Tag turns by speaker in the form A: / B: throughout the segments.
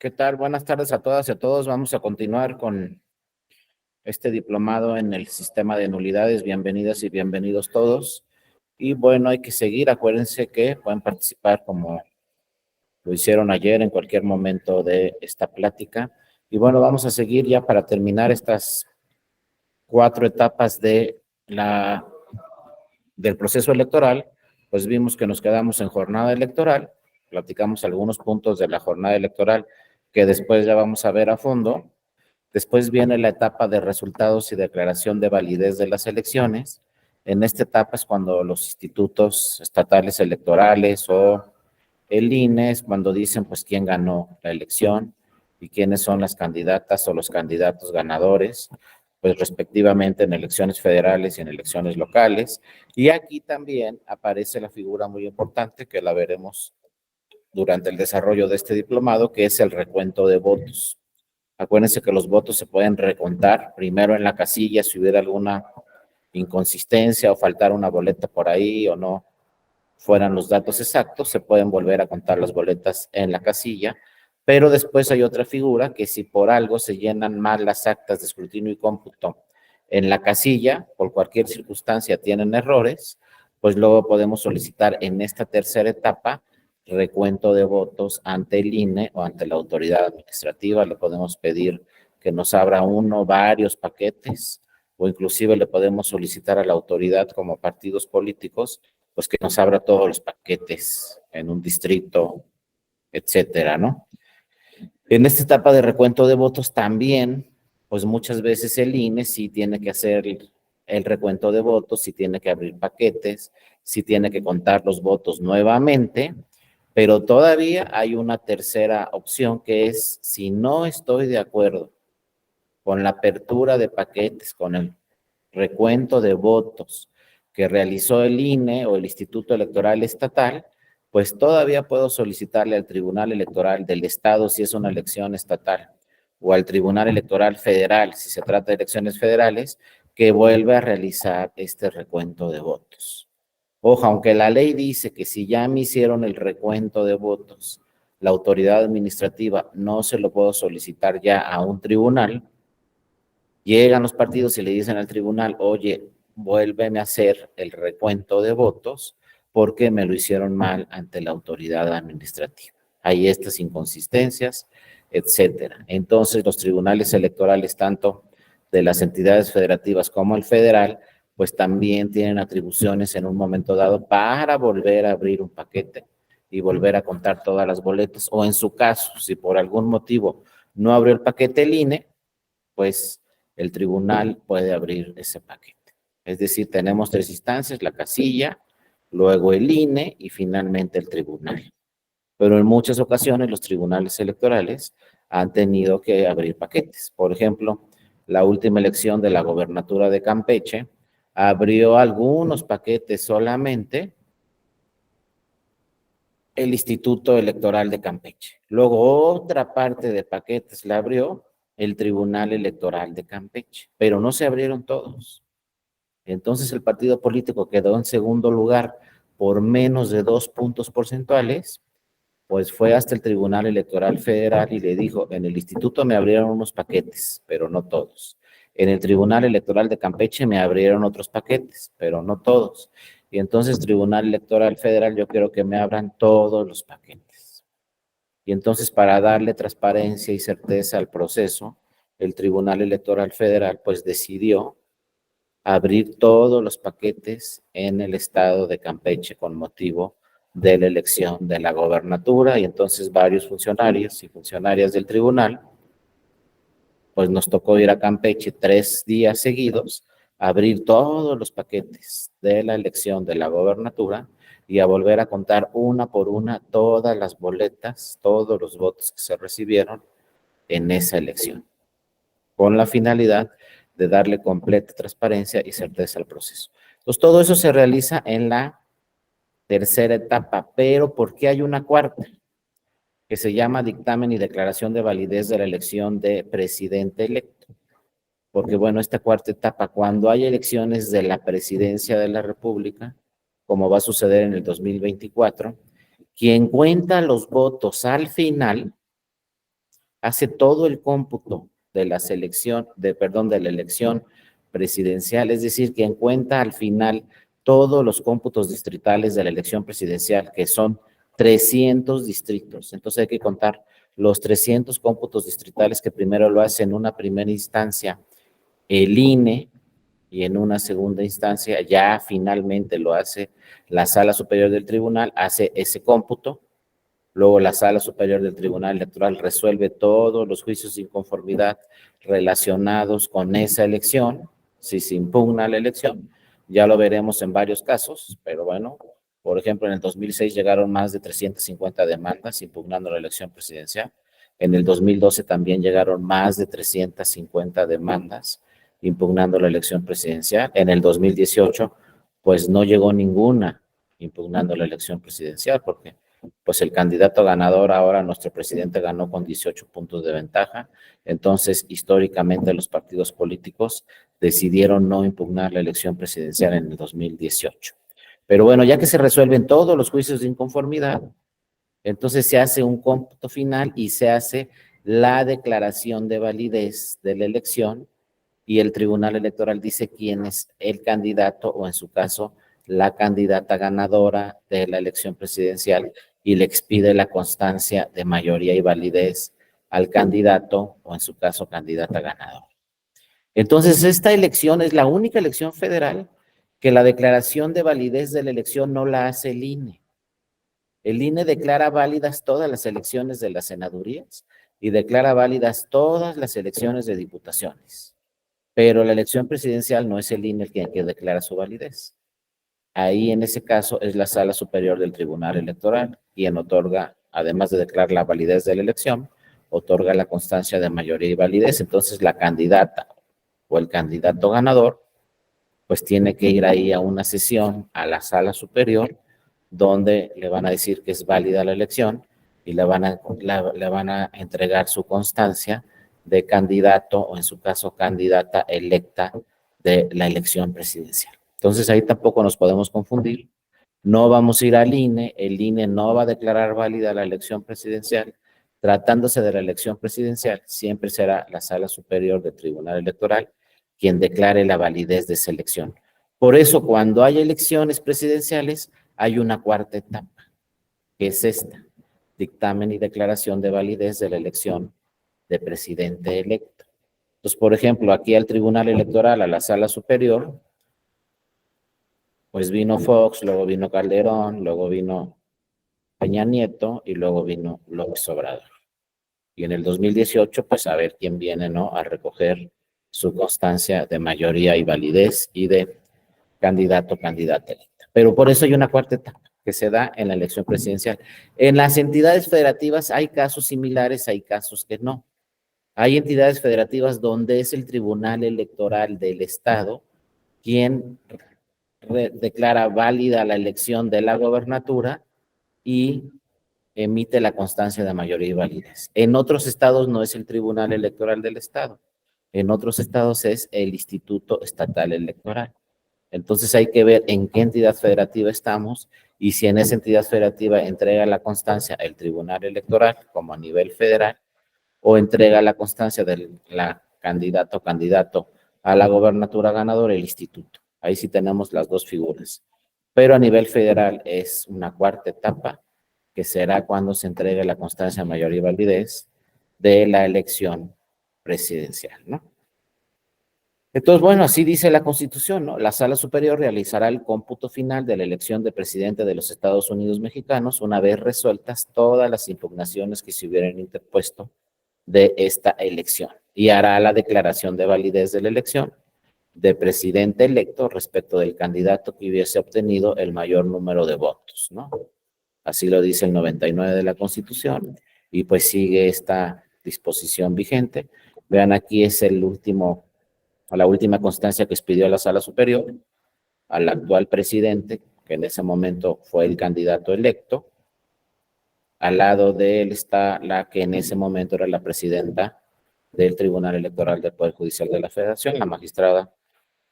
A: ¿Qué tal? Buenas tardes a todas y a todos. Vamos a continuar con este diplomado en el sistema de nulidades. Bienvenidas y bienvenidos todos. Y bueno, hay que seguir. Acuérdense que pueden participar como lo hicieron ayer en cualquier momento de esta plática. Y bueno, vamos a seguir ya para terminar estas 4 etapas del proceso electoral. Pues vimos que nos quedamos en jornada electoral. Platicamos algunos puntos de la jornada electoral que después ya vamos a ver a fondo. Después viene la etapa de resultados y declaración de validez de las elecciones. En esta etapa es cuando los institutos estatales electorales o el INE es cuando dicen pues quién ganó la elección y quiénes son las candidatas o los candidatos ganadores, pues respectivamente en elecciones federales y en elecciones locales. Y aquí también aparece la figura muy importante que la veremos durante el desarrollo de este diplomado, que es el recuento de votos. Acuérdense que los votos se pueden recontar primero en la casilla si hubiera alguna inconsistencia o faltar una boleta por ahí o no fueran los datos exactos, se pueden volver a contar las boletas en la casilla, pero después hay otra figura que si por algo se llenan mal las actas de escrutinio y cómputo en la casilla, por cualquier circunstancia tienen errores, pues luego podemos solicitar en esta tercera etapa recuento de votos ante el INE o ante la autoridad administrativa. Le podemos pedir que nos abra uno, varios paquetes, o inclusive le podemos solicitar a la autoridad como partidos políticos, pues que nos abra todos los paquetes en un distrito, etcétera, ¿no? En esta etapa de recuento de votos también, pues muchas veces el INE sí tiene que hacer el recuento de votos, sí tiene que abrir paquetes, sí tiene que contar los votos nuevamente, pero todavía hay una tercera opción que es, si no estoy de acuerdo con la apertura de paquetes, con el recuento de votos que realizó el INE o el Instituto Electoral Estatal, pues todavía puedo solicitarle al Tribunal Electoral del Estado si es una elección estatal o al Tribunal Electoral Federal si se trata de elecciones federales que vuelva a realizar este recuento de votos. Ojo, aunque la ley dice que si ya me hicieron el recuento de votos, la autoridad administrativa no se lo puedo solicitar ya a un tribunal. Llegan los partidos y le dicen al tribunal, oye, vuélveme a hacer el recuento de votos porque me lo hicieron mal ante la autoridad administrativa. Hay estas inconsistencias, etcétera. Entonces, los tribunales electorales, tanto de las entidades federativas como el federal, pues también tienen atribuciones en un momento dado para volver a abrir un paquete y volver a contar todas las boletas, o en su caso, si por algún motivo no abrió el paquete el INE, pues el tribunal puede abrir ese paquete. Es decir, tenemos 3 instancias, la casilla, luego el INE y finalmente el tribunal. Pero en muchas ocasiones los tribunales electorales han tenido que abrir paquetes. Por ejemplo, la última elección de la gobernatura de Campeche abrió algunos paquetes solamente el Instituto Electoral de Campeche. Luego otra parte de paquetes la abrió el Tribunal Electoral de Campeche, pero no se abrieron todos. Entonces el partido político quedó en segundo lugar por menos de 2 puntos porcentuales, pues fue hasta el Tribunal Electoral Federal y le dijo, en el instituto me abrieron unos paquetes, pero no todos. En el Tribunal Electoral de Campeche me abrieron otros paquetes, pero no todos. Y entonces Tribunal Electoral Federal, yo quiero que me abran todos los paquetes. Y entonces para darle transparencia y certeza al proceso, el Tribunal Electoral Federal pues decidió abrir todos los paquetes en el estado de Campeche con motivo de la elección de la gobernatura, y entonces varios funcionarios y funcionarias del tribunal, pues nos tocó ir a Campeche 3 días seguidos, a abrir todos los paquetes de la elección de la gobernatura y a volver a contar una por una todas las boletas, todos los votos que se recibieron en esa elección, con la finalidad de darle completa transparencia y certeza al proceso. Entonces, todo eso se realiza en la tercera etapa, pero ¿por qué hay una cuarta? Que se llama dictamen y declaración de validez de la elección de presidente electo. Porque, bueno, esta cuarta etapa, cuando hay elecciones de la presidencia de la República, como va a suceder en el 2024, quien cuenta los votos al final hace todo el cómputo de la de la elección presidencial, es decir, quien cuenta al final todos los cómputos distritales de la elección presidencial, que son 300 distritos. Entonces hay que contar los 300 cómputos distritales que primero lo hace en una primera instancia el INE y en una segunda instancia ya finalmente lo hace la Sala Superior del Tribunal, hace ese cómputo. Luego la Sala Superior del Tribunal Electoral resuelve todos los juicios de inconformidad relacionados con esa elección, si se impugna la elección. Ya lo veremos en varios casos, pero bueno, por ejemplo, en el 2006 llegaron más de 350 demandas impugnando la elección presidencial. En el 2012 también llegaron más de 350 demandas impugnando la elección presidencial. En el 2018, pues no llegó ninguna impugnando la elección presidencial, porque pues el candidato ganador, ahora nuestro presidente, ganó con 18 puntos de ventaja. Entonces, históricamente los partidos políticos decidieron no impugnar la elección presidencial en el 2018. Pero bueno, ya que se resuelven todos los juicios de inconformidad, entonces se hace un cómputo final y se hace la declaración de validez de la elección y el Tribunal Electoral dice quién es el candidato o en su caso la candidata ganadora de la elección presidencial y le expide la constancia de mayoría y validez al candidato o en su caso candidata ganadora. Entonces esta elección es la única elección federal que la declaración de validez de la elección no la hace el INE. El INE declara válidas todas las elecciones de las senadurías y declara válidas todas las elecciones de diputaciones. Pero la elección presidencial no es el INE el que declara su validez. Ahí, en ese caso, es la Sala Superior del Tribunal Electoral quien otorga, además de declarar la validez de la elección, otorga la constancia de mayoría y validez. Entonces, la candidata o el candidato ganador, pues tiene que ir ahí a una sesión a la Sala Superior, donde le van a decir que es válida la elección y le van a entregar su constancia de candidato o en su caso candidata electa de la elección presidencial. Entonces ahí tampoco nos podemos confundir. No vamos a ir al INE, el INE no va a declarar válida la elección presidencial. Tratándose de la elección presidencial, siempre será la Sala Superior del Tribunal Electoral quien declare la validez de esa elección. Por eso, cuando hay elecciones presidenciales, hay una cuarta etapa, que es esta: dictamen y declaración de validez de la elección de presidente electo. Entonces, por ejemplo, aquí al Tribunal Electoral, a la Sala Superior, pues vino Fox, luego vino Calderón, luego vino Peña Nieto y luego vino López Obrador. Y en el 2018, pues a ver quién viene, ¿no?, a recoger su constancia de mayoría y validez y de candidato, candidata electa. Pero por eso hay una cuarta etapa que se da en la elección presidencial. En las entidades federativas hay casos similares, hay casos que no. Hay entidades federativas donde es el Tribunal Electoral del Estado quien declara válida la elección de la gobernatura y emite la constancia de mayoría y validez. En otros estados no es el Tribunal Electoral del Estado. En otros estados es el Instituto Estatal Electoral. Entonces hay que ver en qué entidad federativa estamos y si en esa entidad federativa entrega la constancia el Tribunal Electoral como a nivel federal o entrega la constancia de la candidata o candidato a la gobernatura ganadora el instituto. Ahí sí tenemos las dos figuras. Pero a nivel federal es una cuarta etapa que será cuando se entregue la constancia de mayoría y validez de la elección presidencial, ¿no? Entonces, bueno, así dice la Constitución, ¿no? La Sala Superior realizará el cómputo final de la elección de presidente de los Estados Unidos mexicanos una vez resueltas todas las impugnaciones que se hubieran interpuesto de esta elección y hará la declaración de validez de la elección de presidente electo respecto del candidato que hubiese obtenido el mayor número de votos, ¿no? Así lo dice el 99 de la Constitución y pues sigue esta disposición vigente. Vean, aquí es la última constancia que expidió la Sala Superior al actual presidente, que en ese momento fue el candidato electo. Al lado de él está la que en ese momento era la presidenta del Tribunal Electoral del Poder Judicial de la Federación, la magistrada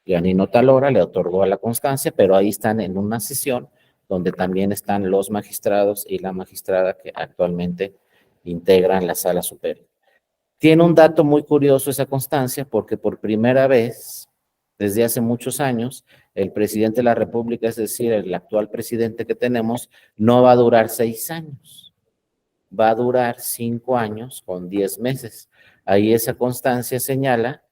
A: Yanino Talora, le otorgó la constancia, pero ahí están en una sesión donde también están los magistrados y la magistrada que actualmente integran la Sala Superior. Tiene un dato muy curioso esa constancia, porque por primera vez, desde hace muchos años, el presidente de la República, es decir, el actual presidente que tenemos, no va a durar 6 años, va a durar 5 años con 10 meses. Ahí esa constancia señala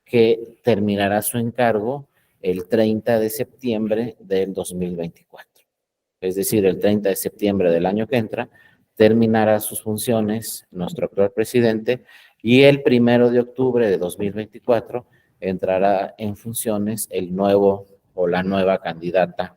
A: que terminará su encargo el 30 de septiembre del 2024. Es decir, el 30 de septiembre del año que entra, terminará sus funciones nuestro actual presidente y el 1 de octubre de 2024 entrará en funciones el nuevo o la nueva candidata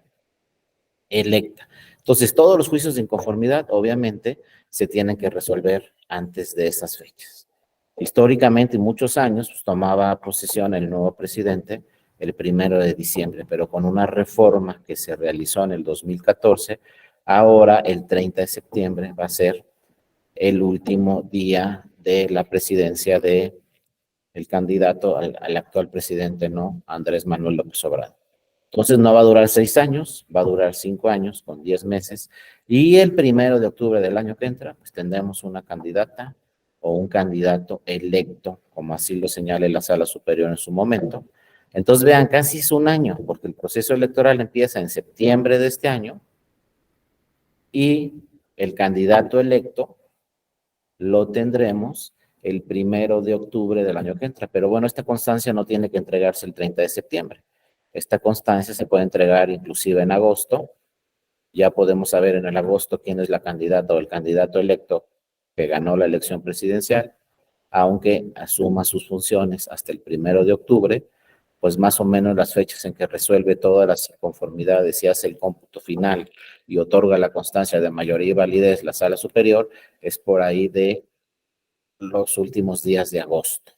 A: electa. Entonces, todos los juicios de inconformidad, obviamente, se tienen que resolver antes de esas fechas. Históricamente, muchos años, pues, tomaba posesión el nuevo presidente el 1 de diciembre, pero con una reforma que se realizó en el 2014, ahora el 30 de septiembre va a ser el último día de la presidencia de el candidato al actual presidente, ¿no? Andrés Manuel López Obrador. Entonces no va a durar 6 años, va a durar 5 años con 10 meses. Y el 1 de octubre del año que entra, pues tendremos una candidata o un candidato electo, como así lo señala la Sala Superior en su momento. Entonces vean, casi es un año, porque el proceso electoral empieza en septiembre de este año y el candidato electo lo tendremos el 1 de octubre del año que entra. Pero bueno, esta constancia no tiene que entregarse el 30 de septiembre. Esta constancia se puede entregar inclusive en agosto. Ya podemos saber en el agosto quién es la candidata o el candidato electo que ganó la elección presidencial, aunque asuma sus funciones hasta el 1 de octubre, pues más o menos las fechas en que resuelve todas las inconformidades y hace el cómputo final y otorga la constancia de mayoría y validez la Sala Superior, es por ahí de los últimos días de agosto,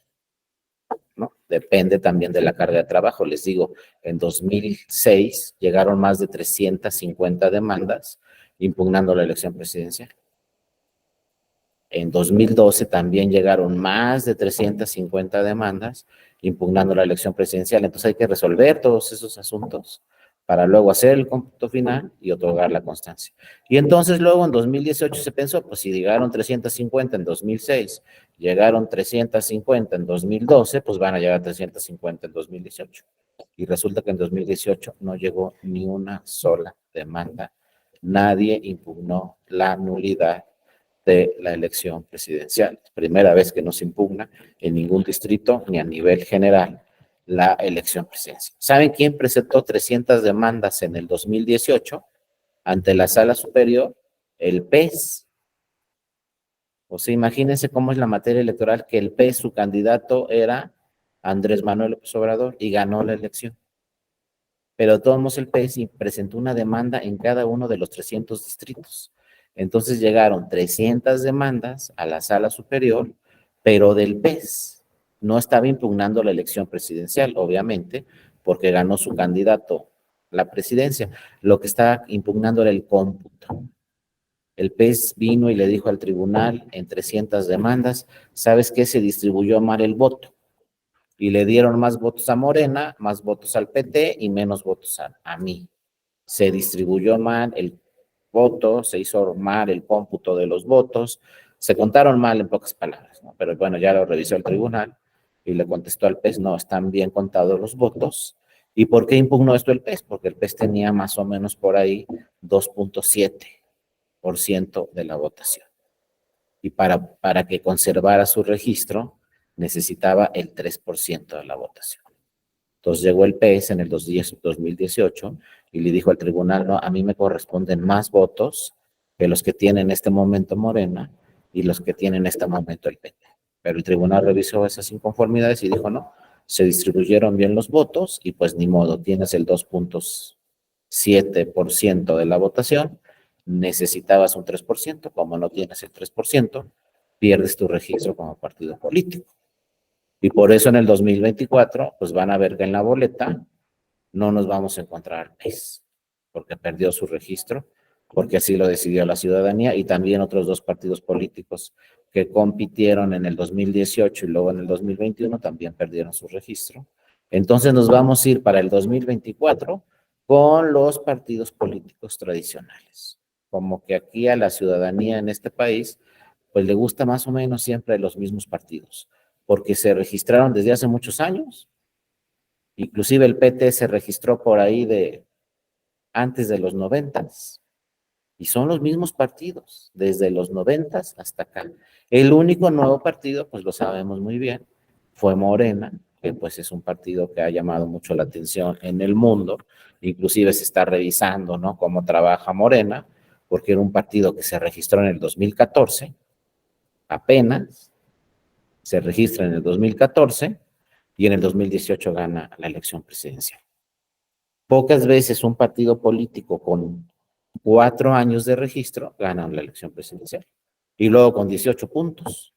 A: ¿no? Depende también de la carga de trabajo. Les digo, en 2006 llegaron más de 350 demandas impugnando la elección presidencial. En 2012 también llegaron más de 350 demandas impugnando la elección presidencial. Entonces hay que resolver todos esos asuntos para luego hacer el cómputo final y otorgar la constancia. Y entonces luego en 2018 se pensó, pues si llegaron 350 en 2006, llegaron 350 en 2012, pues van a llegar 350 en 2018. Y resulta que en 2018 no llegó ni una sola demanda. Nadie impugnó la nulidad de la elección presidencial. Primera vez que no se impugna en ningún distrito ni a nivel general la elección presidencial. ¿Saben quién presentó 300 demandas en el 2018 ante la Sala Superior? El PES. O sea, imagínense cómo es la materia electoral, que el PES, su candidato era Andrés Manuel López Obrador y ganó la elección. Pero todos el PES presentó una demanda en cada uno de los 300 distritos. Entonces llegaron 300 demandas a la Sala Superior, pero del PES. No estaba impugnando la elección presidencial, obviamente, porque ganó su candidato la presidencia. Lo que estaba impugnando era el cómputo. El PES vino y le dijo al tribunal en 300 demandas, ¿sabes qué? Se distribuyó mal el voto y le dieron más votos a Morena, más votos al PT y menos votos a mí. Se distribuyó mal el voto, se hizo mal el cómputo de los votos, se contaron mal en pocas palabras, ¿no? Pero bueno, ya lo revisó el tribunal y le contestó al PES, no, están bien contados los votos. ¿Y por qué impugnó esto el PES? Porque el PES tenía más o menos por ahí 2.7% de la votación. Y para que conservara su registro, necesitaba el 3% de la votación. Entonces llegó el PES en el 2018 y le dijo al tribunal, no, a mí me corresponden más votos que los que tiene en este momento Morena y los que tiene en este momento el PT. Pero el tribunal revisó esas inconformidades y dijo, no, se distribuyeron bien los votos y pues ni modo, tienes el 2.7% de la votación, necesitabas un 3%, como no tienes el 3%, pierdes tu registro como partido político. Y por eso en el 2024, pues van a ver que en la boleta no nos vamos a encontrar PES, porque perdió su registro, porque así lo decidió la ciudadanía y también otros 2 partidos políticos que compitieron en el 2018 y luego en el 2021 también perdieron su registro. Entonces nos vamos a ir para el 2024 con los partidos políticos tradicionales. Como que aquí a la ciudadanía en este país pues le gusta más o menos siempre los mismos partidos, porque se registraron desde hace muchos años. Inclusive el PT se registró por ahí de antes de los 90s. Y son los mismos partidos, desde los 90s hasta acá. El único nuevo partido, pues lo sabemos muy bien, fue Morena, que pues es un partido que ha llamado mucho la atención en el mundo. Inclusive se está revisando, ¿no?, cómo trabaja Morena, porque era un partido que se registró en el 2014, apenas se registra en el 2014 y en el 2018 gana la elección presidencial. Pocas veces un partido político con 4 años de registro gana la elección presidencial y luego con 18 puntos.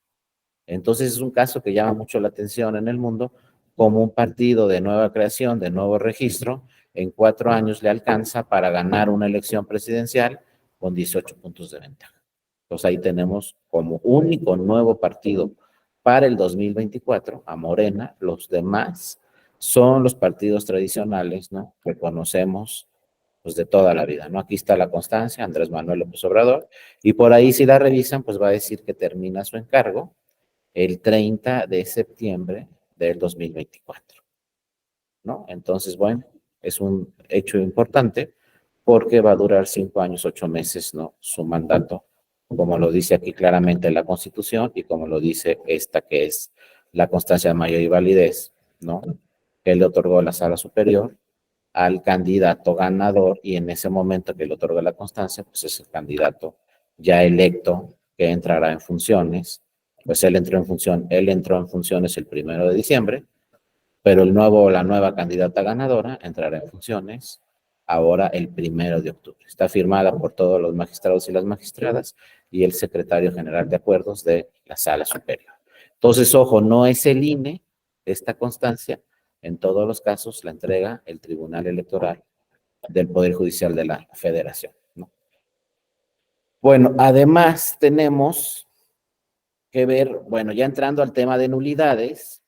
A: Entonces es un caso que llama mucho la atención en el mundo, como un partido de nueva creación, de nuevo registro, en 4 años le alcanza para ganar una elección presidencial con 18 puntos de ventaja. Entonces ahí tenemos como único nuevo partido para el 2024 a Morena. Los demás son los partidos tradicionales, ¿no?, que conocemos pues de toda la vida, ¿no? Aquí está la constancia, Andrés Manuel López Obrador, y por ahí si la revisan, pues va a decir que termina su encargo el 30 de septiembre del 2024, ¿no? Entonces, bueno, es un hecho importante porque va a durar 5 años, 8 meses, ¿no?, su mandato, como lo dice aquí claramente la Constitución y como lo dice esta que es la constancia de mayor y validez, ¿no?, que le otorgó la Sala Superior al candidato ganador, y en ese momento que le otorga la constancia, pues es el candidato ya electo que entrará en funciones. Pues él entró en funciones el 1 de diciembre, pero la nueva candidata ganadora entrará en funciones ahora el 1 de octubre. Está firmada por todos los magistrados y las magistradas y el secretario general de acuerdos de la Sala Superior. Entonces, ojo, no es el INE esta constancia, en todos los casos la entrega el Tribunal Electoral del Poder Judicial de la Federación, ¿no? Bueno, además tenemos que ver, bueno, ya entrando al tema de nulidades,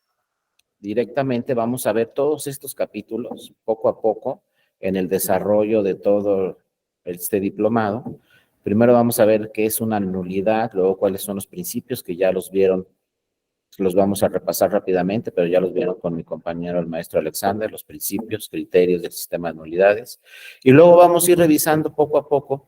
A: directamente vamos a ver todos estos capítulos poco a poco en el desarrollo de todo este diplomado. Primero vamos a ver qué es una nulidad, luego cuáles son los principios que ya los vieron, los vamos a repasar rápidamente, pero ya los vieron con mi compañero el maestro Alexander, los principios, criterios del sistema de nulidades. Y luego vamos a ir revisando poco a poco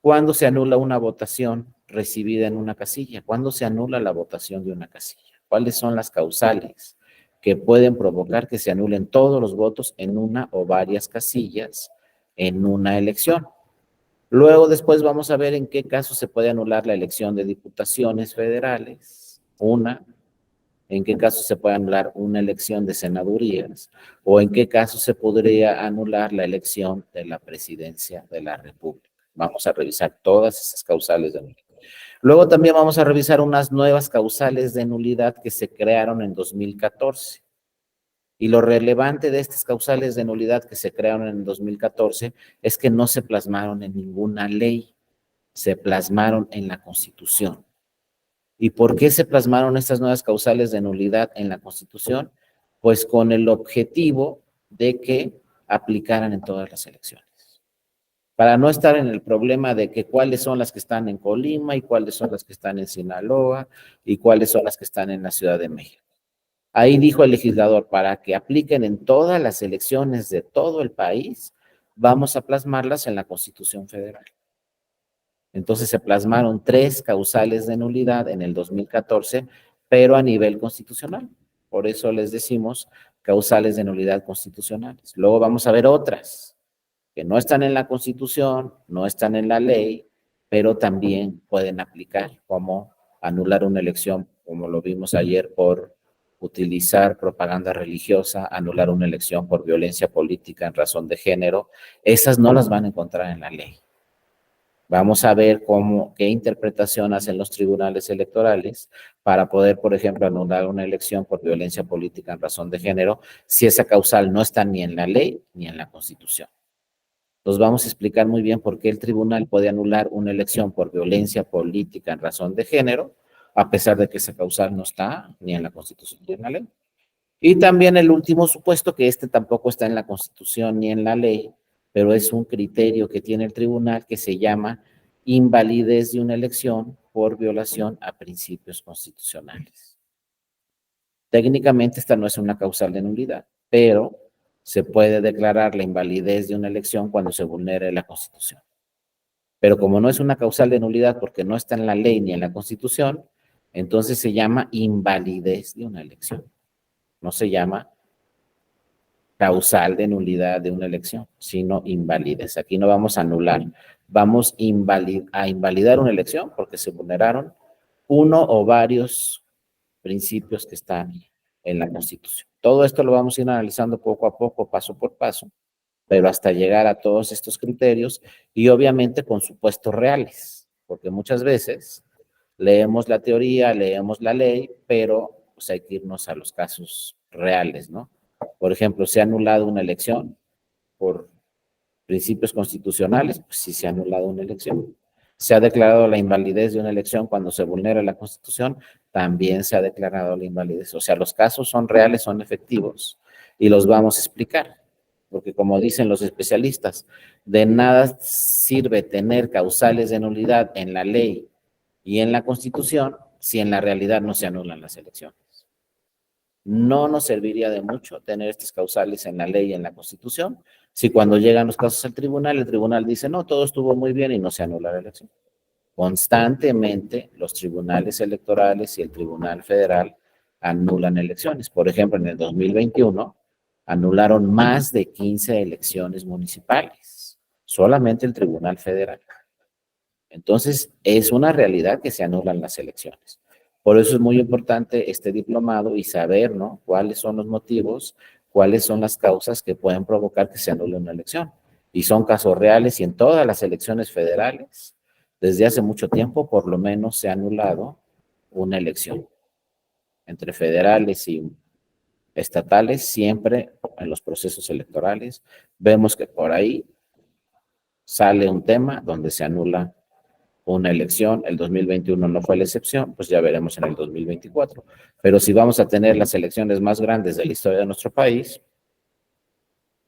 A: cuándo se anula una votación recibida en una casilla, cuándo se anula la votación de una casilla, cuáles son las causales que pueden provocar que se anulen todos los votos en una o varias casillas en una elección. Luego después vamos a ver en qué caso se puede anular la elección de diputaciones federales, en qué caso se puede anular una elección de senadurías o en qué caso se podría anular la elección de la presidencia de la República. Vamos a revisar todas esas causales de nulidad. Luego también vamos a revisar unas nuevas causales de nulidad que se crearon en 2014. Y lo relevante de estas causales de nulidad que se crearon en 2014 es que no se plasmaron en ninguna ley, se plasmaron en la Constitución. ¿Y por qué se plasmaron estas nuevas causales de nulidad en la Constitución? Pues con el objetivo de que aplicaran en todas las elecciones. Para no estar en el problema de que cuáles son las que están en Colima y cuáles son las que están en Sinaloa y cuáles son las que están en la Ciudad de México. Ahí dijo el legislador, para que apliquen en todas las elecciones de todo el país, vamos a plasmarlas en la Constitución Federal. Entonces se plasmaron 3 causales de nulidad en el 2014, pero a nivel constitucional. Por eso les decimos causales de nulidad constitucionales. Luego vamos a ver otras que no están en la Constitución, no están en la ley, pero también pueden aplicar, como anular una elección, como lo vimos ayer, por utilizar propaganda religiosa, anular una elección por violencia política en razón de género. Esas no las van a encontrar en la ley. Vamos a ver qué interpretación hacen los tribunales electorales para poder, por ejemplo, anular una elección por violencia política en razón de género, si esa causal no está ni en la ley ni en la Constitución. Nos vamos a explicar muy bien por qué el tribunal puede anular una elección por violencia política en razón de género, a pesar de que esa causal no está ni en la Constitución ni en la ley. Y también el último supuesto, que este tampoco está en la Constitución ni en la ley, pero es un criterio que tiene el tribunal que se llama invalidez de una elección por violación a principios constitucionales. Técnicamente esta no es una causal de nulidad, pero se puede declarar la invalidez de una elección cuando se vulnere la Constitución. Pero como no es una causal de nulidad porque no está en la ley ni en la Constitución, entonces se llama invalidez de una elección. No se llama causal de nulidad de una elección, sino invalidez. Aquí no vamos a anular, vamos a invalidar una elección porque se vulneraron uno o varios principios que están en la Constitución. Todo esto lo vamos a ir analizando poco a poco, paso por paso, pero hasta llegar a todos estos criterios y obviamente con supuestos reales, porque muchas veces leemos la teoría, leemos la ley, pero pues hay que irnos a los casos reales, ¿no? Por ejemplo, se ha anulado una elección por principios constitucionales, pues sí se ha anulado una elección. Se ha declarado la invalidez de una elección cuando se vulnera la Constitución, también se ha declarado la invalidez. O sea, los casos son reales, son efectivos y los vamos a explicar. Porque como dicen los especialistas, de nada sirve tener causales de nulidad en la ley y en la Constitución si en la realidad no se anulan las elecciones. No nos serviría de mucho tener estas causales en la ley y en la Constitución si cuando llegan los casos al tribunal, el tribunal dice, no, todo estuvo muy bien y no se anula la elección. Constantemente los tribunales electorales y el Tribunal Federal anulan elecciones. Por ejemplo, en el 2021 anularon más de 15 elecciones municipales, solamente el Tribunal Federal. Entonces, es una realidad que se anulan las elecciones. Por eso es muy importante este diplomado y saber, ¿no?, cuáles son los motivos, cuáles son las causas que pueden provocar que se anule una elección. Y son casos reales y en todas las elecciones federales, desde hace mucho tiempo, por lo menos se ha anulado una elección. Entre federales y estatales, siempre en los procesos electorales, vemos que por ahí sale un tema donde se anula una elección. El 2021 no fue la excepción, pues ya veremos en el 2024. Pero si vamos a tener las elecciones más grandes de la historia de nuestro país,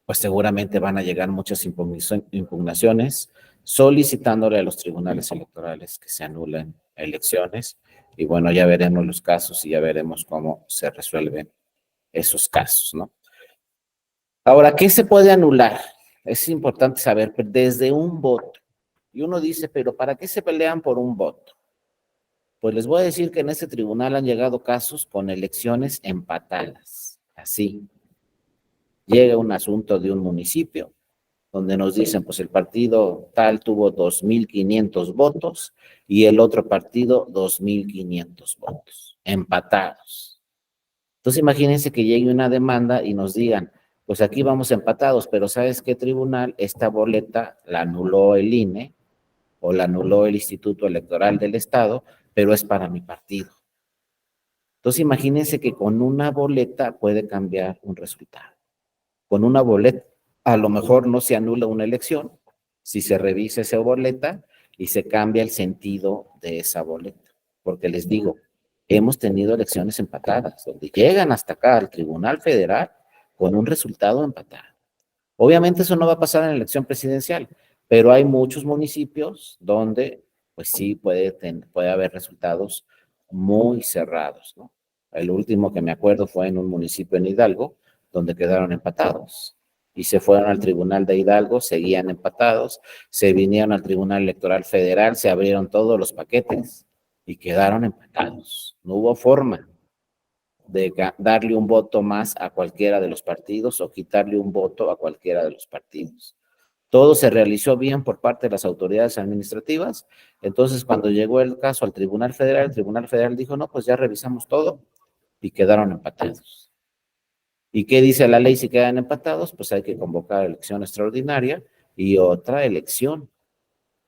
A: pues seguramente van a llegar muchas impugnaciones solicitándole a los tribunales electorales que se anulen elecciones. Y bueno, ya veremos los casos y ya veremos cómo se resuelven esos casos, ¿no? Ahora, ¿qué se puede anular? Es importante saber desde un voto. Y uno dice, pero ¿para qué se pelean por un voto? Pues les voy a decir que en este tribunal han llegado casos con elecciones empatadas. Así. Llega un asunto de un municipio donde nos dicen, pues el partido tal tuvo 2,500 votos y el otro partido 2,500 votos, empatados. Entonces imagínense que llegue una demanda y nos digan, pues aquí vamos empatados, pero ¿sabes qué tribunal? Esta boleta la anuló el INE o la anuló el Instituto Electoral del Estado, pero es para mi partido. Entonces imagínense que con una boleta puede cambiar un resultado. Con una boleta a lo mejor no se anula una elección si se revisa esa boleta y se cambia el sentido de esa boleta. Porque les digo, hemos tenido elecciones empatadas, donde llegan hasta acá al Tribunal Federal con un resultado empatado. Obviamente eso no va a pasar en la elección presidencial, pero hay muchos municipios donde pues sí puede haber resultados muy cerrados, ¿no? El último que me acuerdo fue en un municipio en Hidalgo, donde quedaron empatados. Y se fueron al Tribunal de Hidalgo, seguían empatados, se vinieron al Tribunal Electoral Federal, se abrieron todos los paquetes y quedaron empatados. No hubo forma de darle un voto más a cualquiera de los partidos o quitarle un voto a cualquiera de los partidos. Todo se realizó bien por parte de las autoridades administrativas. Entonces, cuando llegó el caso al Tribunal Federal, el Tribunal Federal dijo, no, pues ya revisamos todo y quedaron empatados. ¿Y qué dice la ley si quedan empatados? Pues hay que convocar elección extraordinaria y otra elección,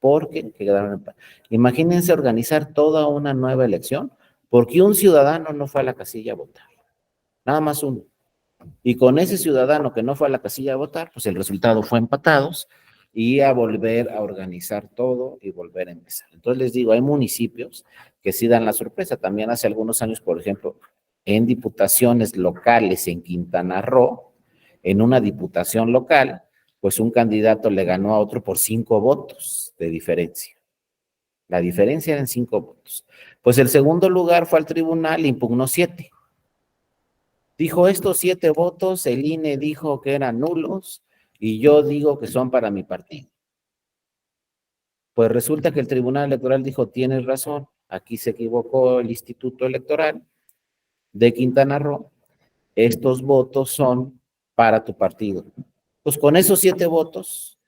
A: porque quedaron empatados. Imagínense organizar toda una nueva elección porque un ciudadano no fue a la casilla a votar. Nada más uno. Y con ese ciudadano que no fue a la casilla a votar, pues el resultado fue empatados y a volver a organizar todo y volver a empezar. Entonces les digo, hay municipios que sí dan la sorpresa. También hace algunos años, por ejemplo, en diputaciones locales en Quintana Roo, en una diputación local, pues un candidato le ganó a otro por 5 votos de diferencia. La diferencia eran 5 votos. Pues el segundo lugar fue al tribunal e impugnó 7. Dijo, estos 7 votos, el INE dijo que eran nulos y yo digo que son para mi partido. Pues resulta que el Tribunal Electoral dijo, tienes razón, aquí se equivocó el Instituto Electoral de Quintana Roo, estos votos son para tu partido. Pues con esos 7 votos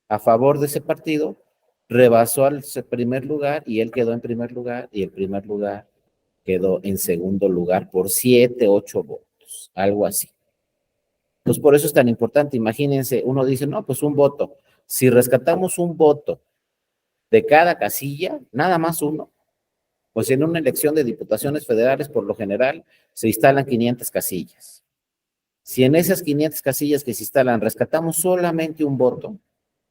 A: a favor de ese partido, rebasó al primer lugar y él quedó en primer lugar y el primer lugar quedó en segundo lugar por 7, 8 votos, algo así. Entonces, por eso es tan importante. Imagínense, uno dice, no, pues un voto. Si rescatamos un voto de cada casilla, nada más uno, pues en una elección de diputaciones federales, por lo general, se instalan 500 casillas. Si en esas 500 casillas que se instalan rescatamos solamente un voto,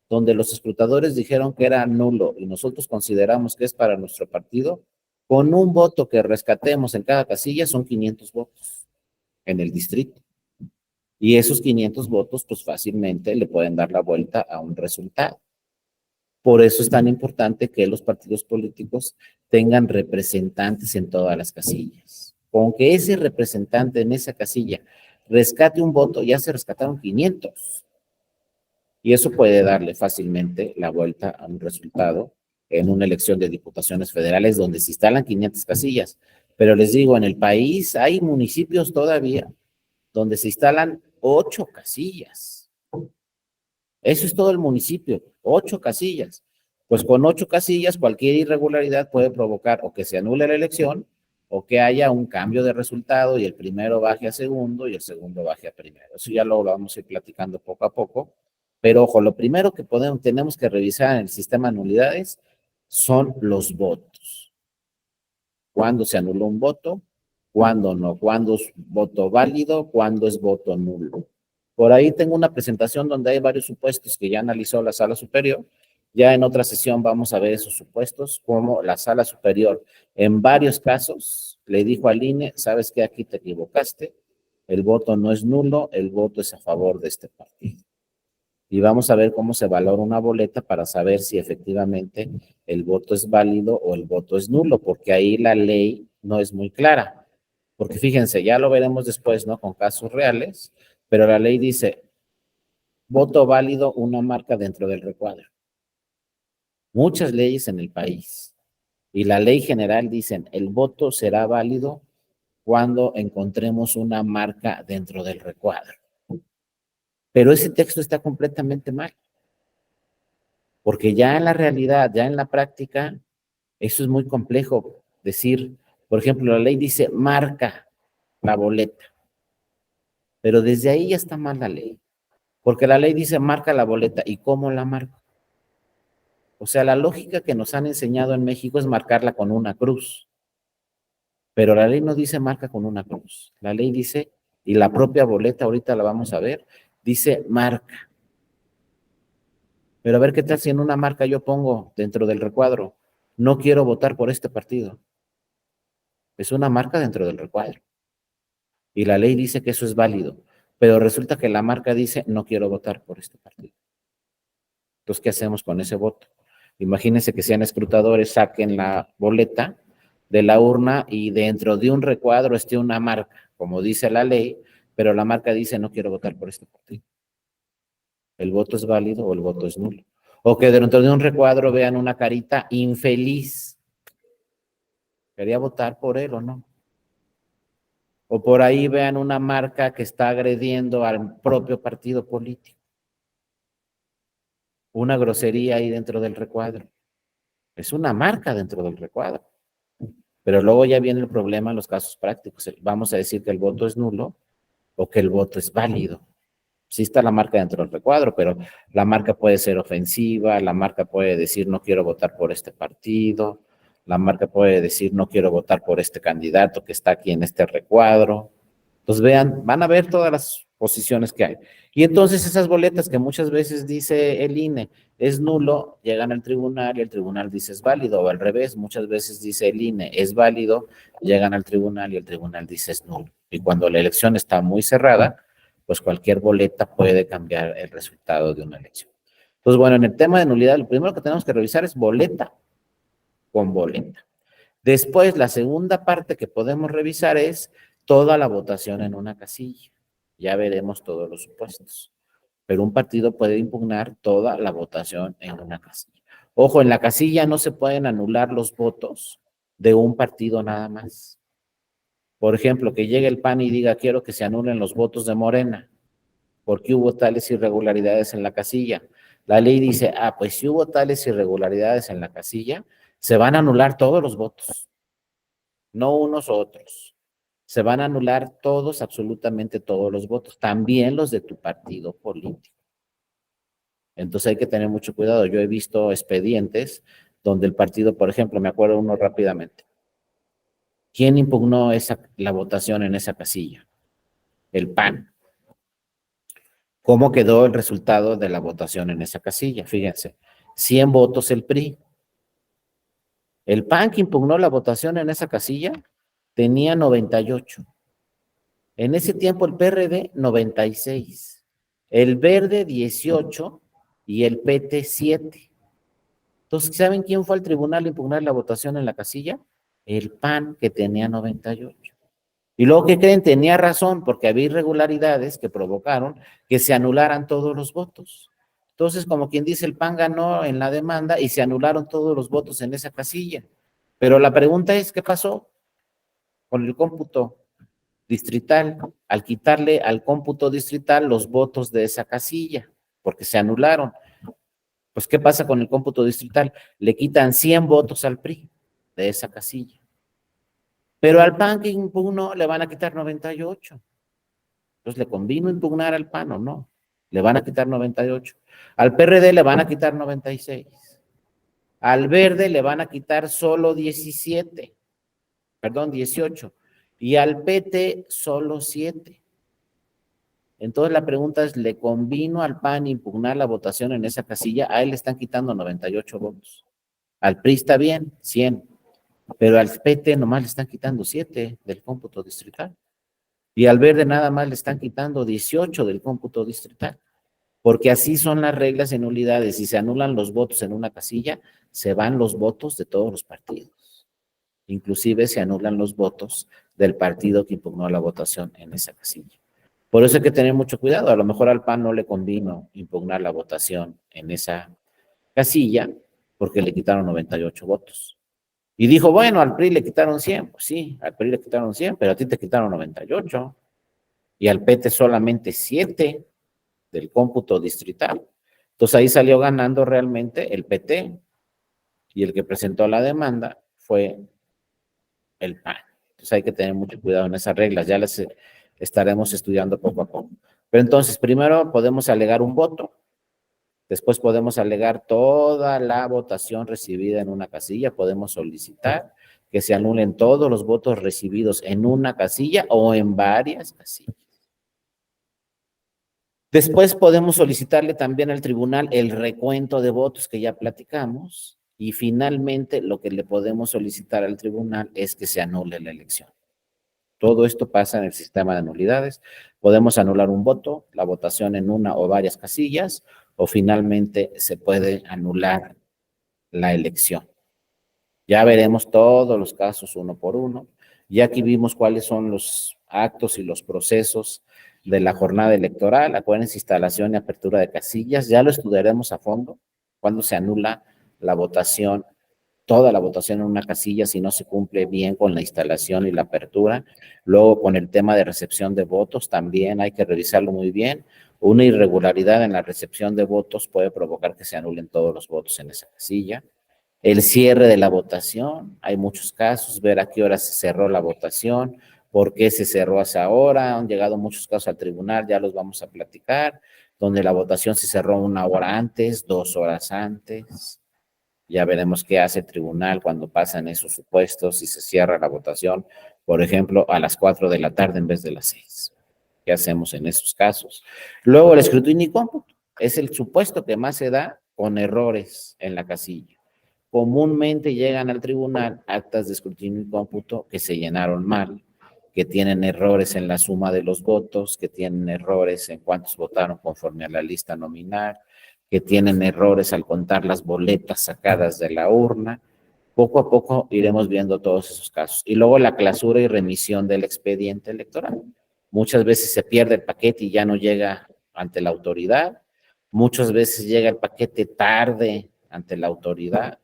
A: donde los escrutadores dijeron que era nulo y nosotros consideramos que es para nuestro partido, con un voto que rescatemos en cada casilla son 500 votos en el distrito. Y esos 500 votos, pues fácilmente le pueden dar la vuelta a un resultado. Por eso es tan importante que los partidos políticos tengan representantes en todas las casillas. Con que ese representante en esa casilla rescate un voto, ya se rescataron 500. Y eso puede darle fácilmente la vuelta a un resultado en una elección de diputaciones federales donde se instalan 500 casillas. Pero les digo, en el país hay municipios todavía donde se instalan 8 casillas. Eso es todo el municipio, 8 casillas. Pues con 8 casillas cualquier irregularidad puede provocar o que se anule la elección o que haya un cambio de resultado y el primero baje a segundo y el segundo baje a primero. Eso ya lo vamos a ir platicando poco a poco. Pero ojo, lo primero que tenemos que revisar en el sistema de nulidades son los votos. ¿Cuándo se anuló un voto? ¿Cuándo no? ¿Cuándo es voto válido? ¿Cuándo es voto nulo? Por ahí tengo una presentación donde hay varios supuestos que ya analizó la Sala Superior. Ya en otra sesión vamos a ver esos supuestos, como la Sala Superior en varios casos le dijo al INE, sabes que aquí te equivocaste, el voto no es nulo, el voto es a favor de este partido. Y vamos a ver cómo se valora una boleta para saber si efectivamente el voto es válido o el voto es nulo, porque ahí la ley no es muy clara. Porque fíjense, ya lo veremos después, ¿no? Con casos reales, pero la ley dice, voto válido, una marca dentro del recuadro. Muchas leyes en el país. Y la ley general dicen, el voto será válido cuando encontremos una marca dentro del recuadro. Pero ese texto está completamente mal. Porque ya en la realidad, ya en la práctica, eso es muy complejo decir. Por ejemplo, la ley dice marca la boleta, pero desde ahí ya está mal la ley, porque la ley dice marca la boleta, ¿y cómo la marco? O sea, la lógica que nos han enseñado en México es marcarla con una cruz, pero la ley no dice marca con una cruz, la ley dice, y la propia boleta, ahorita la vamos a ver, dice marca. Pero a ver qué tal si en una marca yo pongo dentro del recuadro, no quiero votar por este partido. Es una marca dentro del recuadro. Y la ley dice que eso es válido, pero resulta que la marca dice no quiero votar por este partido. Entonces, ¿qué hacemos con ese voto? Imagínense que sean escrutadores, saquen la boleta de la urna y dentro de un recuadro esté una marca, como dice la ley, pero la marca dice no quiero votar por este partido. ¿El voto es válido o el voto es nulo? O que dentro de un recuadro vean una carita infeliz. ¿Quería votar por él o no? O por ahí vean una marca que está agrediendo al propio partido político. Una grosería ahí dentro del recuadro. Es una marca dentro del recuadro. Pero luego ya viene el problema en los casos prácticos. Vamos a decir que el voto es nulo o que el voto es válido. Sí está la marca dentro del recuadro, pero la marca puede ser ofensiva, la marca puede decir no quiero votar por este partido, la marca puede decir no quiero votar por este candidato que está aquí en este recuadro. Entonces vean, van a ver todas las posiciones que hay. Y entonces esas boletas que muchas veces dice el INE es nulo, llegan al tribunal y el tribunal dice es válido, o al revés, muchas veces dice el INE es válido, llegan al tribunal y el tribunal dice es nulo. Y cuando la elección está muy cerrada, pues cualquier boleta puede cambiar el resultado de una elección. Entonces, bueno, en el tema de nulidad, lo primero que tenemos que revisar es boleta. con boleta. Después, la segunda parte que podemos revisar es toda la votación en una casilla. Ya veremos todos los supuestos. Pero un partido puede impugnar toda la votación en una casilla. Ojo, en la casilla no se pueden anular los votos de un partido nada más. Por ejemplo, que llegue el PAN y diga, quiero que se anulen los votos de Morena, porque hubo tales irregularidades en la casilla. La ley dice, pues si hubo tales irregularidades en la casilla, se van a anular todos los votos, no unos u otros. Se van a anular todos, absolutamente todos los votos, también los de tu partido político. Entonces hay que tener mucho cuidado. Yo he visto expedientes donde el partido, por ejemplo, me acuerdo uno rápidamente. ¿Quién impugnó la votación en esa casilla? El PAN. ¿Cómo quedó el resultado de la votación en esa casilla? Fíjense, 100 votos el PRI. El PAN que impugnó la votación en esa casilla tenía 98. En ese tiempo el PRD 96. El Verde 18 y el PT 7. Entonces, ¿saben quién fue al tribunal a impugnar la votación en la casilla? El PAN, que tenía 98. Y luego, ¿qué creen? Tenía razón, porque había irregularidades que provocaron que se anularan todos los votos. Entonces, como quien dice, el PAN ganó en la demanda y se anularon todos los votos en esa casilla. Pero la pregunta es, ¿qué pasó con el cómputo distrital? Al quitarle al cómputo distrital los votos de esa casilla, porque se anularon. Pues, ¿qué pasa con el cómputo distrital? Le quitan 100 votos al PRI de esa casilla. Pero al PAN que impugnó le van a quitar 98. Entonces, ¿le convino impugnar al PAN o no? Le van a quitar 98. Al PRD le van a quitar 96. Al Verde le van a quitar solo 18. Y al PT solo 7. Entonces la pregunta es, ¿le convino al PAN impugnar la votación en esa casilla? A él le están quitando 98 votos. Al PRI está bien, 100. Pero al PT nomás le están quitando 7 del cómputo distrital. Y al Verde nada más le están quitando 18 del cómputo distrital. Porque así son las reglas en nulidades. Si se anulan los votos en una casilla, se van los votos de todos los partidos. Inclusive se anulan los votos del partido que impugnó la votación en esa casilla. Por eso hay que tener mucho cuidado. A lo mejor al PAN no le convino impugnar la votación en esa casilla porque le quitaron 98 votos. Y dijo, bueno, al PRI le quitaron 100. Pues sí, al PRI le quitaron 100, pero a ti te quitaron 98. Y al PT solamente 7 del cómputo distrital. Entonces ahí salió ganando realmente el PT y el que presentó la demanda fue el PAN. Entonces hay que tener mucho cuidado en esas reglas. Ya las estaremos estudiando poco a poco. Pero entonces, primero podemos alegar un voto, después podemos alegar toda la votación recibida en una casilla, podemos solicitar que se anulen todos los votos recibidos en una casilla o en varias casillas. Después podemos solicitarle también al tribunal el recuento de votos que ya platicamos y finalmente lo que le podemos solicitar al tribunal es que se anule la elección. Todo esto pasa en el sistema de nulidades. Podemos anular un voto, la votación en una o varias casillas, o finalmente se puede anular la elección. Ya veremos todos los casos uno por uno. Ya aquí vimos cuáles son los actos y los procesos de la jornada electoral. Acuérdense, instalación y apertura de casillas. Ya lo estudiaremos a fondo cuando se anula la votación, toda la votación en una casilla si no se cumple bien con la instalación y la apertura. Luego con el tema de recepción de votos también hay que revisarlo muy bien. Una irregularidad en la recepción de votos puede provocar que se anulen todos los votos en esa casilla. El cierre de la votación, hay muchos casos, ver a qué hora se cerró la votación, por qué se cerró a esa hora, han llegado muchos casos al tribunal, ya los vamos a platicar, donde la votación se cerró 1 hora antes, 2 horas antes. Ya veremos qué hace el tribunal cuando pasan esos supuestos y se cierra la votación, por ejemplo, a las 4 de la tarde en vez de las 6. ¿Qué hacemos en esos casos? Luego el escrutinio y cómputo. Es el supuesto que más se da con errores en la casilla. Comúnmente llegan al tribunal actas de escrutinio y cómputo que se llenaron mal, que tienen errores en la suma de los votos, que tienen errores en cuántos votaron conforme a la lista nominal, que tienen errores al contar las boletas sacadas de la urna. Poco a poco iremos viendo todos esos casos. Y luego la clausura y remisión del expediente electoral. Muchas veces se pierde el paquete y ya no llega ante la autoridad. Muchas veces llega el paquete tarde ante la autoridad.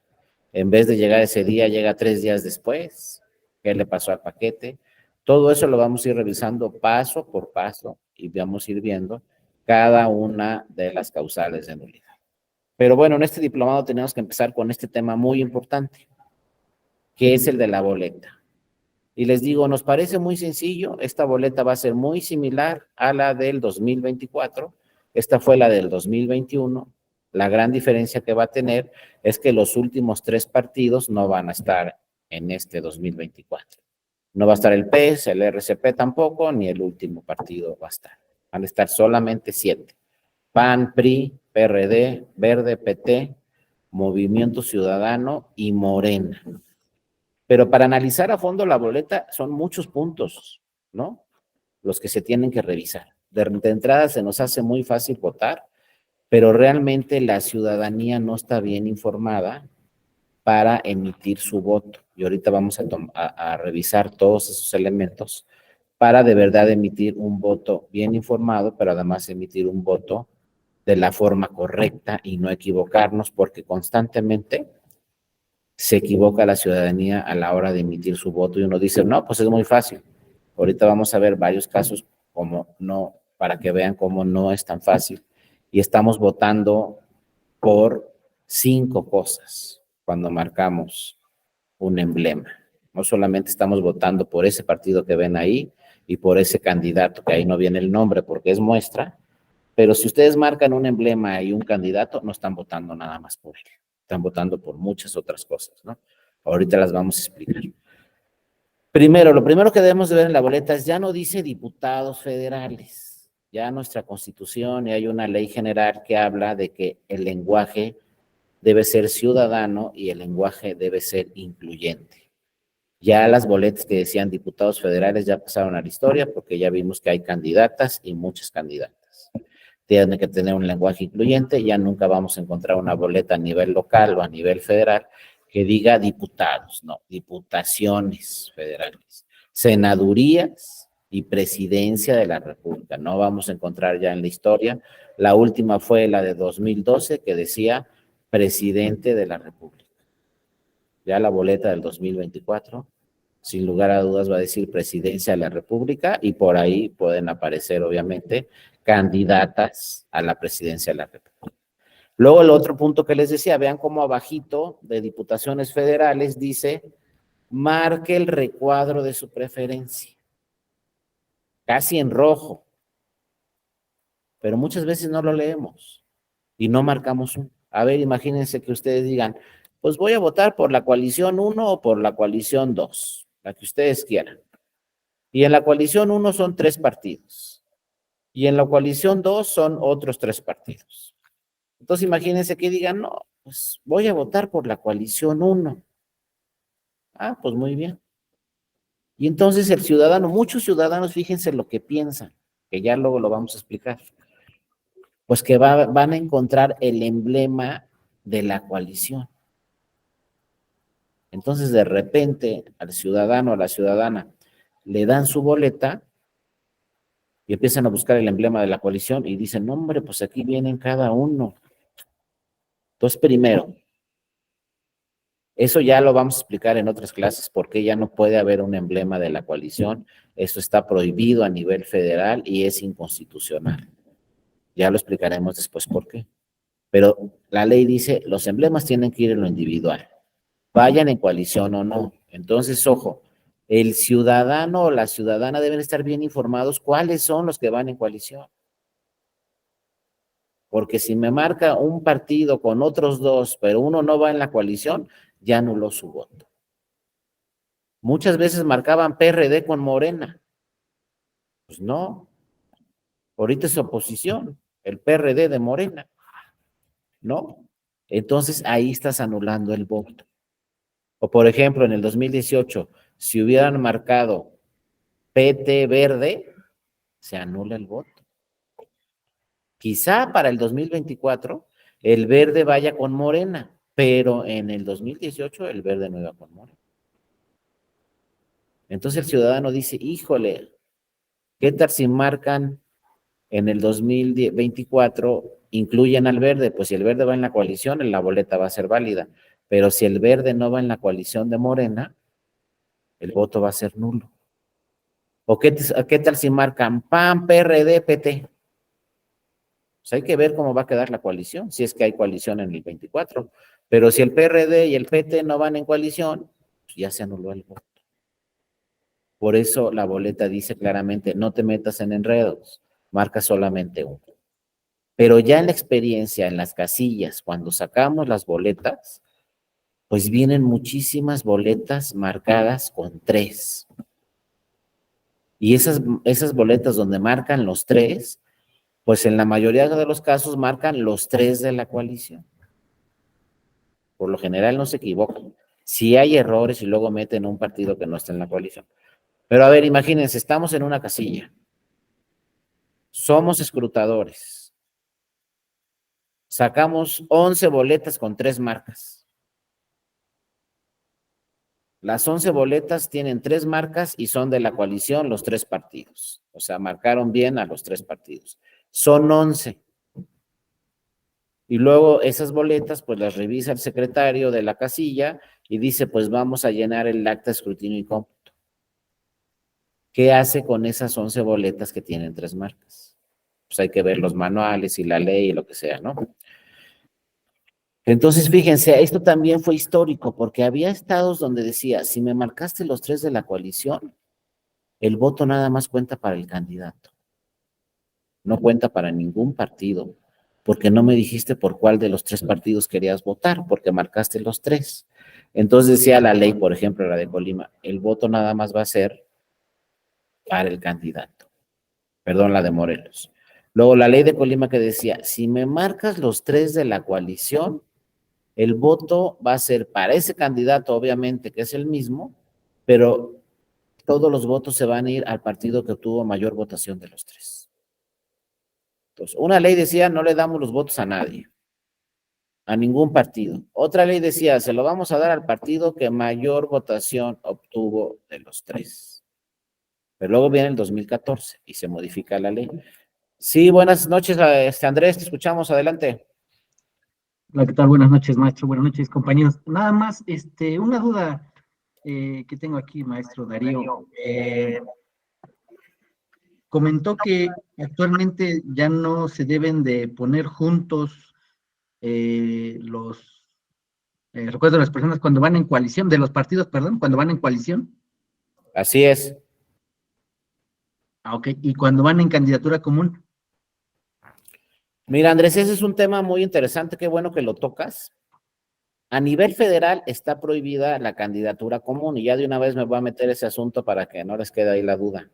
A: En vez de llegar ese día, llega 3 días después. ¿Qué le pasó al paquete? Todo eso lo vamos a ir revisando paso por paso y vamos a ir viendo cada una de las causales de nulidad. Pero bueno, en este diplomado tenemos que empezar con este tema muy importante, que es el de la boleta. Y les digo, nos parece muy sencillo, esta boleta va a ser muy similar a la del 2024, esta fue la del 2021, la gran diferencia que va a tener es que los últimos 3 partidos no van a estar en este 2024. No va a estar el PES, el RCP tampoco, ni el último partido va a estar. Van a estar solamente 7. PAN, PRI, PRD, Verde, PT, Movimiento Ciudadano y Morena. Pero para analizar a fondo la boleta son muchos puntos, ¿no? Los que se tienen que revisar. De entrada se nos hace muy fácil votar, pero realmente la ciudadanía no está bien informada para emitir su voto. Y ahorita vamos a revisar todos esos elementos para de verdad emitir un voto bien informado, pero además emitir un voto de la forma correcta y no equivocarnos, porque constantemente se equivoca la ciudadanía a la hora de emitir su voto y uno dice, no, pues es muy fácil. Ahorita vamos a ver varios casos como no, para que vean cómo no es tan fácil. Y estamos votando por 5 cosas cuando marcamos un emblema. No solamente estamos votando por ese partido que ven ahí y por ese candidato, que ahí no viene el nombre porque es muestra, pero si ustedes marcan un emblema y un candidato, no están votando nada más por él, están votando por muchas otras cosas, ¿no? Ahorita las vamos a explicar. Primero, lo primero que debemos de ver en la boleta es, ya no dice diputados federales, ya nuestra Constitución y hay una ley general que habla de que el lenguaje debe ser ciudadano y el lenguaje debe ser incluyente. Ya las boletas que decían diputados federales ya pasaron a la historia porque ya vimos que hay candidatas y muchas candidatas. Tienen que tener un lenguaje incluyente, ya nunca vamos a encontrar una boleta a nivel local o a nivel federal que diga diputados, no, diputaciones federales, senadurías y presidencia de la República. No vamos a encontrar ya en la historia. La última fue la de 2012 que decía presidente de la República. Ya la boleta del 2024, sin lugar a dudas, va a decir presidencia de la República y por ahí pueden aparecer, obviamente, candidatas a la presidencia de la República. Luego el otro punto que les decía, vean cómo abajito de diputaciones federales dice, marque el recuadro de su preferencia, casi en rojo, pero muchas veces no lo leemos y no marcamos uno. A ver, imagínense que ustedes digan, pues voy a votar por la coalición 1 o por la coalición 2, la que ustedes quieran. Y en la coalición 1 son 3 partidos. Y en la coalición 2 son otros 3 partidos. Entonces imagínense que digan, no, pues voy a votar por la coalición 1. Ah, pues muy bien. Y entonces el ciudadano, muchos ciudadanos, fíjense lo que piensan, que ya luego lo vamos a explicar, pues que van a encontrar el emblema de la coalición. Entonces de repente al ciudadano, a la ciudadana, le dan su boleta y empiezan a buscar el emblema de la coalición y dicen, no, hombre, pues aquí vienen cada uno. Entonces, primero, eso ya lo vamos a explicar en otras clases, porque ya no puede haber un emblema de la coalición. Eso está prohibido a nivel federal y es inconstitucional. Ya lo explicaremos después por qué. Pero la ley dice, los emblemas tienen que ir en lo individual, vayan en coalición o no. Entonces, ojo, el ciudadano o la ciudadana deben estar bien informados cuáles son los que van en coalición. Porque si me marca un partido con otros 2, pero uno no va en la coalición, ya anuló su voto. Muchas veces marcaban PRD con Morena. Pues no, ahorita es oposición, el PRD de Morena, ¿no? Entonces ahí estás anulando el voto. O por ejemplo, en el 2018, si hubieran marcado PT Verde, se anula el voto. Quizá para el 2024 el verde vaya con Morena, pero en el 2018 el verde no iba con Morena. Entonces el ciudadano dice, híjole, ¿qué tal si marcan en el 2024, incluyen al verde? Pues si el verde va en la coalición, la boleta va a ser válida, pero si el verde no va en la coalición de Morena, el voto va a ser nulo. ¿O qué tal si marcan PAN, PRD, PT? Pues hay que ver cómo va a quedar la coalición, si es que hay coalición en el 24. Pero si el PRD y el PT no van en coalición, pues ya se anuló el voto. Por eso la boleta dice claramente, no te metas en enredos, marca solamente uno. Pero ya en la experiencia, en las casillas, cuando sacamos las boletas, pues vienen muchísimas boletas marcadas con 3. Y esas boletas donde marcan los 3, pues en la mayoría de los casos marcan los 3 de la coalición. Por lo general no se equivocan. Sí hay errores y luego meten un partido que no está en la coalición. Pero a ver, imagínense, estamos en una casilla. Somos escrutadores. Sacamos 11 boletas con 3 marcas. Las 11 boletas tienen 3 marcas y son de la coalición los 3 partidos. O sea, marcaron bien a los 3 partidos. Son 11. Y luego esas boletas, pues las revisa el secretario de la casilla y dice, pues vamos a llenar el acta de escrutinio y cómputo. ¿Qué hace con esas 11 boletas que tienen 3 marcas? Pues hay que ver los manuales y la ley y lo que sea, ¿no? Entonces, fíjense, esto también fue histórico, porque había estados donde decía, si me marcaste los 3 de la coalición, el voto nada más cuenta para el candidato, no cuenta para ningún partido, porque no me dijiste por cuál de los 3 partidos querías votar, porque marcaste los 3. Entonces decía la ley, por ejemplo, la de Colima, el voto nada más va a ser para el candidato, perdón, la de Morelos. Luego la ley de Colima que decía, si me marcas los 3 de la coalición, el voto va a ser para ese candidato, obviamente, que es el mismo, pero todos los votos se van a ir al partido que obtuvo mayor votación de los 3. Entonces, una ley decía, no le damos los votos a nadie, a ningún partido. Otra ley decía, se lo vamos a dar al partido que mayor votación obtuvo de los 3. Pero luego viene el 2014 y se modifica la ley. Sí, buenas noches, Andrés, te escuchamos, adelante.
B: Hola, ¿qué tal? Buenas noches, maestro. Buenas noches, compañeros. Nada más, una duda que tengo aquí, maestro Darío. Comentó que actualmente ya no se deben de poner juntos los recuerdo de las personas cuando van en coalición, de los partidos, perdón, cuando van en coalición.
A: Así es.
B: Ah, ok. Y cuando van en candidatura común.
A: Mira, Andrés, ese es un tema muy interesante, qué bueno que lo tocas. A nivel federal está prohibida la candidatura común y ya de una vez me voy a meter ese asunto para que no les quede ahí la duda.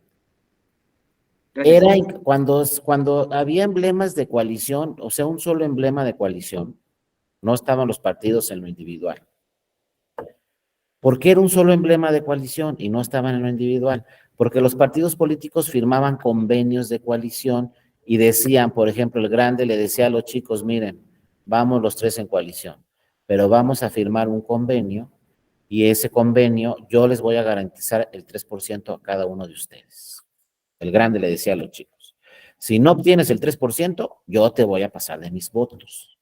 B: Gracias.
A: Era cuando había emblemas de coalición, o sea, un solo emblema de coalición, no estaban los partidos en lo individual. ¿Por qué era un solo emblema de coalición y no estaban en lo individual? Porque los partidos políticos firmaban convenios de coalición y decían, por ejemplo, el grande le decía a los chicos, miren, vamos los 3 en coalición, pero vamos a firmar un convenio y ese convenio yo les voy a garantizar el 3% a cada uno de ustedes. El grande le decía a los chicos, si no obtienes el 3%, yo te voy a pasar de mis votos.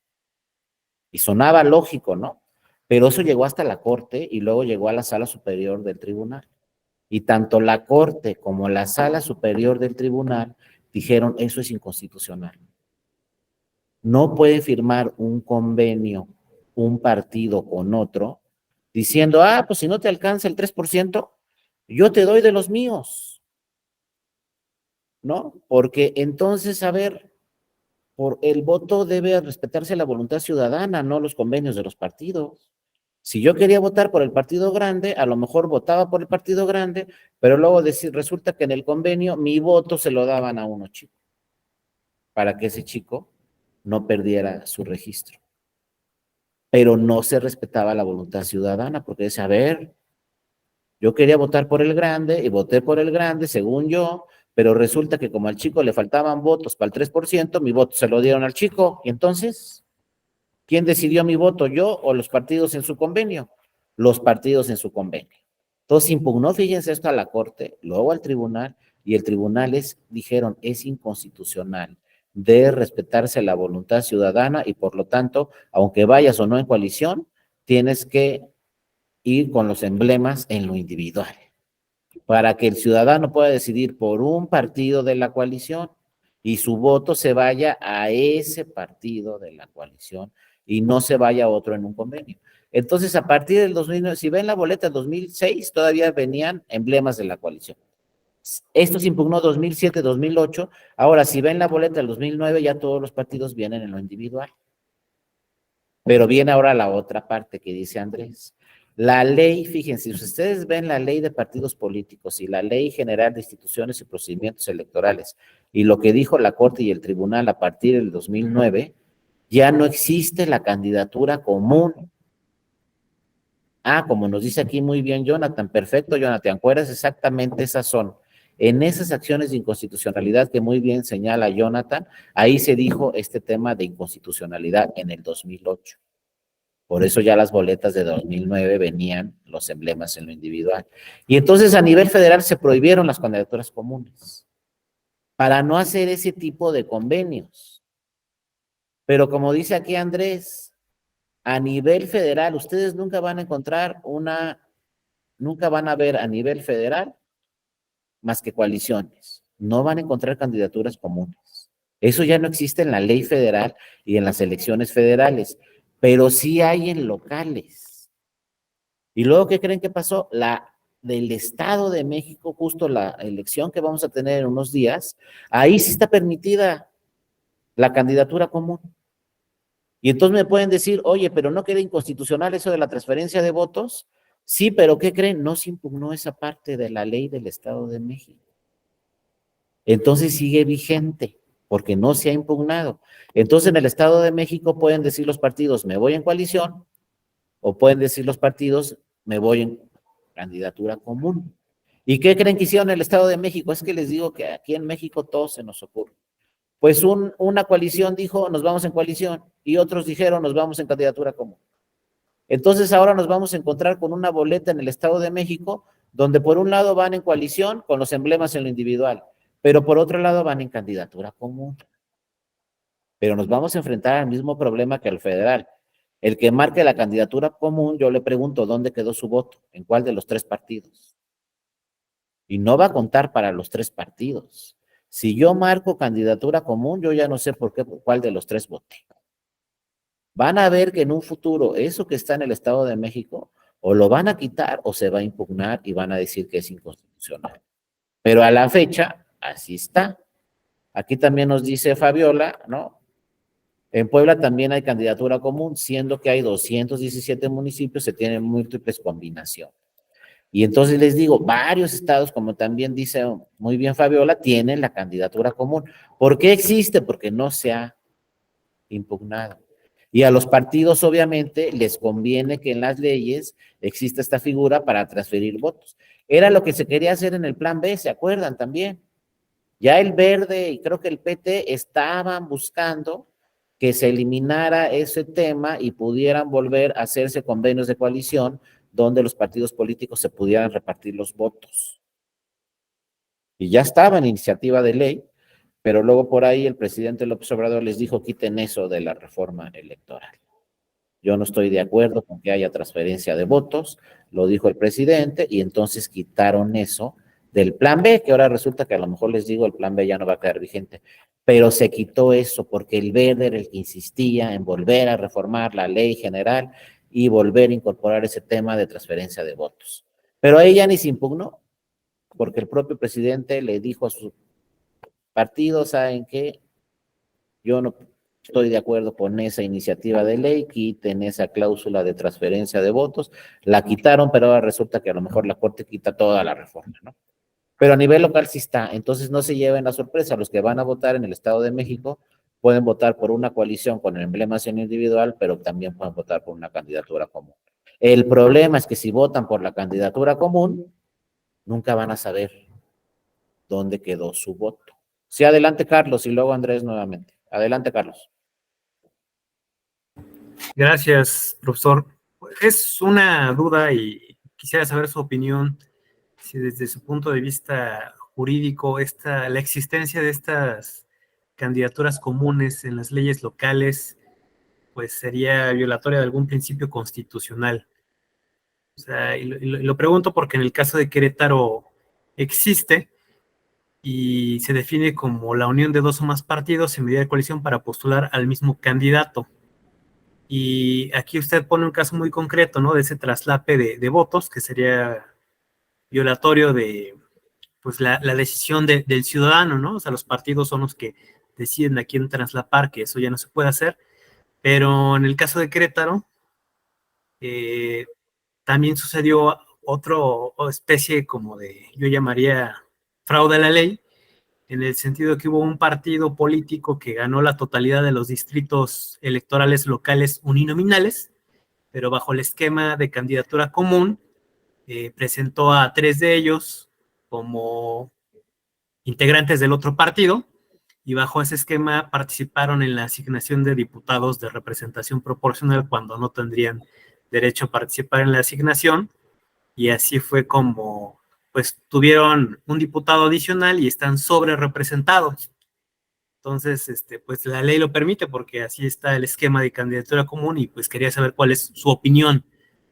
A: Y sonaba lógico, ¿no? Pero eso llegó hasta la Corte y luego llegó a la Sala Superior del Tribunal. Y tanto la Corte como la Sala Superior del Tribunal dijeron, eso es inconstitucional. No puede firmar un convenio un partido con otro diciendo, pues si no te alcanza el 3%, yo te doy de los míos, ¿no? Porque entonces, a ver, por el voto debe respetarse la voluntad ciudadana, no los convenios de los partidos. Si yo quería votar por el partido grande, a lo mejor votaba por el partido grande, pero luego resulta que en el convenio mi voto se lo daban a uno chico, para que ese chico no perdiera su registro. Pero no se respetaba la voluntad ciudadana, porque decía, a ver, yo quería votar por el grande y voté por el grande, según yo, pero resulta que como al chico le faltaban votos para el 3%, mi voto se lo dieron al chico, y entonces, ¿Quién decidió mi voto, yo o los partidos en su convenio? Los partidos en su convenio. Entonces impugnó, fíjense esto, a la Corte, luego al tribunal, y el tribunal dijeron, es inconstitucional, debe respetarse la voluntad ciudadana y por lo tanto, aunque vayas o no en coalición, tienes que ir con los emblemas en lo individual, para que el ciudadano pueda decidir por un partido de la coalición y su voto se vaya a ese partido de la coalición y no se vaya a otro en un convenio. Entonces, a partir del 2009, si ven la boleta del 2006, todavía venían emblemas de la coalición. Esto se impugnó 2007, 2008. Ahora, si ven la boleta del 2009, ya todos los partidos vienen en lo individual. Pero viene ahora la otra parte que dice Andrés. La ley, fíjense, si ustedes ven la ley de partidos políticos y la ley general de instituciones y procedimientos electorales y lo que dijo la Corte y el Tribunal a partir del 2009, ya no existe la candidatura común. Ah, como nos dice aquí muy bien Jonathan, perfecto Jonathan, ¿te acuerdas? Exactamente esas son. En esas acciones de inconstitucionalidad que muy bien señala Jonathan, ahí se dijo este tema de inconstitucionalidad en el 2008. Por eso ya las boletas de 2009 venían los emblemas en lo individual. Y entonces a nivel federal se prohibieron las candidaturas comunes para no hacer ese tipo de convenios. Pero como dice aquí Andrés, a nivel federal, ustedes nunca van a encontrar nunca van a ver a nivel federal más que coaliciones. No van a encontrar candidaturas comunes. Eso ya no existe en la ley federal y en las elecciones federales, pero sí hay en locales. Y luego, ¿qué creen que pasó? La del Estado de México, justo la elección que vamos a tener en unos días, ahí sí está permitida la candidatura común. Y entonces me pueden decir, oye, pero no queda inconstitucional eso de la transferencia de votos. Sí, pero ¿qué creen? No se impugnó esa parte de la ley del Estado de México. Entonces sigue vigente, porque no se ha impugnado. Entonces en el Estado de México pueden decir los partidos, me voy en coalición, o pueden decir los partidos, me voy en candidatura común. ¿Y qué creen que hicieron en el Estado de México? Es que les digo que aquí en México todo se nos ocurre. Pues una coalición dijo, nos vamos en coalición, y otros dijeron, nos vamos en candidatura común. Entonces ahora nos vamos a encontrar con una boleta en el Estado de México, donde por un lado van en coalición con los emblemas en lo individual, pero por otro lado van en candidatura común. Pero nos vamos a enfrentar al mismo problema que el federal. El que marque la candidatura común, yo le pregunto, ¿dónde quedó su voto? ¿En cuál de los tres partidos? Y no va a contar para los tres partidos. Si yo marco candidatura común, yo ya no sé por cuál de los tres voté. Van a ver que en un futuro eso que está en el Estado de México o lo van a quitar o se va a impugnar y van a decir que es inconstitucional. Pero a la fecha, así está. Aquí también nos dice Fabiola, ¿no? En Puebla también hay candidatura común, siendo que hay 217 municipios, se tienen múltiples combinaciones. Y entonces les digo, varios estados, como también dice muy bien Fabiola, tienen la candidatura común. ¿Por qué existe? Porque no se ha impugnado. Y a los partidos, obviamente, les conviene que en las leyes exista esta figura para transferir votos. Era lo que se quería hacer en el Plan B, ¿se acuerdan también? Ya el Verde y creo que el PT estaban buscando que se eliminara ese tema y pudieran volver a hacerse convenios de coalición donde los partidos políticos se pudieran repartir los votos. Y ya estaba en iniciativa de ley, pero luego por ahí el presidente López Obrador les dijo, quiten eso de la reforma electoral. Yo no estoy de acuerdo con que haya transferencia de votos, lo dijo el presidente, y entonces quitaron eso del plan B, que ahora resulta que a lo mejor les digo, el plan B ya no va a quedar vigente, pero se quitó eso porque el Verde era el que insistía en volver a reformar la ley general y volver a incorporar ese tema de transferencia de votos. Pero ahí ya ni se impugnó, porque el propio presidente le dijo a su partido, ¿saben qué? Yo no estoy de acuerdo con esa iniciativa de ley, quiten esa cláusula de transferencia de votos, la quitaron, pero ahora resulta que a lo mejor la Corte quita toda la reforma, ¿no? Pero a nivel local sí está, entonces no se lleven la sorpresa, los que van a votar en el Estado de México pueden votar por una coalición con el emblema individual, pero también pueden votar por una candidatura común. El problema es que si votan por la candidatura común, nunca van a saber dónde quedó su voto. Sí, adelante Carlos y luego Andrés nuevamente. Adelante Carlos.
C: Gracias, profesor. Es una duda y quisiera saber su opinión, si desde su punto de vista jurídico, la existencia de estas candidaturas comunes en las leyes locales, pues sería violatoria de algún principio constitucional. O sea, y lo pregunto porque en el caso de Querétaro existe y se define como la unión de dos o más partidos en medida de coalición para postular al mismo candidato. Y aquí usted pone un caso muy concreto, ¿no? De ese traslape de votos, que sería violatorio de, pues, la decisión del ciudadano, ¿no? O sea, los partidos son los que deciden a quién traslapar, que eso ya no se puede hacer. Pero en el caso de Querétaro, también sucedió otro especie como de, yo llamaría fraude a la ley, en el sentido de que hubo un partido político que ganó la totalidad de los distritos electorales locales uninominales, pero bajo el esquema de candidatura común, presentó a 3 de ellos como integrantes del otro partido, y bajo ese esquema participaron en la asignación de diputados de representación proporcional cuando no tendrían derecho a participar en la asignación, y así fue como pues tuvieron un diputado adicional y están sobre representados. Entonces, pues la ley lo permite porque así está el esquema de candidatura común, y pues quería saber cuál es su opinión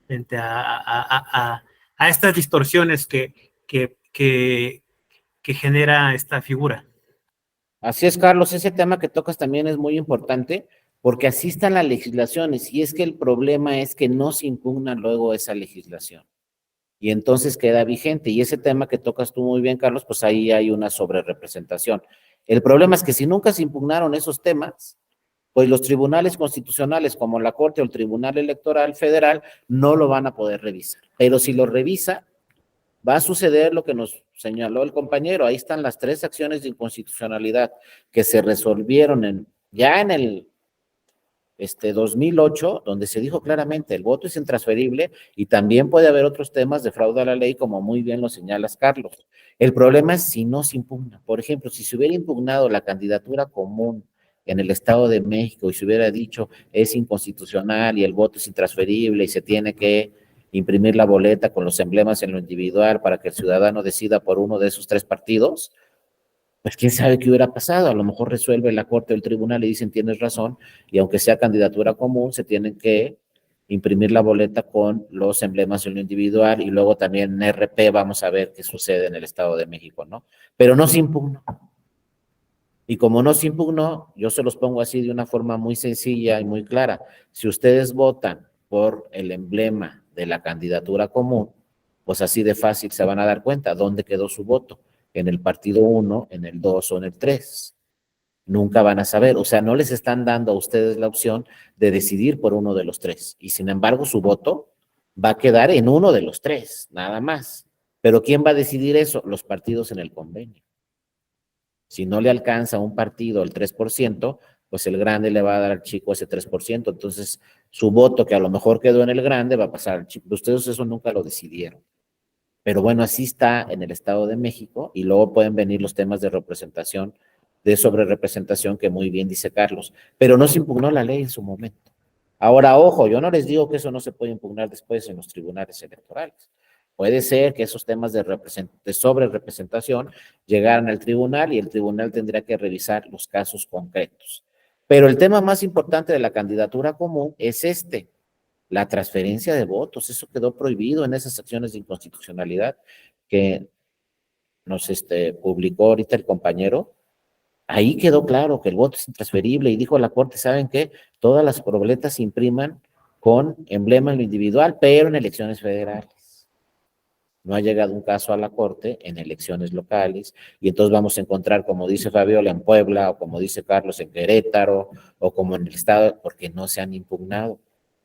C: frente a estas distorsiones que genera esta figura.
A: Así es, Carlos, ese tema que tocas también es muy importante porque así están las legislaciones y es que el problema es que no se impugna luego esa legislación y entonces queda vigente. Y ese tema que tocas tú muy bien, Carlos, pues ahí hay una sobrerepresentación. El problema es que si nunca se impugnaron esos temas, pues los tribunales constitucionales como la Corte o el Tribunal Electoral Federal no lo van a poder revisar. Pero si lo revisa, va a suceder lo que nos señaló el compañero. Ahí están las 3 acciones de inconstitucionalidad que se resolvieron ya en el 2008, donde se dijo claramente el voto es intransferible y también puede haber otros temas de fraude a la ley, como muy bien lo señalas, Carlos. El problema es si no se impugna. Por ejemplo, si se hubiera impugnado la candidatura común en el Estado de México y se hubiera dicho es inconstitucional y el voto es intransferible y se tiene que imprimir la boleta con los emblemas en lo individual para que el ciudadano decida por uno de esos 3 partidos, pues quién sabe qué hubiera pasado. A lo mejor resuelve la Corte o el tribunal y dicen tienes razón, y aunque sea candidatura común, se tienen que imprimir la boleta con los emblemas en lo individual, y luego también en RP vamos a ver qué sucede en el Estado de México, ¿no? Pero no se impugnó. Y como no se impugnó, yo se los pongo así de una forma muy sencilla y muy clara. Si ustedes votan por el emblema de la candidatura común, pues así de fácil se van a dar cuenta dónde quedó su voto, en el partido 1, en el 2 o en el 3. Nunca van a saber, o sea, no les están dando a ustedes la opción de decidir por uno de los 3. Y sin embargo, su voto va a quedar en uno de los 3, nada más. Pero ¿quién va a decidir eso? Los partidos en el convenio. Si no le alcanza a un partido el 3%, pues el grande le va a dar al chico ese 3%. Entonces, su voto, que a lo mejor quedó en el grande, va a pasar al chico. Ustedes eso nunca lo decidieron. Pero bueno, así está en el Estado de México, y luego pueden venir los temas de representación, de sobrerepresentación, que muy bien dice Carlos. Pero no se impugnó la ley en su momento. Ahora, ojo, yo no les digo que eso no se puede impugnar después en los tribunales electorales. Puede ser que esos temas de sobrerepresentación llegaran al tribunal y el tribunal tendría que revisar los casos concretos. Pero el tema más importante de la candidatura común es la transferencia de votos. Eso quedó prohibido en esas acciones de inconstitucionalidad que nos publicó ahorita el compañero. Ahí quedó claro que el voto es intransferible y dijo la Corte, ¿saben qué? Todas las boletas se impriman con emblema en lo individual, pero en elecciones federales. No ha llegado un caso a la Corte en elecciones locales, y entonces vamos a encontrar, como dice Fabiola, en Puebla, o como dice Carlos, en Querétaro, o como en el Estado, porque no se han impugnado.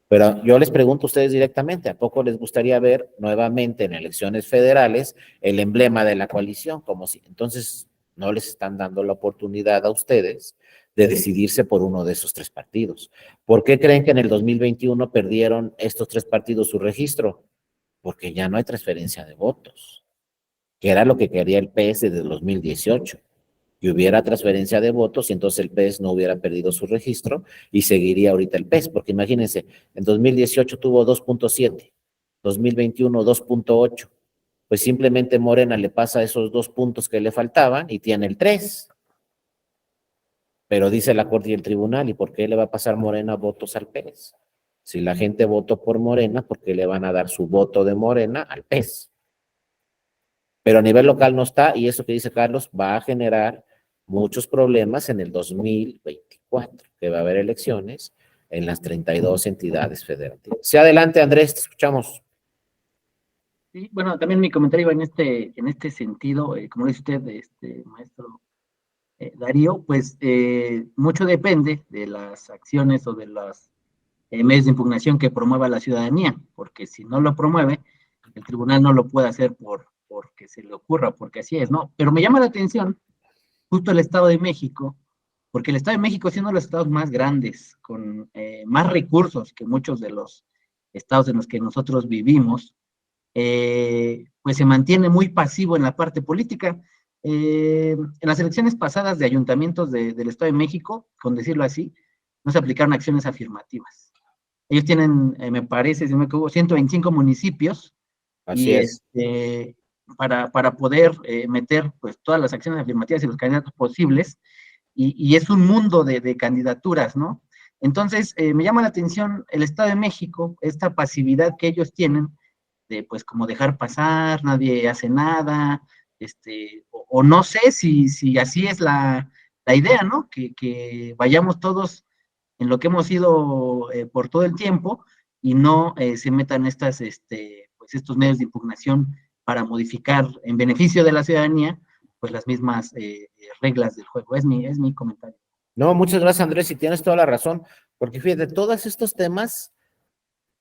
A: Pero yo les pregunto a ustedes directamente, ¿a poco les gustaría ver nuevamente en elecciones federales el emblema de la coalición? Como si entonces no les están dando la oportunidad a ustedes de decidirse por uno de esos 3 partidos. ¿Por qué creen que en el 2021 perdieron estos 3 partidos su registro? Porque ya no hay transferencia de votos, que era lo que quería el PS desde el 2018. y hubiera transferencia de votos y entonces el PES no hubiera perdido su registro y seguiría ahorita el PES, porque imagínense, en 2018 tuvo 2.7, 2021 2.8, pues simplemente Morena le pasa esos 2 puntos que le faltaban y tiene el 3. Pero dice la Corte y el Tribunal, ¿y por qué le va a pasar Morena votos al PES? Si la gente votó por Morena, ¿por qué le van a dar su voto de Morena al PES? Pero a nivel local no está, y eso que dice Carlos va a generar muchos problemas en el 2024, que va a haber elecciones en las 32 entidades federativas. Sí, adelante, Andrés, te escuchamos.
B: Sí, bueno, también mi comentario iba en este sentido, como dice usted, maestro Darío, pues mucho depende de las acciones o de los medios de impugnación que promueva la ciudadanía, porque si no lo promueve, el tribunal no lo puede hacer porque se le ocurra, porque así es, ¿no? Pero me llama la atención justo el Estado de México, porque el Estado de México es uno de los estados más grandes, con más recursos que muchos de los estados en los que nosotros vivimos, pues se mantiene muy pasivo en la parte política. En las elecciones pasadas de ayuntamientos del Estado de México, con decirlo así, no se aplicaron acciones afirmativas. Ellos tienen, me parece, si no me equivoco, 125 municipios
A: Así
B: y
A: es.
B: para poder meter pues todas las acciones afirmativas y los candidatos posibles, y es un mundo de candidaturas, ¿no? Entonces, me llama la atención el Estado de México, esta pasividad que ellos tienen, de pues como dejar pasar, nadie hace nada, o no sé si así es la idea, ¿no? Que vayamos todos en lo que hemos ido por todo el tiempo y no se metan pues estos medios de impugnación para modificar en beneficio de la ciudadanía pues las mismas reglas del juego. Es mi comentario.
A: No, muchas gracias, Andrés, y tienes toda la razón, porque fíjate, todos estos temas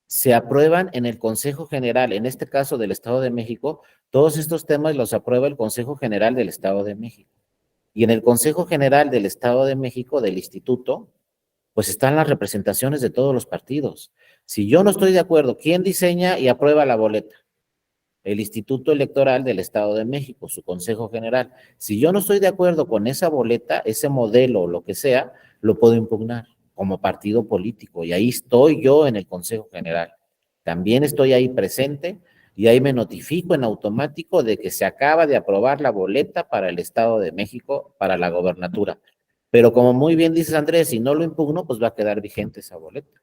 A: se aprueban en el Consejo General, en este caso del Estado de México, todos estos temas los aprueba el Consejo General del Estado de México. Y en el Consejo General del Estado de México, del Instituto, pues están las representaciones de todos los partidos. Si yo no estoy de acuerdo, ¿quién diseña y aprueba la boleta? El Instituto Electoral del Estado de México, su Consejo General. Si yo no estoy de acuerdo con esa boleta, ese modelo o lo que sea, lo puedo impugnar como partido político y ahí estoy yo en el Consejo General. También estoy ahí presente y ahí me notifico en automático de que se acaba de aprobar la boleta para el Estado de México para la gobernatura. Pero como muy bien dices, Andrés, si no lo impugno, pues va a quedar vigente esa boleta.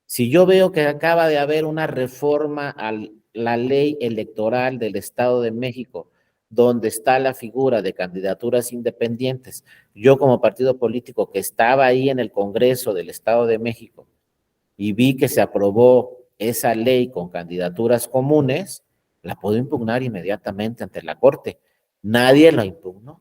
A: Si yo veo que acaba de haber una reforma a la ley electoral del Estado de México, donde está la figura de candidaturas independientes, yo como partido político que estaba ahí en el Congreso del Estado de México y vi que se aprobó esa ley con candidaturas comunes, la puedo impugnar inmediatamente ante la Corte. Nadie la impugnó.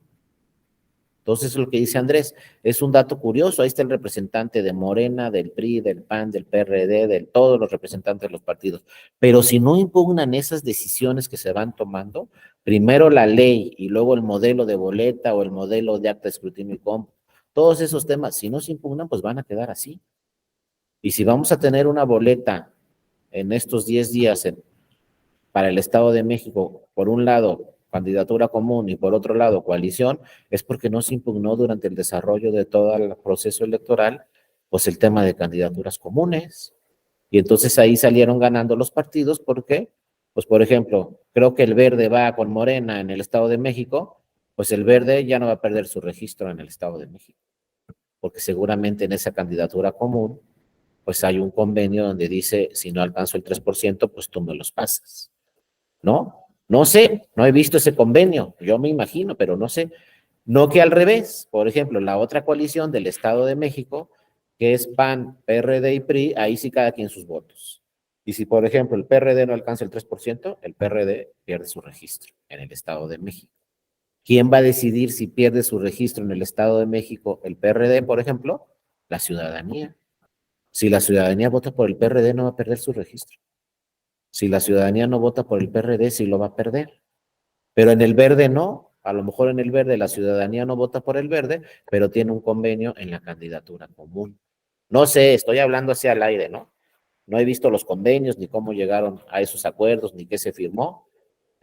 A: Entonces, lo que dice Andrés es un dato curioso. Ahí está el representante de Morena, del PRI, del PAN, del PRD, de todos los representantes de los partidos. Pero si no impugnan esas decisiones que se van tomando, primero la ley y luego el modelo de boleta o el modelo de acta de escrutinio y cómputo, todos esos temas, si no se impugnan, pues van a quedar así. Y si vamos a tener una boleta en estos 10 días para el Estado de México, por un lado, candidatura común y por otro lado, coalición, es porque no se impugnó durante el desarrollo de todo el proceso electoral, pues el tema de candidaturas comunes. Y entonces ahí salieron ganando los partidos porque, pues por ejemplo, creo que el Verde va con Morena en el Estado de México, pues el Verde ya no va a perder su registro en el Estado de México, porque seguramente en esa candidatura común, pues hay un convenio donde dice, si no alcanzo el 3%, pues tú me los pasas. ¿No? No sé, no he visto ese convenio, yo me imagino, pero no sé. No que al revés, por ejemplo, la otra coalición del Estado de México, que es PAN, PRD y PRI, ahí sí cada quien sus votos. Y si, por ejemplo, el PRD no alcanza el 3%, el PRD pierde su registro en el Estado de México. ¿Quién va a decidir si pierde su registro en el Estado de México el PRD, por ejemplo? La ciudadanía. Si la ciudadanía vota por el PRD, no va a perder su registro. Si la ciudadanía no vota por el PRD, sí lo va a perder. Pero en el verde no. A lo mejor en el verde la ciudadanía no vota por el verde, pero tiene un convenio en la candidatura común. No sé, estoy hablando hacia el aire, ¿no? No he visto los convenios, ni cómo llegaron a esos acuerdos, ni qué se firmó,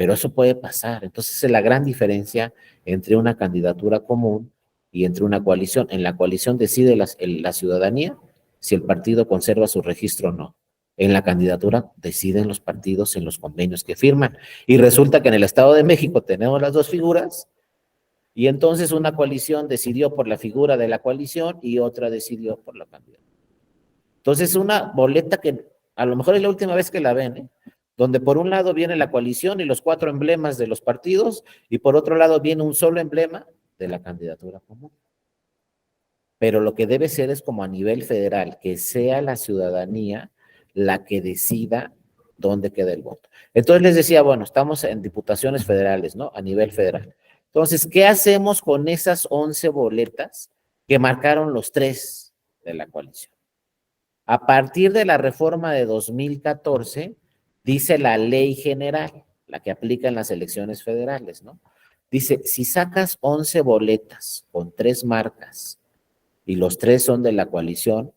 A: pero eso puede pasar. Entonces, es la gran diferencia entre una candidatura común y entre una coalición. En la coalición decide la ciudadanía si el partido conserva su registro o no. En la candidatura deciden los partidos en los convenios que firman. Y resulta que en el Estado de México tenemos las dos figuras, y entonces una coalición decidió por la figura de la coalición y otra decidió por la candidatura. Entonces, una boleta que a lo mejor es la última vez que la ven, ¿eh? Donde por un lado viene la coalición y los 4 emblemas de los partidos, y por otro lado viene un solo emblema de la candidatura común. Pero lo que debe ser es como a nivel federal, que sea la ciudadanía la que decida dónde queda el voto. Entonces les decía, bueno, estamos en diputaciones federales, ¿no? A nivel federal. Entonces, ¿qué hacemos con esas 11 boletas que marcaron los 3 de la coalición? A partir de la reforma de 2014, dice la ley general, la que aplica en las elecciones federales, ¿no? Dice, si sacas 11 boletas con 3 marcas y los 3 son de la coalición,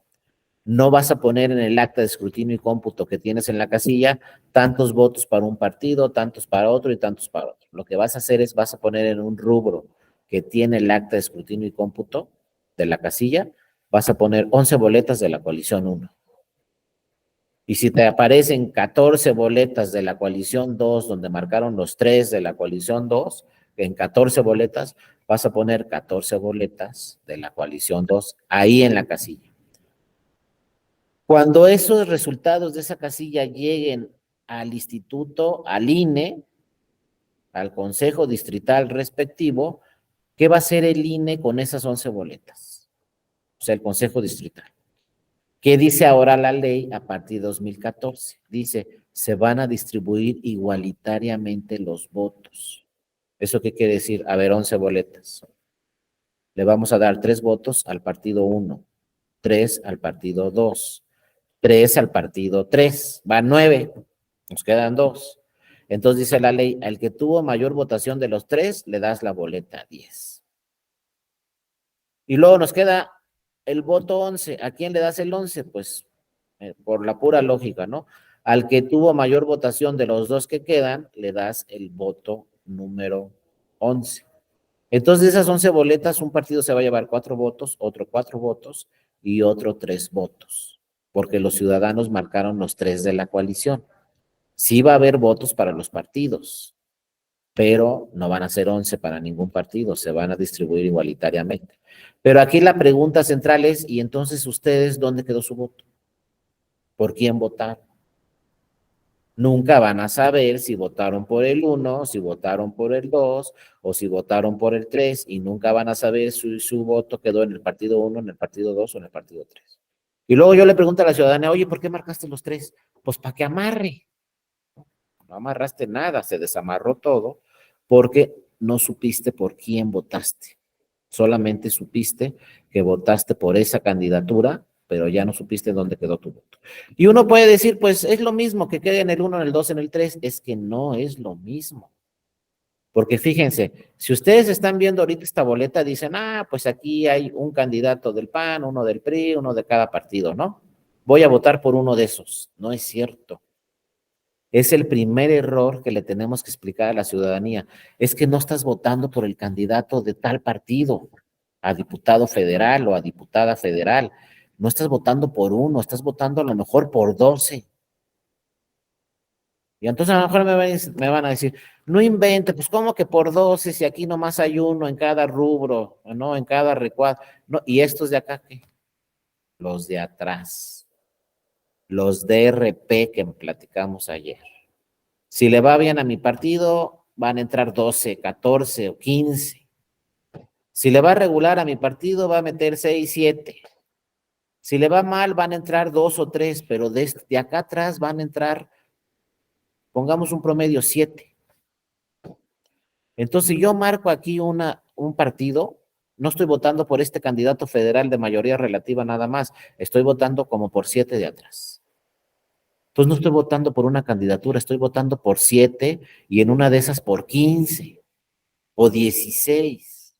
A: no vas a poner en el acta de escrutinio y cómputo que tienes en la casilla tantos votos para un partido, tantos para otro y tantos para otro. Lo que vas a hacer es, vas a poner en un rubro que tiene el acta de escrutinio y cómputo de la casilla, vas a poner 11 boletas de la coalición 1. Y si te aparecen 14 boletas de la coalición 2, donde marcaron los 3 de la coalición 2, en 14 boletas, vas a poner 14 boletas de la coalición 2 ahí en la casilla. Cuando esos resultados de esa casilla lleguen al instituto, al INE, al Consejo Distrital respectivo, ¿qué va a hacer el INE con esas 11 boletas? O sea, el Consejo Distrital. ¿Qué dice ahora la ley a partir de 2014? Dice, se van a distribuir igualitariamente los votos. ¿Eso qué quiere decir? A ver, 11 boletas. Le vamos a dar 3 votos al partido 1, 3 al partido 2, 3 al partido 3. Van 9, nos quedan 2. Entonces dice la ley, al que tuvo mayor votación de los 3, le das la boleta 10. Y luego nos queda el voto 11. ¿A quién le das el 11? Pues por la pura lógica, ¿no? Al que tuvo mayor votación de los 2 que quedan, le das el voto número 11. Entonces, de esas 11 boletas, un partido se va a llevar 4 votos, otro 4 votos y otro 3 votos, porque los ciudadanos marcaron los 3 de la coalición. Sí va a haber votos para los partidos, pero no van a ser 11 para ningún partido, se van a distribuir igualitariamente. Pero aquí la pregunta central es, ¿y entonces ustedes dónde quedó su voto? ¿Por quién votaron? Nunca van a saber si votaron por el 1, si votaron por el 2 o si votaron por el 3, y nunca van a saber si su voto quedó en el partido 1, en el partido 2 o en el partido 3. Y luego yo le pregunto a la ciudadanía, oye, ¿por qué marcaste los 3? Pues para que amarre. No amarraste nada, se desamarró todo porque no supiste por quién votaste. Solamente supiste que votaste por esa candidatura, pero ya no supiste dónde quedó tu voto. Y uno puede decir, pues es lo mismo que quede en el 1, en el 2, en el 3. Es que no es lo mismo. Porque fíjense, si ustedes están viendo ahorita esta boleta, dicen, pues aquí hay un candidato del PAN, uno del PRI, uno de cada partido, ¿no? Voy a votar por uno de esos. No es cierto. Es el primer error que le tenemos que explicar a la ciudadanía. Es que no estás votando por el candidato de tal partido, a diputado federal o a diputada federal. No estás votando por uno, estás votando a lo mejor por 12. Y entonces a lo mejor me van a decir, no invente, pues ¿cómo que por 12 si aquí nomás hay uno en cada rubro, ¿no? En cada recuadro. No, ¿y estos de acá qué? Los de atrás. Los DRP que platicamos ayer. Si le va bien a mi partido, van a entrar 12, 14 o 15. Si le va regular a mi partido, va a meter 6, 7. Si le va mal, van a entrar 2 o 3, pero de acá atrás van a entrar, pongamos un promedio, 7. Entonces, yo marco aquí un partido, no estoy votando por este candidato federal de mayoría relativa nada más, estoy votando como por 7 de atrás. Entonces no estoy votando por una candidatura, estoy votando por 7 y en una de esas por 15 o 16.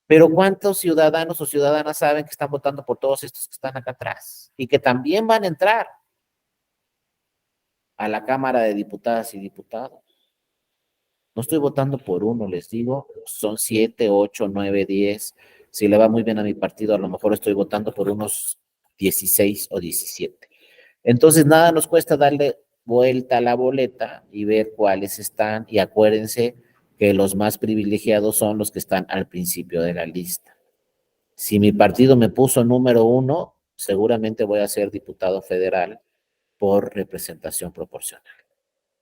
A: Pero ¿cuántos ciudadanos o ciudadanas saben que están votando por todos estos que están acá atrás? Y que también van a entrar a la Cámara de Diputadas y Diputados. No estoy votando por uno, les digo, son 7, 8, 9, 10. Si le va muy bien a mi partido, a lo mejor estoy votando por unos 16 o 17. Entonces, nada nos cuesta darle vuelta a la boleta y ver cuáles están. Y acuérdense que los más privilegiados son los que están al principio de la lista. Si mi partido me puso número 1, seguramente voy a ser diputado federal por representación proporcional.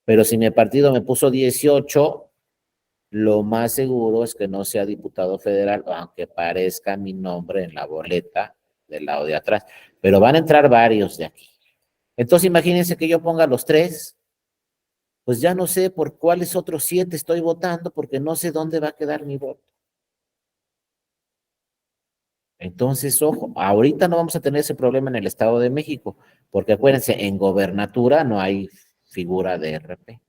A: Pero si mi partido me puso 18, lo más seguro es que no sea diputado federal, aunque parezca mi nombre en la boleta del lado de atrás. Pero van a entrar varios de aquí. Entonces imagínense que yo ponga los 3, pues ya no sé por cuáles otros 7 estoy votando, porque no sé dónde va a quedar mi voto. Entonces, ojo, ahorita no vamos a tener ese problema en el Estado de México, porque acuérdense, en gobernatura no hay figura de RP.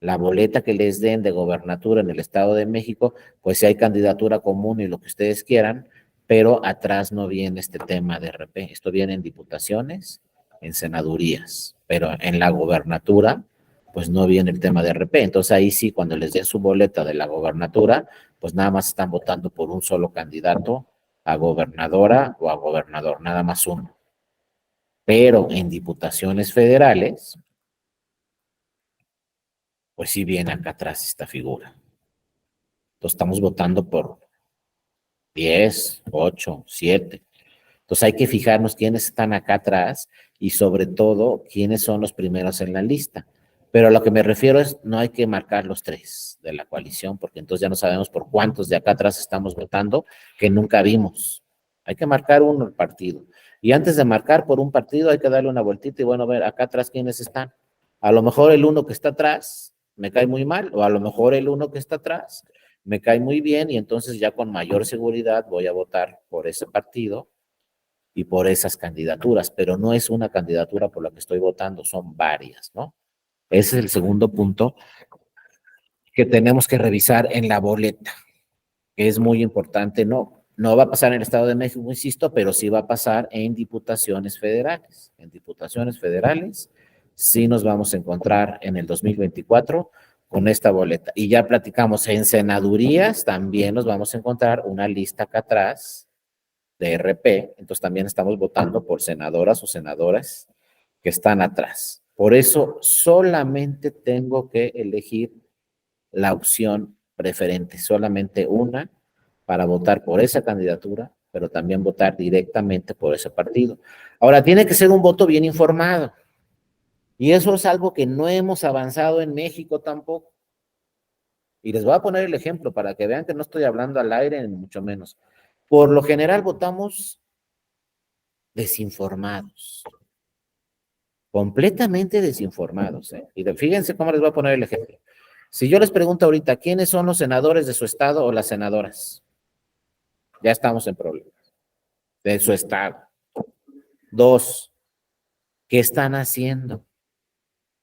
A: La boleta que les den de gobernatura en el Estado de México, pues sí hay candidatura común y lo que ustedes quieran, pero atrás no viene este tema de RP. Esto viene en diputaciones, en senadurías, pero en la gobernatura, pues no viene el tema de RP. Entonces ahí sí, cuando les den su boleta de la gobernatura, pues nada más están votando por un solo candidato a gobernadora o a gobernador, nada más uno. Pero en diputaciones federales, pues sí viene acá atrás esta figura. Entonces estamos votando por 10, 8, 7. Entonces hay que fijarnos quiénes están acá atrás y sobre todo quiénes son los primeros en la lista. Pero a lo que me refiero es, no hay que marcar los 3 de la coalición, porque entonces ya no sabemos por cuántos de acá atrás estamos votando que nunca vimos. Hay que marcar uno el partido. Y antes de marcar por un partido hay que darle una vueltita y bueno, ver acá atrás quiénes están. A lo mejor el uno que está atrás me cae muy mal, o a lo mejor el uno que está atrás me cae muy bien y entonces ya con mayor seguridad voy a votar por ese partido y por esas candidaturas, pero no es una candidatura por la que estoy votando, son varias, ¿no? Ese es el segundo punto que tenemos que revisar en la boleta, que es muy importante, no va a pasar en el Estado de México, insisto, pero sí va a pasar en diputaciones federales. En diputaciones federales sí nos vamos a encontrar en el 2024 con esta boleta. Y ya platicamos en senadurías, también nos vamos a encontrar una lista acá atrás de RP, entonces también estamos votando por senadoras o senadoras que están atrás. Por eso solamente tengo que elegir la opción preferente, solamente una para votar por esa candidatura, pero también votar directamente por ese partido. Ahora, tiene que ser un voto bien informado. Y eso es algo que no hemos avanzado en México tampoco. Y les voy a poner el ejemplo para que vean que no estoy hablando al aire, ni mucho menos. Por lo general votamos desinformados, completamente desinformados. Y fíjense cómo les voy a poner el ejemplo. Si yo les pregunto ahorita, ¿quiénes son los senadores de su estado o las senadoras? Ya estamos en problemas. De su estado. 2, ¿qué están haciendo?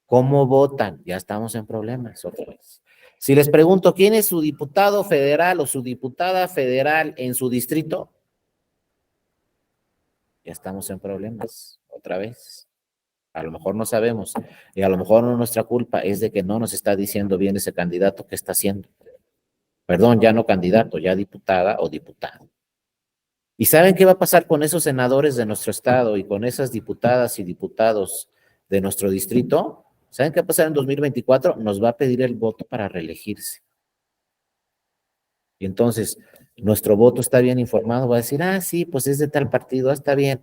A: ¿Cómo votan? Ya estamos en problemas otra vez. Si les pregunto, ¿quién es su diputado federal o su diputada federal en su distrito? Ya estamos en problemas otra vez. A lo mejor no sabemos y a lo mejor no nuestra culpa es de que no nos está diciendo bien ese candidato qué está haciendo. Perdón, ya no candidato, ya diputada o diputado. ¿Y saben qué va a pasar con esos senadores de nuestro estado y con esas diputadas y diputados de nuestro distrito? ¿Saben qué va a pasar en 2024? Nos va a pedir el voto para reelegirse. Y entonces, nuestro voto está bien informado, va a decir, sí, pues es de tal partido, está bien.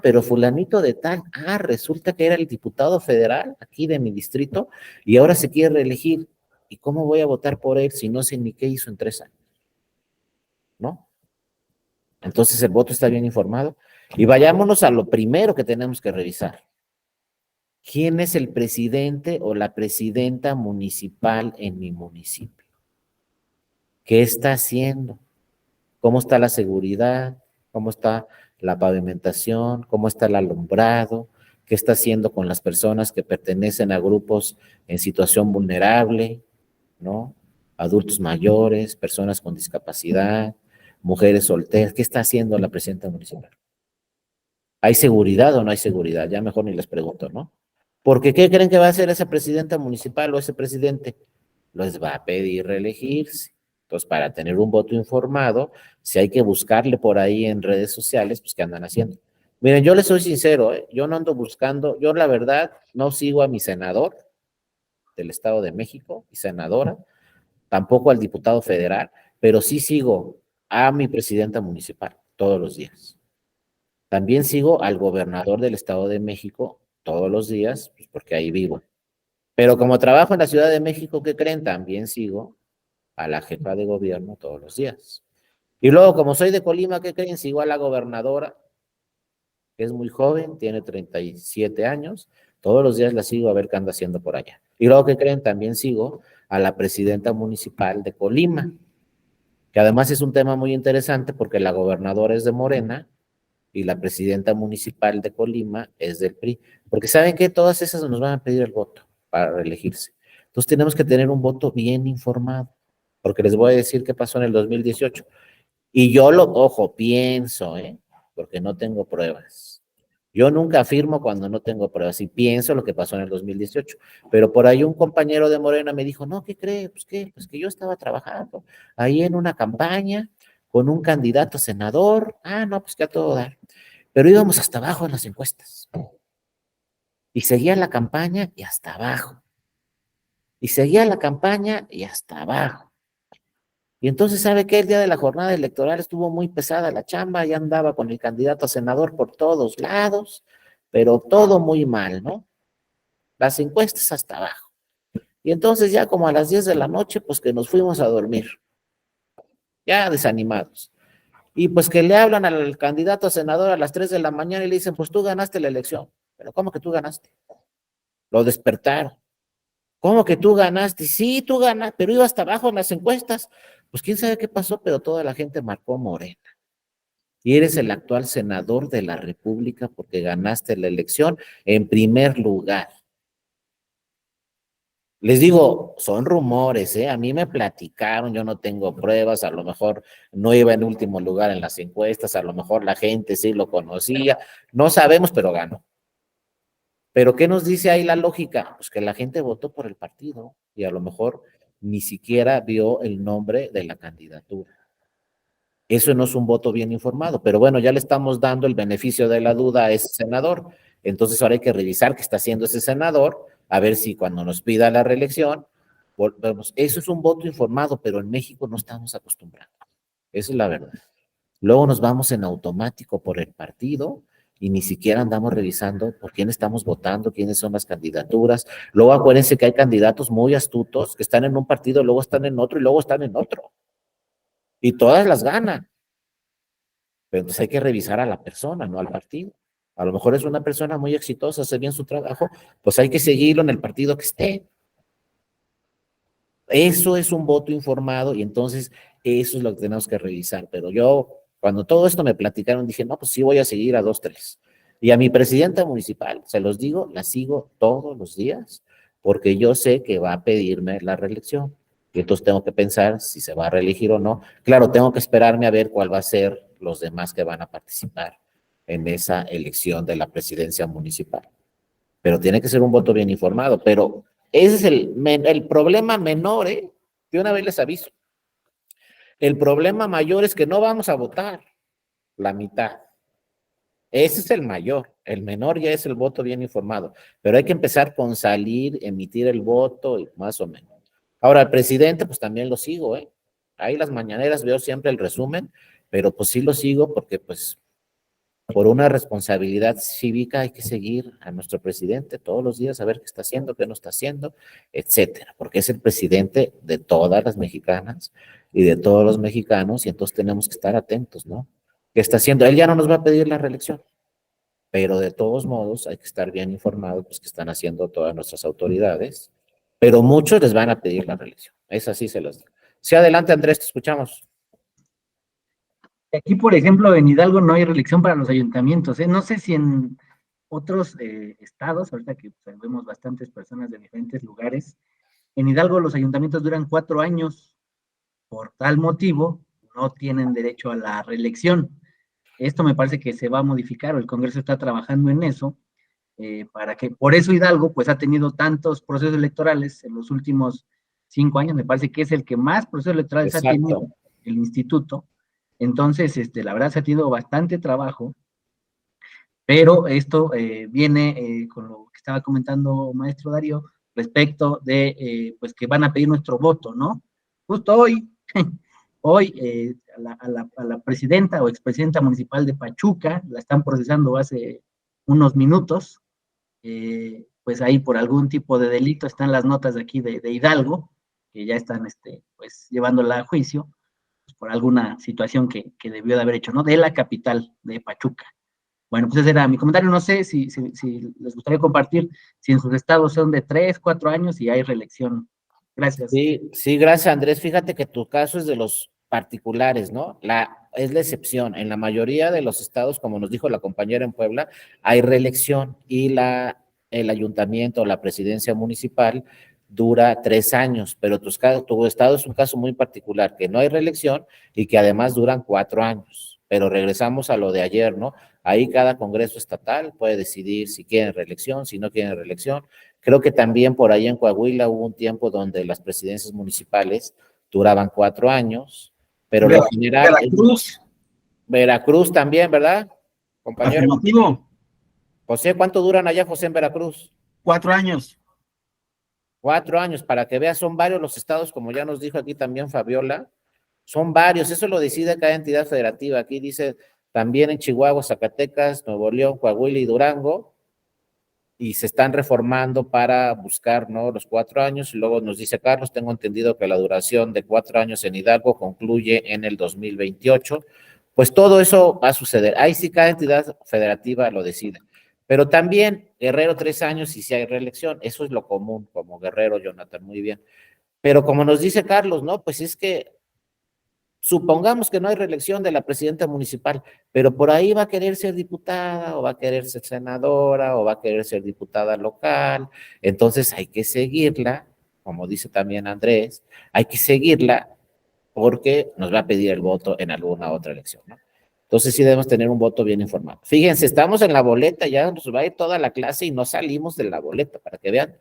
A: Pero fulanito de tal, resulta que era el diputado federal aquí de mi distrito y ahora se quiere reelegir. ¿Y cómo voy a votar por él si no sé ni qué hizo en 3 años? ¿No? Entonces el voto está bien informado. Y vayámonos a lo primero que tenemos que revisar. ¿Quién es el presidente o la presidenta municipal en mi municipio? ¿Qué está haciendo? ¿Cómo está la seguridad? ¿Cómo está la pavimentación? ¿Cómo está el alumbrado? ¿Qué está haciendo con las personas que pertenecen a grupos en situación vulnerable? ¿No? Adultos mayores, personas con discapacidad, mujeres solteras. ¿Qué está haciendo la presidenta municipal? ¿Hay seguridad o no hay seguridad? Ya mejor ni les pregunto, ¿no? Porque ¿qué creen que va a hacer esa presidenta municipal o ese presidente? les va a pedir reelegirse. Entonces, para tener un voto informado, si hay que buscarle por ahí en redes sociales, pues, ¿qué andan haciendo? Miren, yo les soy sincero, yo no ando buscando, yo la verdad no sigo a mi senador del Estado de México y senadora, tampoco al diputado federal, pero sí sigo a mi presidenta municipal todos los días. También sigo al gobernador del Estado de México todos los días, pues porque ahí vivo. Pero como trabajo en la Ciudad de México, ¿qué creen? También sigo a la jefa de gobierno todos los días. Y luego, como soy de Colima, ¿qué creen? Sigo a la gobernadora, que es muy joven, tiene 37 años, todos los días la sigo a ver qué anda haciendo por allá. Y luego, ¿qué creen? También sigo a la presidenta municipal de Colima, que además es un tema muy interesante porque la gobernadora es de Morena y la presidenta municipal de Colima es del PRI. Porque ¿saben qué? Todas esas nos van a pedir el voto para reelegirse. Entonces tenemos que tener un voto bien informado, porque les voy a decir qué pasó en el 2018. Y yo ojo, pienso, porque no tengo pruebas. Yo nunca afirmo cuando no tengo pruebas y pienso lo que pasó en el 2018. Pero por ahí un compañero de Morena me dijo, no, ¿qué cree? Pues que yo estaba trabajando ahí en una campaña con un candidato a senador. Ah, no, pues que a todo dar. Pero íbamos hasta abajo en las encuestas. Y seguía la campaña y hasta abajo. Y seguía la campaña y hasta abajo. Y entonces, ¿sabe qué? El día de la jornada electoral estuvo muy pesada la chamba, ya andaba con el candidato a senador por todos lados, pero todo muy mal, ¿no? Las encuestas hasta abajo. Y entonces ya como a las 10 de la noche, pues que nos fuimos a dormir, ya desanimados. Y pues que le hablan al candidato a senador a las 3 de la mañana y le dicen, pues tú ganaste la elección. Pero ¿cómo que tú ganaste? Lo despertaron. ¿Cómo que tú ganaste? Sí, tú ganaste, pero iba hasta abajo en las encuestas. Pues quién sabe qué pasó, pero toda la gente marcó Morena. Y eres el actual senador de la República porque ganaste la elección en primer lugar. Les digo, son rumores, A mí me platicaron, yo no tengo pruebas, a lo mejor no iba en último lugar en las encuestas, a lo mejor la gente sí lo conocía, no sabemos, pero ganó. Pero ¿qué nos dice ahí la lógica? Pues que la gente votó por el partido y a lo mejor ni siquiera vio el nombre de la candidatura. Eso no es un voto bien informado, pero bueno, ya le estamos dando el beneficio de la duda a ese senador. Entonces ahora hay que revisar qué está haciendo ese senador, a ver si cuando nos pida la reelección, volvemos. Eso es un voto informado, pero en México no estamos acostumbrados. Esa es la verdad. Luego nos vamos en automático por el partido y ni siquiera andamos revisando por quién estamos votando, quiénes son las candidaturas. Luego acuérdense que hay candidatos muy astutos que están en un partido, luego están en otro y luego están en otro. Y todas las ganan. Pero entonces hay que revisar a la persona, no al partido. A lo mejor es una persona muy exitosa, hace bien su trabajo, pues hay que seguirlo en el partido que esté. Eso es un voto informado y entonces eso es lo que tenemos que revisar. Pero yo, cuando todo esto me platicaron, dije, no, pues sí voy a seguir a 2, 3. Y a mi presidenta municipal, se los digo, la sigo todos los días porque yo sé que va a pedirme la reelección. Y entonces tengo que pensar si se va a reelegir o no. Claro, tengo que esperarme a ver cuál va a ser los demás que van a participar en esa elección de la presidencia municipal. Pero tiene que ser un voto bien informado. Pero ese es el problema menor, De una vez les aviso. El problema mayor es que no vamos a votar la mitad. Ese es el mayor. El menor ya es el voto bien informado. Pero hay que empezar con salir, emitir el voto y más o menos. Ahora, el presidente, pues también lo sigo, Ahí las mañaneras veo siempre el resumen, pero pues sí lo sigo porque pues por una responsabilidad cívica hay que seguir a nuestro presidente todos los días a ver qué está haciendo, qué no está haciendo, etcétera, porque es el presidente de todas las mexicanas y de todos los mexicanos y entonces tenemos que estar atentos, ¿no? ¿Qué está haciendo? Él ya no nos va a pedir la reelección, pero de todos modos hay que estar bien informados, pues, que están haciendo todas nuestras autoridades, pero muchos les van a pedir la reelección. Es así, se los digo. Sí, adelante, Andrés, te escuchamos.
B: Aquí, por ejemplo, en Hidalgo no hay reelección para los ayuntamientos, No sé si en otros estados, ahorita que pues, vemos bastantes personas de diferentes lugares, en Hidalgo los ayuntamientos duran 4 años. Por tal motivo, no tienen derecho a la reelección. Esto me parece que se va a modificar, o el Congreso está trabajando en eso, para que, por eso Hidalgo, pues ha tenido tantos procesos electorales en los últimos 5 años, me parece que es el que más procesos electorales ha tenido
A: Exacto.
B: el instituto. Entonces, la verdad se ha tenido bastante trabajo, pero esto viene con lo que estaba comentando maestro Darío respecto de, pues que van a pedir nuestro voto, ¿no? Justo hoy, hoy a la presidenta o expresidenta municipal de Pachuca, la están procesando hace unos minutos, pues ahí por algún tipo de delito están las notas de aquí de Hidalgo, que ya están, pues llevándola a juicio, pues, por alguna situación que debió de haber hecho, ¿no? De la capital de Pachuca. Bueno, pues ese era mi comentario. No sé si les gustaría compartir si en sus estados son de 3, 4 años y hay reelección. Gracias.
A: Sí, sí, gracias, Andrés. Fíjate que tu caso es de los particulares, ¿no? Es la excepción. En la mayoría de los estados, como nos dijo la compañera en Puebla, hay reelección y el ayuntamiento o la presidencia municipal dura 3 años, pero tu estado es un caso muy particular, que no hay reelección y que además duran 4 años. Pero regresamos a lo de ayer, ¿no? Ahí cada congreso estatal puede decidir si quieren reelección, si no quieren reelección. Creo que también por ahí en Coahuila hubo un tiempo donde las presidencias municipales duraban 4 años, pero lo general,
D: Veracruz,
A: Veracruz también, ¿verdad, compañero?
D: afirmativo,
A: José, ¿cuánto duran allá, José, en Veracruz?
D: 4 años.
A: 4 años, para que veas, son varios los estados, como ya nos dijo aquí también Fabiola, son varios, eso lo decide cada entidad federativa. Aquí dice también en Chihuahua, Zacatecas, Nuevo León, Coahuila y Durango, y se están reformando para buscar, ¿no?, los 4 años. Y luego nos dice Carlos, tengo entendido que la duración de 4 años en Hidalgo concluye en el 2028. Pues todo eso va a suceder. Ahí sí cada entidad federativa lo decide. Pero también Guerrero 3 años y si hay reelección. Eso es lo común, como Guerrero, Jonathan, muy bien. Pero como nos dice Carlos, ¿no? Pues es que supongamos que no hay reelección de la presidenta municipal, pero por ahí va a querer ser diputada, o va a querer ser senadora, o va a querer ser diputada local. Entonces hay que seguirla, como dice también Andrés, hay que seguirla porque nos va a pedir el voto en alguna otra elección, ¿no? Entonces sí debemos tener un voto bien informado. Fíjense, estamos en la boleta, ya nos va a ir toda la clase y no salimos de la boleta, para que vean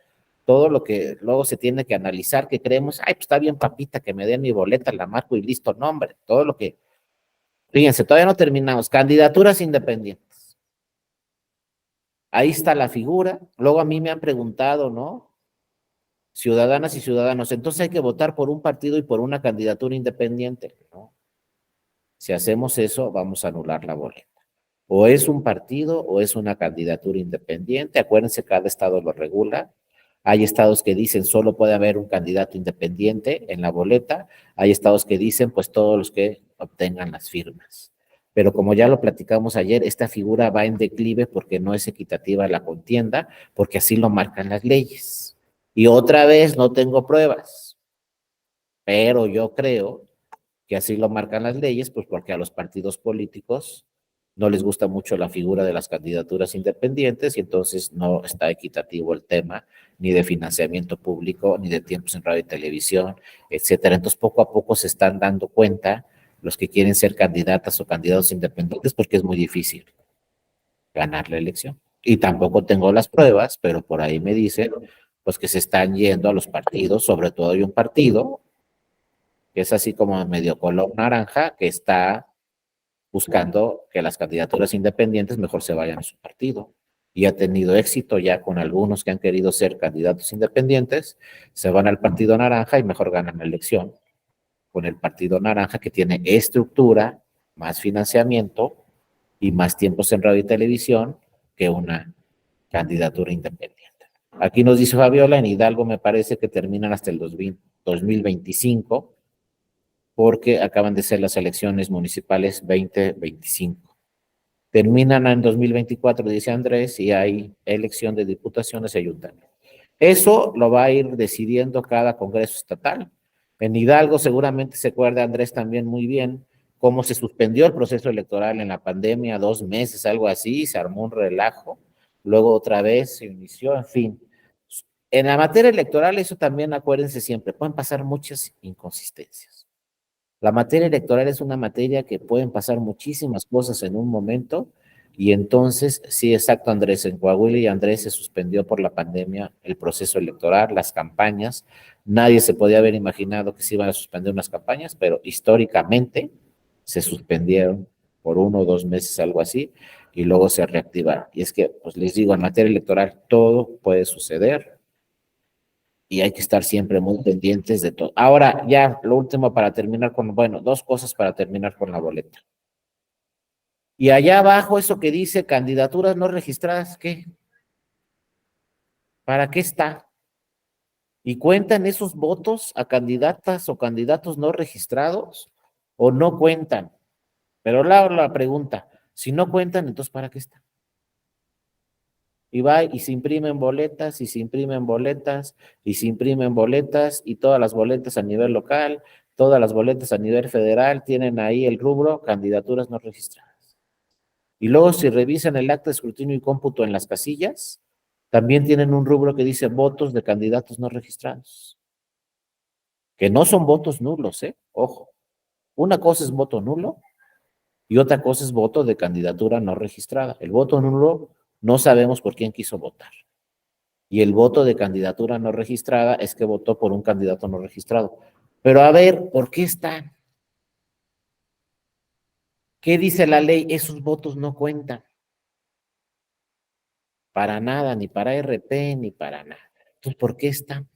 A: todo lo que luego se tiene que analizar, que creemos, ay, pues está bien, papita, que me den mi boleta, la marco y listo. No, hombre, todo lo que... Fíjense, todavía no terminamos. Candidaturas independientes. Ahí está la figura. Luego a mí me han preguntado, ¿no? Ciudadanas y ciudadanos, entonces hay que votar por un partido y por una candidatura independiente, ¿no? Si hacemos eso, vamos a anular la boleta. O es un partido o es una candidatura independiente. Acuérdense, cada estado lo regula. Hay estados que dicen solo puede haber un candidato independiente en la boleta. Hay estados que dicen pues todos los que obtengan las firmas. Pero como ya lo platicamos ayer, esta figura va en declive porque no es equitativa la contienda, porque así lo marcan las leyes. Y otra vez no tengo pruebas, pero yo creo que así lo marcan las leyes, pues porque a los partidos políticos no les gusta mucho la figura de las candidaturas independientes y entonces no está equitativo el tema ni de financiamiento público, ni de tiempos en radio y televisión, etcétera. Entonces poco a poco se están dando cuenta los que quieren ser candidatas o candidatos independientes porque es muy difícil ganar la elección. Y tampoco tengo las pruebas, pero por ahí me dicen pues que se están yendo a los partidos, sobre todo hay un partido que es así como medio color naranja, que está buscando que las candidaturas independientes mejor se vayan a su partido. Y ha tenido éxito ya con algunos que han querido ser candidatos independientes, se van al partido naranja y mejor ganan la elección con el partido naranja, que tiene estructura, más financiamiento y más tiempos en radio y televisión que una candidatura independiente. Aquí nos dice Fabiola, en Hidalgo me parece que terminan hasta el 2025, porque acaban de ser las elecciones municipales 2025. Terminan en 2024, dice Andrés, y hay elección de diputaciones y ayuntamientos. Eso lo va a ir decidiendo cada congreso estatal. En Hidalgo seguramente se acuerda Andrés también muy bien cómo se suspendió el proceso electoral en la pandemia, 2 meses, algo así, se armó un relajo, luego otra vez se inició, en fin. En la materia electoral, eso también acuérdense siempre, pueden pasar muchas inconsistencias. La materia electoral es una materia que pueden pasar muchísimas cosas en un momento Y entonces, sí, exacto, Andrés, en Coahuila y Andrés se suspendió por la pandemia el proceso electoral, las campañas. Nadie se podía haber imaginado que se iban a suspender unas campañas, pero históricamente se suspendieron por 1 o 2 meses, algo así, y luego se reactivaron. Y es que, pues les digo, en materia electoral todo puede suceder y hay que estar siempre muy pendientes de todo. Ahora, ya lo último para terminar con, bueno, 2 cosas para terminar con la boleta. Y allá abajo, eso que dice candidaturas no registradas, ¿qué? ¿Para qué está? ¿Y cuentan esos votos a candidatas o candidatos no registrados o no cuentan? Pero la pregunta, si no cuentan, entonces ¿para qué está? Y va y se imprimen boletas, y se imprimen boletas, y se imprimen boletas, y todas las boletas a nivel local, todas las boletas a nivel federal tienen ahí el rubro candidaturas no registradas. Y luego si revisan el acta de escrutinio y cómputo en las casillas, también tienen un rubro que dice votos de candidatos no registrados, que no son votos nulos, ¿eh? Ojo, una cosa es voto nulo y otra cosa es voto de candidatura no registrada. El voto nulo no sabemos por quién quiso votar. Y el voto de candidatura no registrada es que votó por un candidato no registrado. Pero a ver, ¿por qué están? ¿Qué dice la ley? Esos votos no cuentan. Para nada, ni para RP, ni para nada. Entonces, ¿por qué están?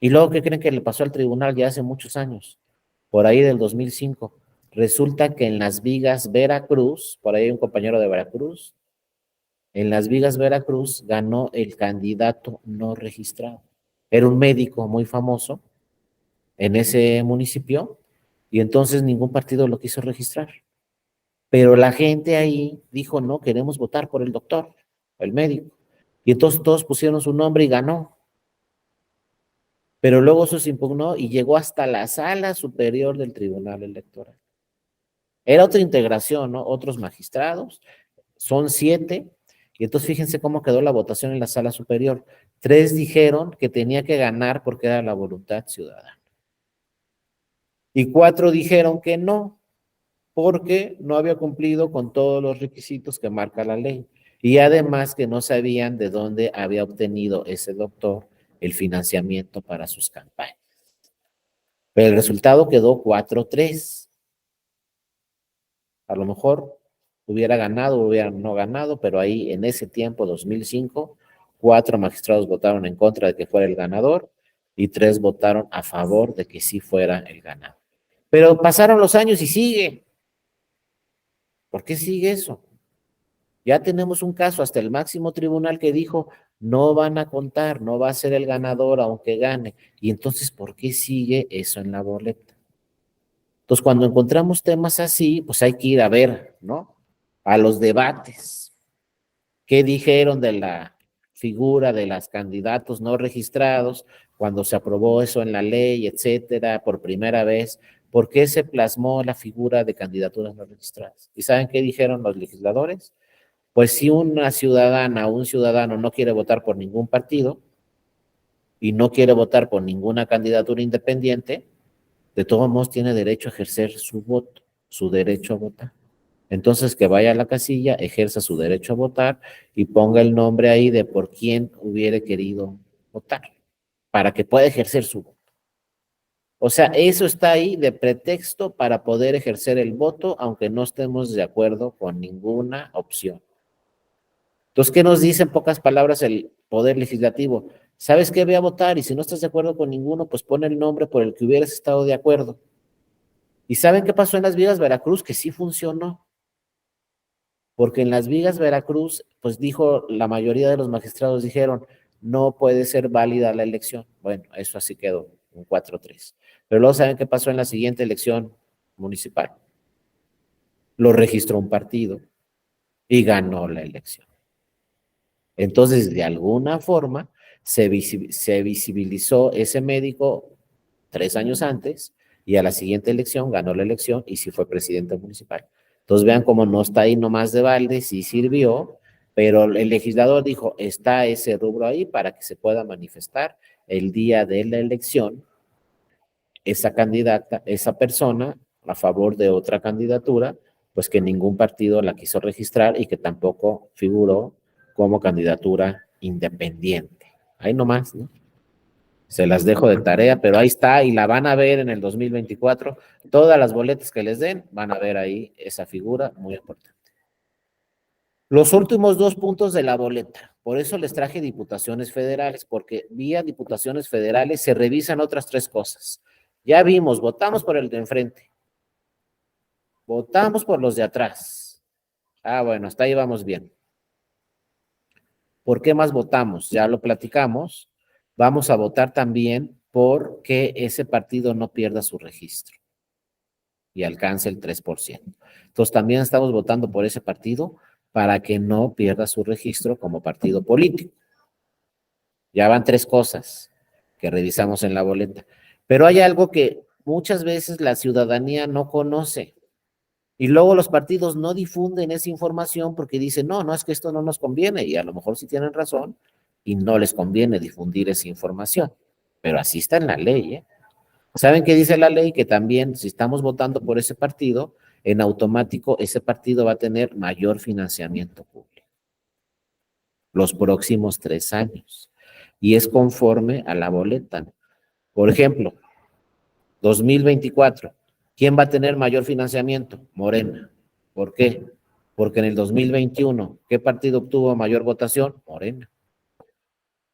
A: Y luego, ¿qué creen que le pasó al tribunal ya hace muchos años? Por ahí del 2005. Resulta que en Las Vigas, Veracruz, por ahí hay un compañero de Veracruz, en Las Vigas, Veracruz, ganó el candidato no registrado. Era un médico muy famoso en ese municipio y entonces ningún partido lo quiso registrar. Pero la gente ahí dijo, no, queremos votar por el doctor, el médico. Y entonces todos pusieron su nombre y ganó. Pero luego eso se impugnó y llegó hasta la sala superior del Tribunal Electoral. Era otra integración, ¿no? Otros magistrados, son 7, y entonces fíjense cómo quedó la votación en la sala superior. 3 dijeron que tenía que ganar porque era la voluntad ciudadana. Y 4 dijeron que no, porque no había cumplido con todos los requisitos que marca la ley. Y además que no sabían de dónde había obtenido ese doctor el financiamiento para sus campañas. Pero el resultado quedó 4-3. A lo mejor hubiera ganado, hubiera no ganado, pero ahí en ese tiempo, 2005, 4 magistrados votaron en contra de que fuera el ganador y 3 votaron a favor de que sí fuera el ganador. Pero pasaron los años y sigue. ¿Por qué sigue eso? Ya tenemos un caso hasta el máximo tribunal que dijo, no van a contar, no va a ser el ganador aunque gane. Y entonces, ¿por qué sigue eso en la boleta? Entonces, cuando encontramos temas así, pues hay que ir a ver, ¿no? A los debates. ¿Qué dijeron de la figura de los candidatos no registrados cuando se aprobó eso en la ley, etcétera, por primera vez? ¿Por qué se plasmó la figura de candidaturas no registradas? ¿Y saben qué dijeron los legisladores? Pues si una ciudadana o un ciudadano no quiere votar por ningún partido y no quiere votar por ninguna candidatura independiente, de todos modos tiene derecho a ejercer su voto, su derecho a votar. Entonces que vaya a la casilla, ejerza su derecho a votar y ponga el nombre ahí de por quién hubiera querido votar, para que pueda ejercer su voto. O sea, eso está ahí de pretexto para poder ejercer el voto, aunque no estemos de acuerdo con ninguna opción. Entonces, ¿qué nos dice en pocas palabras el Poder Legislativo? ¿Sabes qué? Ve a votar y si no estás de acuerdo con ninguno, pues pon el nombre por el que hubieras estado de acuerdo. ¿Y saben qué pasó en Las Vigas, Veracruz? Que sí funcionó. Porque en Las Vigas, Veracruz, pues dijo, la mayoría de los magistrados dijeron, no puede ser válida la elección. Bueno, eso así quedó, un 4-3. Pero luego, ¿saben qué pasó en la siguiente elección municipal? Lo registró un partido y ganó la elección. Entonces, de alguna forma, se visibilizó ese médico 3 años antes y a la siguiente elección ganó la elección y sí fue presidente municipal. Entonces, vean cómo no está ahí nomás de balde, sí sirvió, pero el legislador dijo, está ese rubro ahí para que se pueda manifestar el día de la elección esa candidata, esa persona a favor de otra candidatura pues que ningún partido la quiso registrar y que tampoco figuró como candidatura independiente. Ahí nomás, ¿no? Se las dejo de tarea, pero ahí está y la van a ver en el 2024. Todas las boletas que les den, van a ver ahí esa figura muy importante. Los últimos 2 puntos de la boleta. Por eso les traje diputaciones federales, porque vía diputaciones federales se revisan otras 3 cosas. Ya vimos, votamos por el de enfrente. Votamos por los de atrás. Bueno, hasta ahí vamos bien. ¿Por qué más votamos? Ya lo platicamos. Vamos a votar también por que ese partido no pierda su registro y alcance el 3%. Entonces, también estamos votando por ese partido para que no pierda su registro como partido político. Ya van 3 cosas que revisamos en la boleta. Pero hay algo que muchas veces la ciudadanía no conoce. Y luego los partidos no difunden esa información porque dicen, no, es que esto no nos conviene. Y a lo mejor sí tienen razón y no les conviene difundir esa información. Pero así está en la ley, ¿eh? ¿Saben qué dice la ley? Que también si estamos votando por ese partido, en automático ese partido va a tener mayor financiamiento público los próximos 3 años. Y es conforme a la boleta. Por ejemplo, 2024, ¿quién va a tener mayor financiamiento? Morena. ¿Por qué? Porque en el 2021, ¿qué partido obtuvo mayor votación? Morena.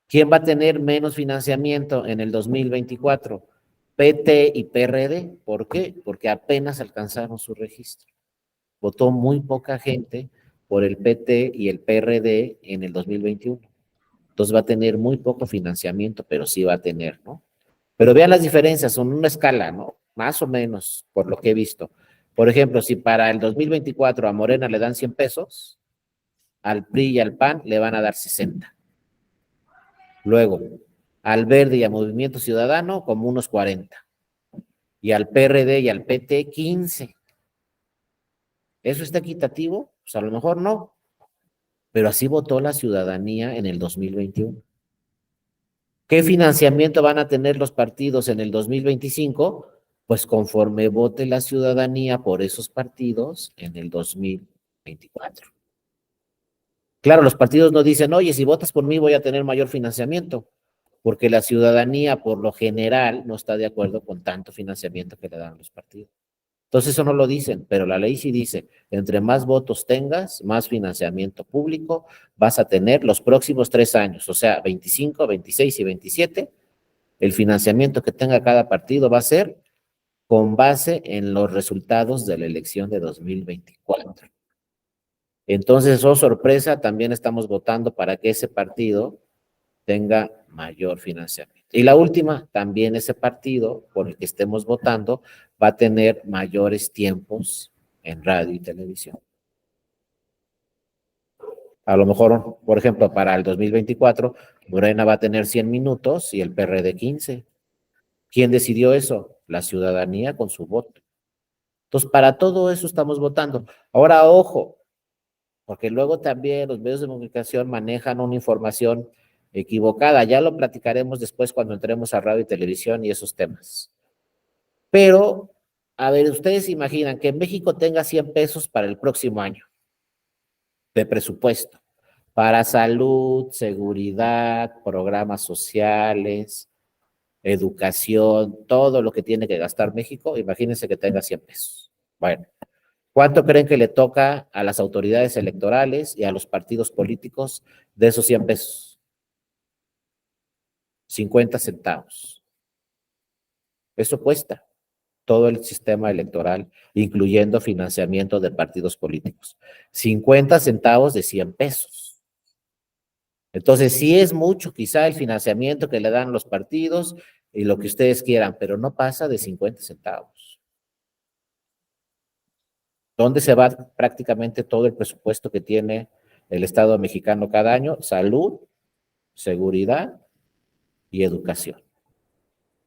A: ¿Quién va a tener menos financiamiento en el 2024? PT y PRD. ¿Por qué? Porque apenas alcanzaron su registro. Votó muy poca gente por el PT y el PRD en el 2021. Entonces va a tener muy poco financiamiento, pero sí va a tener, ¿no? Pero vean las diferencias, son una escala, ¿no? Más o menos, por lo que he visto. Por ejemplo, si para el 2024 a Morena le dan 100 pesos, al PRI y al PAN le van a dar 60. Luego, al Verde y a Movimiento Ciudadano como unos 40. Y al PRD y al PT 15. ¿Eso está equitativo? Pues a lo mejor no. Pero así votó la ciudadanía en el 2021. ¿Qué financiamiento van a tener los partidos en el 2025? Pues conforme vote la ciudadanía por esos partidos en el 2024. Claro, los partidos no dicen, oye, si votas por mí voy a tener mayor financiamiento, porque la ciudadanía por lo general no está de acuerdo con tanto financiamiento que le dan los partidos. Entonces eso no lo dicen, pero la ley sí dice, entre más votos tengas, más financiamiento público vas a tener los próximos 3 años, o sea, 25, 26 y 27, el financiamiento que tenga cada partido va a ser con base en los resultados de la elección de 2024. Entonces, oh sorpresa, también estamos votando para que ese partido tenga mayor financiamiento. Y la última, también ese partido por el que estemos votando va a tener mayores tiempos en radio y televisión. A lo mejor, por ejemplo, para el 2024, Morena va a tener 100 minutos y el PRD 15. ¿Quién decidió eso? La ciudadanía con su voto. Entonces, para todo eso estamos votando. Ahora, ojo, porque luego también los medios de comunicación manejan una información equivocada. Ya lo platicaremos después cuando entremos a radio y televisión y esos temas. Pero, a ver, ustedes imaginan que México tenga 100 pesos para el próximo año de presupuesto, para salud, seguridad, programas sociales, educación, todo lo que tiene que gastar México, imagínense que tenga 100 pesos. Bueno, ¿cuánto creen que le toca a las autoridades electorales y a los partidos políticos de esos 100 pesos? 50 centavos. Eso cuesta todo el sistema electoral, incluyendo financiamiento de partidos políticos. 50 centavos de 100 pesos. Entonces, sí es mucho quizá el financiamiento que le dan los partidos y lo que ustedes quieran, pero no pasa de 50 centavos. ¿Dónde se va prácticamente todo el presupuesto que tiene el Estado mexicano cada año? Salud, seguridad y educación.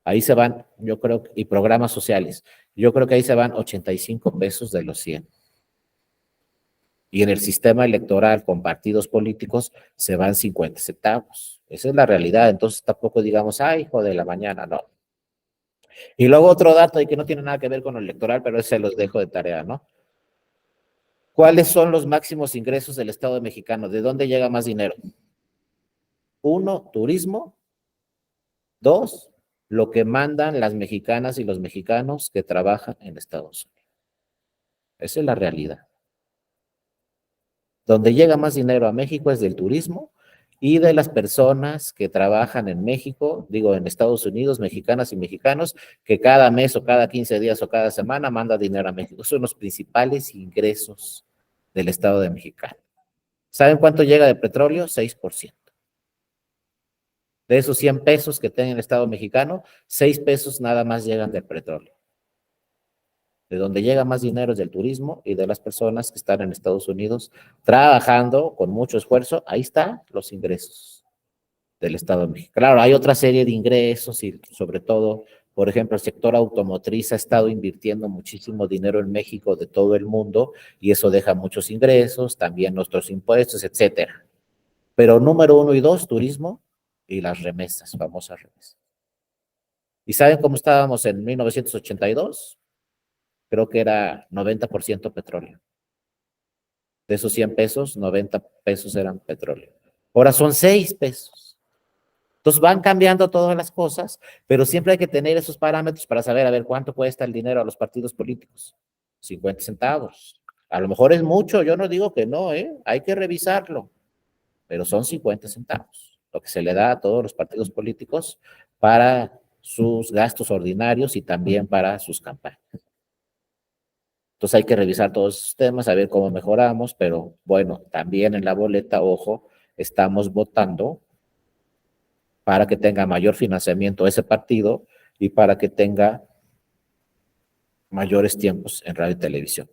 A: Ahí se van, yo creo, y programas sociales. Yo creo que ahí se van 85 pesos de los 100. Y en el sistema electoral con partidos políticos se van 50 centavos. Esa es la realidad. Entonces tampoco digamos, ay, hijo de la mañana, no. Y luego otro dato y que no tiene nada que ver con lo electoral, pero ese los dejo de tarea, ¿no? ¿Cuáles son los máximos ingresos del Estado mexicano? ¿De dónde llega más dinero? 1, turismo. 2, lo que mandan las mexicanas y los mexicanos que trabajan en Estados Unidos. Esa es la realidad. Donde llega más dinero a México es del turismo y de las personas que trabajan en México, digo en Estados Unidos, mexicanas y mexicanos, que cada mes o cada 15 días o cada semana manda dinero a México. Son los principales ingresos del Estado de Mexicano. ¿Saben cuánto llega de petróleo? 6%. De esos 100 pesos que tiene el Estado mexicano, 6 pesos nada más llegan del petróleo. De donde llega más dinero es del turismo y de las personas que están en Estados Unidos trabajando con mucho esfuerzo. Ahí están los ingresos del Estado de México. Claro, hay otra serie de ingresos y sobre todo, por ejemplo, el sector automotriz ha estado invirtiendo muchísimo dinero en México de todo el mundo y eso deja muchos ingresos, también nuestros impuestos, etcétera. Pero número 1 y 2, turismo y las remesas, famosas remesas. ¿Y saben cómo estábamos en 1982? Creo que era 90% petróleo. De esos 100 pesos, 90 pesos eran petróleo. Ahora son 6 pesos. Entonces van cambiando todas las cosas, pero siempre hay que tener esos parámetros para saber, a ver, cuánto cuesta el dinero a los partidos políticos. 50 centavos. A lo mejor es mucho, yo no digo que no, hay que revisarlo, pero son 50 centavos, lo que se le da a todos los partidos políticos para sus gastos ordinarios y también para sus campañas. Entonces hay que revisar todos esos temas, a ver cómo mejoramos, pero bueno, también en la boleta, ojo, estamos votando para que tenga mayor financiamiento ese partido y para que tenga mayores tiempos en radio y televisión.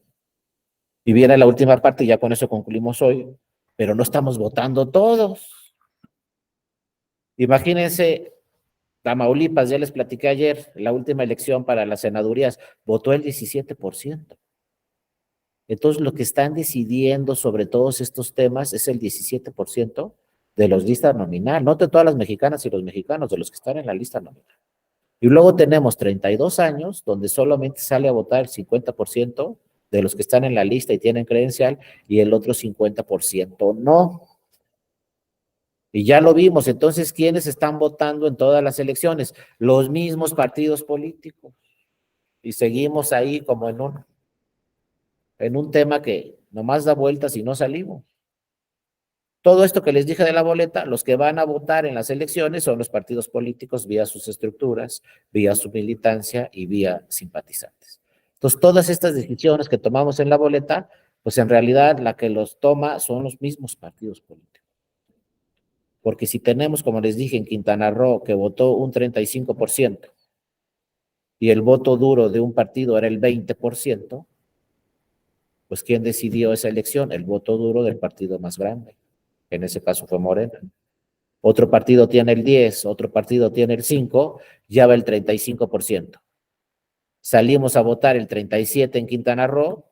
A: Y viene la última parte, y ya con eso concluimos hoy, pero no estamos votando todos. Imagínense, Tamaulipas, ya les platiqué ayer, la última elección para las senadurías, votó el 17%. Entonces, lo que están decidiendo sobre todos estos temas es el 17% de los listas nominal, no de todas las mexicanas y los mexicanos, de los que están en la lista nominal. Y luego tenemos 32 años, donde solamente sale a votar el 50% de los que están en la lista y tienen credencial, y el otro 50% no. Y ya lo vimos, entonces, ¿quiénes están votando en todas las elecciones? Los mismos partidos políticos. Y seguimos ahí como en un tema que nomás da vueltas y no salimos. Todo esto que les dije de la boleta, los que van a votar en las elecciones son los partidos políticos vía sus estructuras, vía su militancia y vía simpatizantes. Entonces, todas estas decisiones que tomamos en la boleta, pues en realidad la que los toma son los mismos partidos políticos. Porque si tenemos, como les dije, en Quintana Roo, que votó un 35% y el voto duro de un partido era el 20%, pues ¿quién decidió esa elección? El voto duro del partido más grande. En ese caso fue Morena. Otro partido tiene el 10, otro partido tiene el 5, ya va el 35%. Salimos a votar el 37% en Quintana Roo,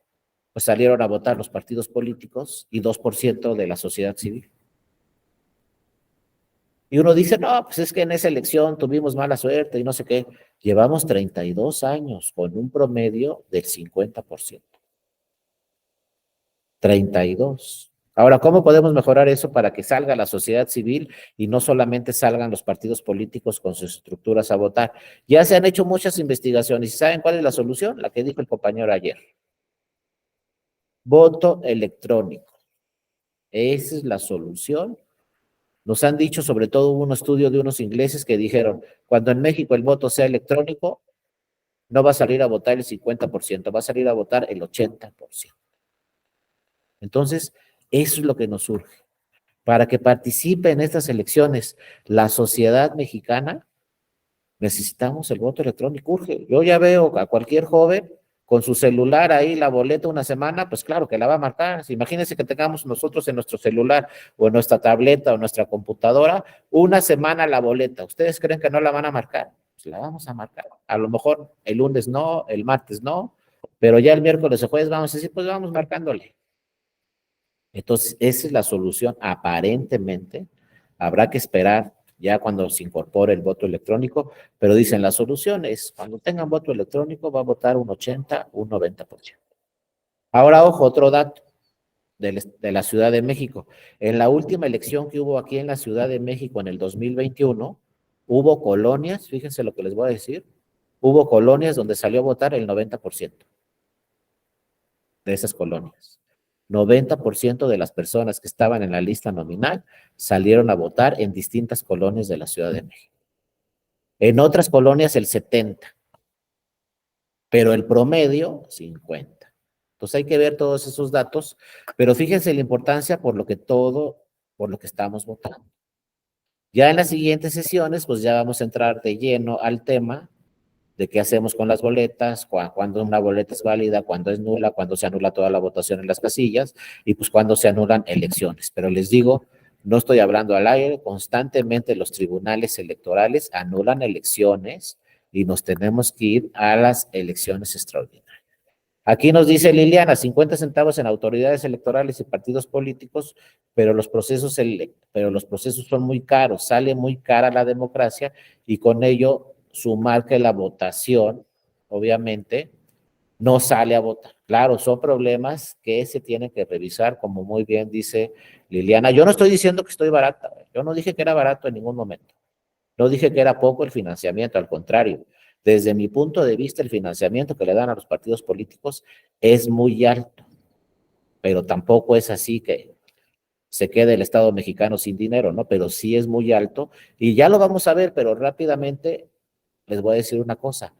A: pues salieron a votar los partidos políticos y 2% de la sociedad civil. Y uno dice, no, pues es que en esa elección tuvimos mala suerte y no sé qué. Llevamos 32 años con un promedio del 50%. 32. Ahora, ¿cómo podemos mejorar eso para que salga la sociedad civil y no solamente salgan los partidos políticos con sus estructuras a votar? Ya se han hecho muchas investigaciones y ¿saben cuál es la solución? La que dijo el compañero ayer. Voto electrónico. Esa es la solución. Nos han dicho, sobre todo hubo un estudio de unos ingleses que dijeron, cuando en México el voto sea electrónico, no va a salir a votar el 50%, va a salir a votar el 80%. Entonces, eso es lo que nos surge. Para que participe en estas elecciones la sociedad mexicana, necesitamos el voto electrónico. Urge. Yo ya veo a cualquier joven con su celular ahí, la boleta una semana, pues claro que la va a marcar. Imagínense que tengamos nosotros en nuestro celular o en nuestra tableta o en nuestra computadora una semana la boleta. ¿Ustedes creen que no la van a marcar? Pues la vamos a marcar. A lo mejor el lunes no, el martes no, pero ya el miércoles o jueves vamos a decir, pues vamos marcándole. Entonces, esa es la solución. Aparentemente, habrá que esperar ya cuando se incorpore el voto electrónico, pero dicen, la solución es, cuando tengan voto electrónico, va a votar un 80, un 90%. Ahora, ojo, otro dato. de la Ciudad de México. En la última elección que hubo aquí en la Ciudad de México en el 2021, hubo colonias, fíjense lo que les voy a decir, hubo colonias donde salió a votar el 90% de esas colonias. 90% de las personas que estaban en la lista nominal salieron a votar en distintas colonias de la Ciudad de México. En otras colonias el 70%, pero el promedio 50%. Entonces hay que ver todos esos datos, pero fíjense la importancia por lo que estamos votando. Ya en las siguientes sesiones, pues ya vamos a entrar de lleno al tema de qué hacemos con las boletas, cuándo una boleta es válida, cuándo es nula, cuándo se anula toda la votación en las casillas y pues cuándo se anulan elecciones. Pero les digo, no estoy hablando al aire, constantemente los tribunales electorales anulan elecciones y nos tenemos que ir a las elecciones extraordinarias. Aquí nos dice Liliana, 50 centavos en autoridades electorales y partidos políticos, pero los procesos son muy caros, sale muy cara la democracia y con ello sumar que la votación, obviamente, no sale a votar. Claro, son problemas que se tienen que revisar, como muy bien dice Liliana. Yo no estoy diciendo que estoy barata, yo no dije que era barato en ningún momento. No dije que era poco el financiamiento, al contrario. Desde mi punto de vista, el financiamiento que le dan a los partidos políticos es muy alto, pero tampoco es así que se quede el Estado mexicano sin dinero, ¿no? Pero sí es muy alto y ya lo vamos a ver, pero rápidamente les voy a decir una cosa.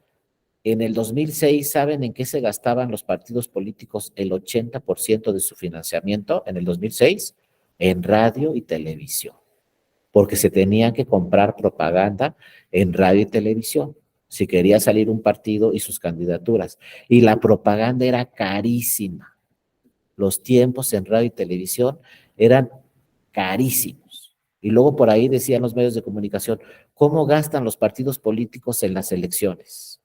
A: En el 2006, ¿saben en qué se gastaban los partidos políticos el 80% de su financiamiento en el 2006? En radio y televisión, porque se tenían que comprar propaganda en radio y televisión, si quería salir un partido y sus candidaturas. Y la propaganda era carísima. Los tiempos en radio y televisión eran carísimos. Y luego por ahí decían los medios de comunicación, ¿cómo gastan los partidos políticos en las elecciones?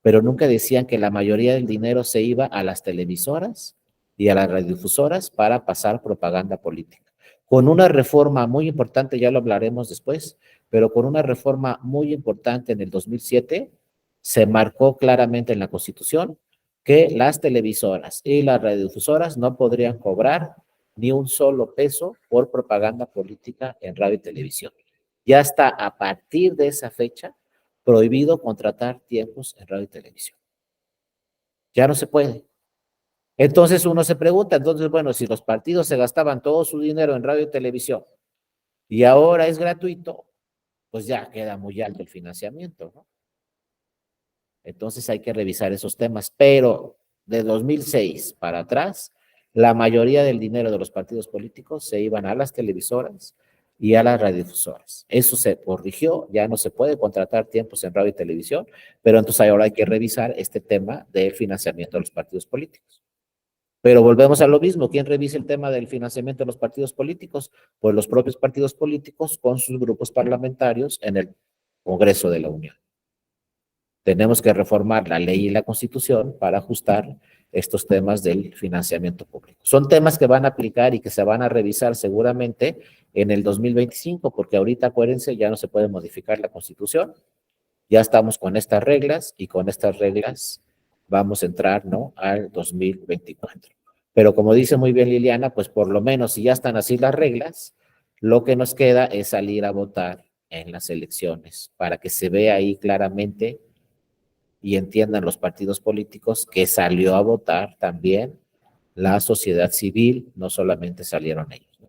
A: Pero nunca decían que la mayoría del dinero se iba a las televisoras y a las radiodifusoras para pasar propaganda política. Con una reforma muy importante, ya lo hablaremos después, pero con una reforma muy importante en el 2007, se marcó claramente en la Constitución que las televisoras y las radiodifusoras no podrían cobrar ni un solo peso por propaganda política en radio y televisión. Ya está a partir de esa fecha prohibido contratar tiempos en radio y televisión. Ya no se puede. Entonces uno se pregunta, entonces, bueno, si los partidos se gastaban todo su dinero en radio y televisión y ahora es gratuito, pues ya queda muy alto el financiamiento, ¿no? Entonces hay que revisar esos temas, pero de 2006 para atrás, la mayoría del dinero de los partidos políticos se iban a las televisoras y a las radiodifusoras. Eso se corrigió, ya no se puede contratar tiempos en radio y televisión, pero entonces ahora hay que revisar este tema del financiamiento de los partidos políticos. Pero volvemos a lo mismo, ¿quién revisa el tema del financiamiento de los partidos políticos? Pues los propios partidos políticos con sus grupos parlamentarios en el Congreso de la Unión. Tenemos que reformar la ley y la Constitución para ajustar estos temas del financiamiento público. Son temas que van a aplicar y que se van a revisar seguramente en el 2025, porque ahorita, acuérdense, ya no se puede modificar la Constitución, ya estamos con estas reglas y con estas reglas vamos a entrar, ¿no?, al 2024. Pero como dice muy bien Liliana, pues por lo menos si ya están así las reglas, lo que nos queda es salir a votar en las elecciones para que se vea ahí claramente y entiendan los partidos políticos que salió a votar también la sociedad civil, no solamente salieron ellos, ¿no?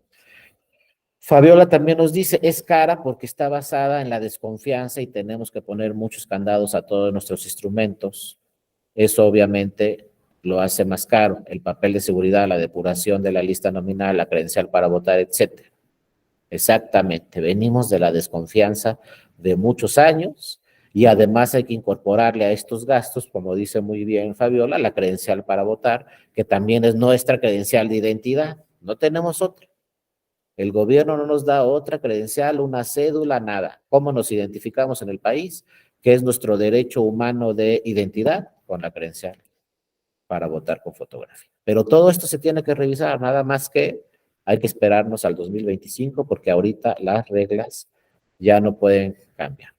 A: Fabiola también nos dice, es cara porque está basada en la desconfianza y tenemos que poner muchos candados a todos nuestros instrumentos. Eso obviamente lo hace más caro, el papel de seguridad, la depuración de la lista nominal, la credencial para votar, etcétera. Exactamente, venimos de la desconfianza de muchos años y además hay que incorporarle a estos gastos, como dice muy bien Fabiola, la credencial para votar, que también es nuestra credencial de identidad, no tenemos otra. El gobierno no nos da otra credencial, una cédula, nada. ¿Cómo nos identificamos en el país? ¿Qué es nuestro derecho humano de identidad? Con la credencial para votar con fotografía. Pero todo esto se tiene que revisar, nada más que hay que esperarnos al 2025 porque ahorita las reglas ya no pueden cambiar.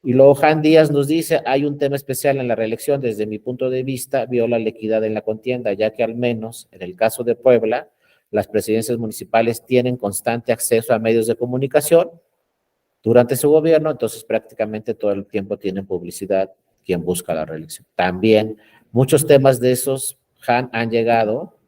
A: Y luego Jan Díaz nos dice, hay un tema especial en la reelección, desde mi punto de vista, viola la equidad en la contienda, ya que al menos en el caso de Puebla, las presidencias municipales tienen constante acceso a medios de comunicación durante su gobierno, entonces prácticamente todo el tiempo tienen publicidad quien busca la reelección. También muchos temas de esos, Han, han llegado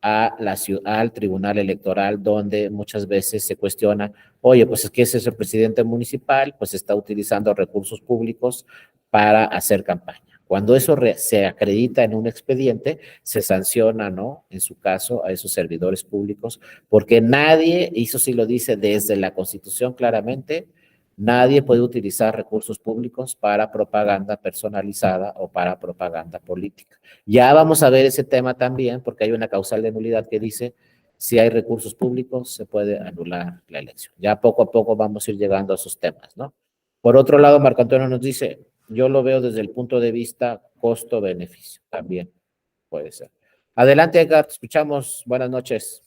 A: al Tribunal Electoral, donde muchas veces se cuestiona, oye, pues es que ese es el presidente municipal, pues está utilizando recursos públicos para hacer campaña. Cuando eso se acredita en un expediente, se sanciona, ¿no? En su caso, a esos servidores públicos, porque nadie, y eso sí lo dice desde la Constitución claramente, nadie puede utilizar recursos públicos para propaganda personalizada o para propaganda política. Ya vamos a ver ese tema también, porque hay una causal de nulidad que dice, si hay recursos públicos, se puede anular la elección. Ya poco a poco vamos a ir llegando a esos temas, ¿no? Por otro lado, Marco Antonio nos dice, yo lo veo desde el punto de vista costo-beneficio, también puede ser. Adelante, Edgar, te escuchamos. Buenas noches.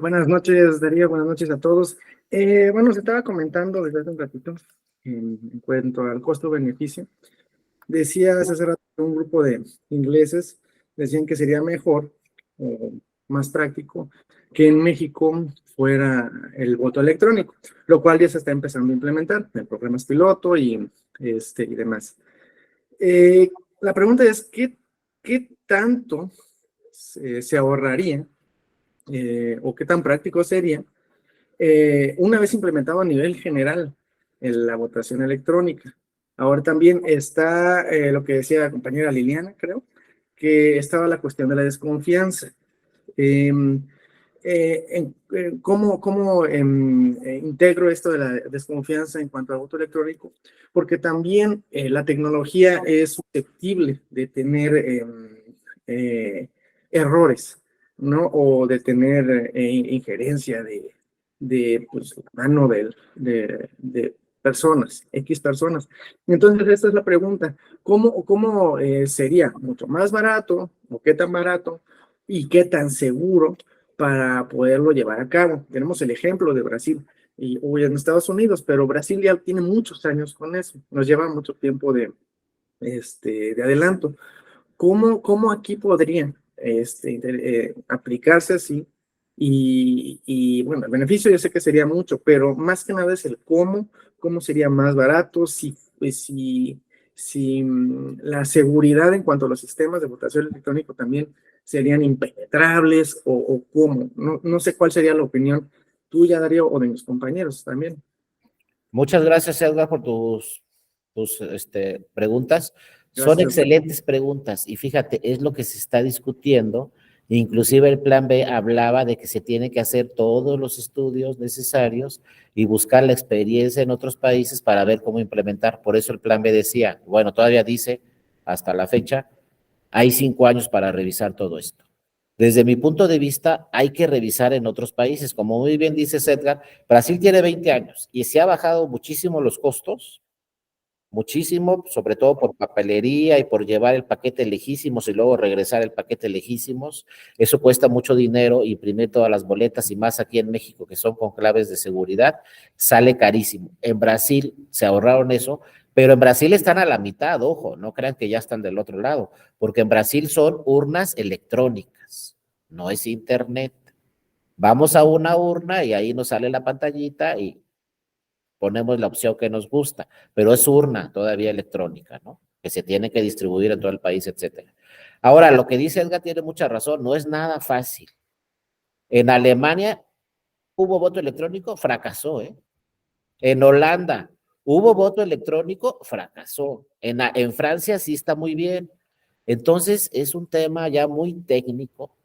D: Buenas noches, Darío, buenas noches a todos. Bueno, se estaba comentando desde hace un ratito en cuanto al costo-beneficio. Decías hace rato que un grupo de ingleses decían que sería mejor o más práctico que en México fuera el voto electrónico, lo cual ya se está empezando a implementar en programas piloto y demás. La pregunta es, ¿qué tanto se ahorraría o qué tan práctico sería una vez implementado a nivel general en la votación electrónica? Ahora también está lo que decía la compañera Liliana, creo, que estaba la cuestión de la desconfianza. ¿Cómo integro esto de la desconfianza en cuanto al voto electrónico? Porque también la tecnología es susceptible de tener errores, ¿no? O de tener injerencia de pues, mano de personas, X personas. Entonces, esta es la pregunta. ¿Cómo sería mucho más barato o qué tan barato y qué tan seguro para poderlo llevar a cabo? Tenemos el ejemplo de Brasil y hoy en Estados Unidos, pero Brasil ya tiene muchos años con eso. Nos lleva mucho tiempo de adelanto. ¿Cómo aquí podrían aplicarse así? Bueno, el beneficio yo sé que sería mucho, pero más que nada es el cómo sería más barato, si la seguridad en cuanto a los sistemas de votación electrónico también serían impenetrables o cómo. No sé cuál sería la opinión tuya, Darío, o de mis compañeros también.
A: Muchas gracias, Edgar, por tus preguntas. Son
D: Gracias.
A: excelentes preguntas y fíjate, es lo que se está discutiendo. Inclusive el plan B hablaba de que se tiene que hacer todos los estudios necesarios y buscar la experiencia en otros países para ver cómo implementar. Por eso el plan B decía, bueno, todavía dice, hasta la fecha, hay 5 años para revisar todo esto. Desde mi punto de vista, hay que revisar en otros países. Como muy bien dice Edgar, Brasil tiene 20 años y se ha bajado muchísimo los costos, muchísimo, sobre todo por papelería y por llevar el paquete lejísimos y luego regresar el paquete lejísimos. Eso cuesta mucho dinero, imprimir todas las boletas y más aquí en México, que son con claves de seguridad, sale carísimo. En Brasil se ahorraron eso, pero en Brasil están a la mitad, ojo, no crean que ya están del otro lado, porque en Brasil son urnas electrónicas, no es internet. Vamos a una urna y ahí nos sale la pantallita y ponemos la opción que nos gusta, pero es urna todavía electrónica, ¿no? Que se tiene que distribuir en todo el país, etcétera. Ahora, lo que dice Edgar tiene mucha razón, no es nada fácil. En Alemania hubo voto electrónico, fracasó, ¿eh? En Holanda hubo voto electrónico, fracasó. En Francia sí está muy bien. Entonces, es un tema ya muy técnico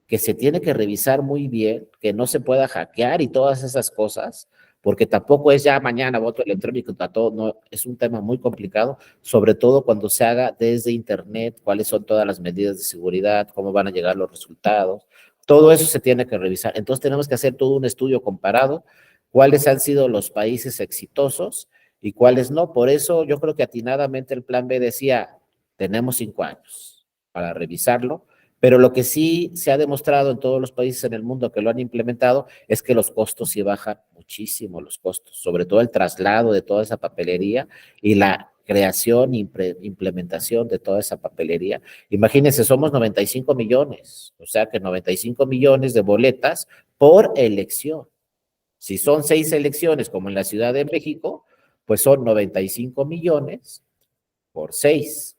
A: que se tiene que revisar muy bien, que no se pueda hackear y todas esas cosas, porque tampoco es ya mañana voto electrónico, todo, no, es un tema muy complicado, sobre todo cuando se haga desde internet, cuáles son todas las medidas de seguridad, cómo van a llegar los resultados, todo eso se tiene que revisar. Entonces tenemos que hacer todo un estudio comparado, cuáles han sido los países exitosos y cuáles no. Por eso yo creo que atinadamente el plan B decía, tenemos 5 años para revisarlo, Pero lo que sí se ha demostrado en todos los países en el mundo que lo han implementado es que los costos sí bajan muchísimo, los costos, sobre todo el traslado de toda esa papelería y la creación e implementación de toda esa papelería. Imagínense, somos 95 millones, o sea que 95 millones de boletas por elección. Si son 6 elecciones, como en la Ciudad de México, pues son 95 millones por 6.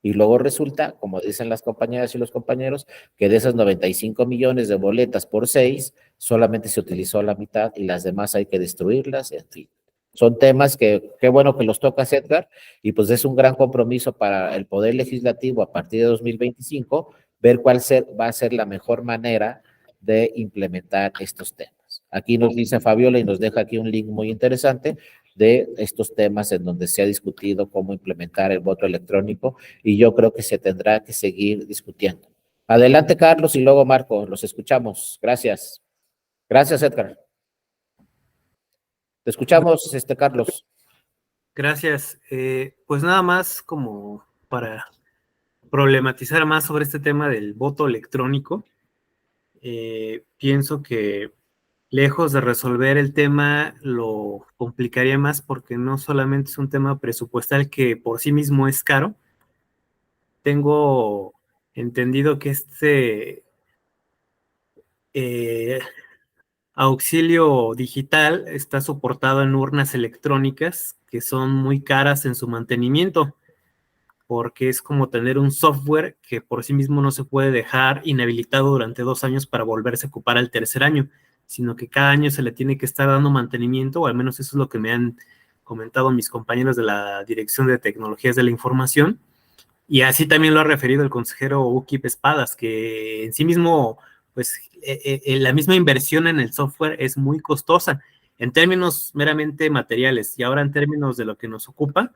A: Y luego resulta, como dicen las compañeras y los compañeros, que de esas 95 millones de boletas por 6, solamente se utilizó la mitad y las demás hay que destruirlas, en fin. Son temas que, qué bueno que los tocas, Edgar, y pues es un gran compromiso para el Poder Legislativo a partir de 2025, ver cuál va a ser la mejor manera de implementar estos temas. Aquí nos dice Fabiola y nos deja aquí un link muy interesante de estos temas en donde se ha discutido cómo implementar el voto electrónico y yo creo que se tendrá que seguir discutiendo. Adelante, Carlos, y luego Marco, los escuchamos. Gracias. Gracias, Edgar. Te escuchamos, Carlos.
C: Gracias. Pues nada más como para problematizar más sobre este tema del voto electrónico, pienso que lejos de resolver el tema, lo complicaría más porque no solamente es un tema presupuestal que por sí mismo es caro. Tengo entendido que este auxilio digital está soportado en urnas electrónicas que son muy caras en su mantenimiento, porque es como tener un software que por sí mismo no se puede dejar inhabilitado durante 2 años para volverse a ocupar al tercer año, sino que cada año se le tiene que estar dando mantenimiento, o al menos eso es lo que me han comentado mis compañeros de la Dirección de Tecnologías de la Información, y así también lo ha referido el consejero Ukip Espadas, que en sí mismo, pues la misma inversión en el software es muy costosa en términos meramente materiales, y ahora en términos de lo que nos ocupa,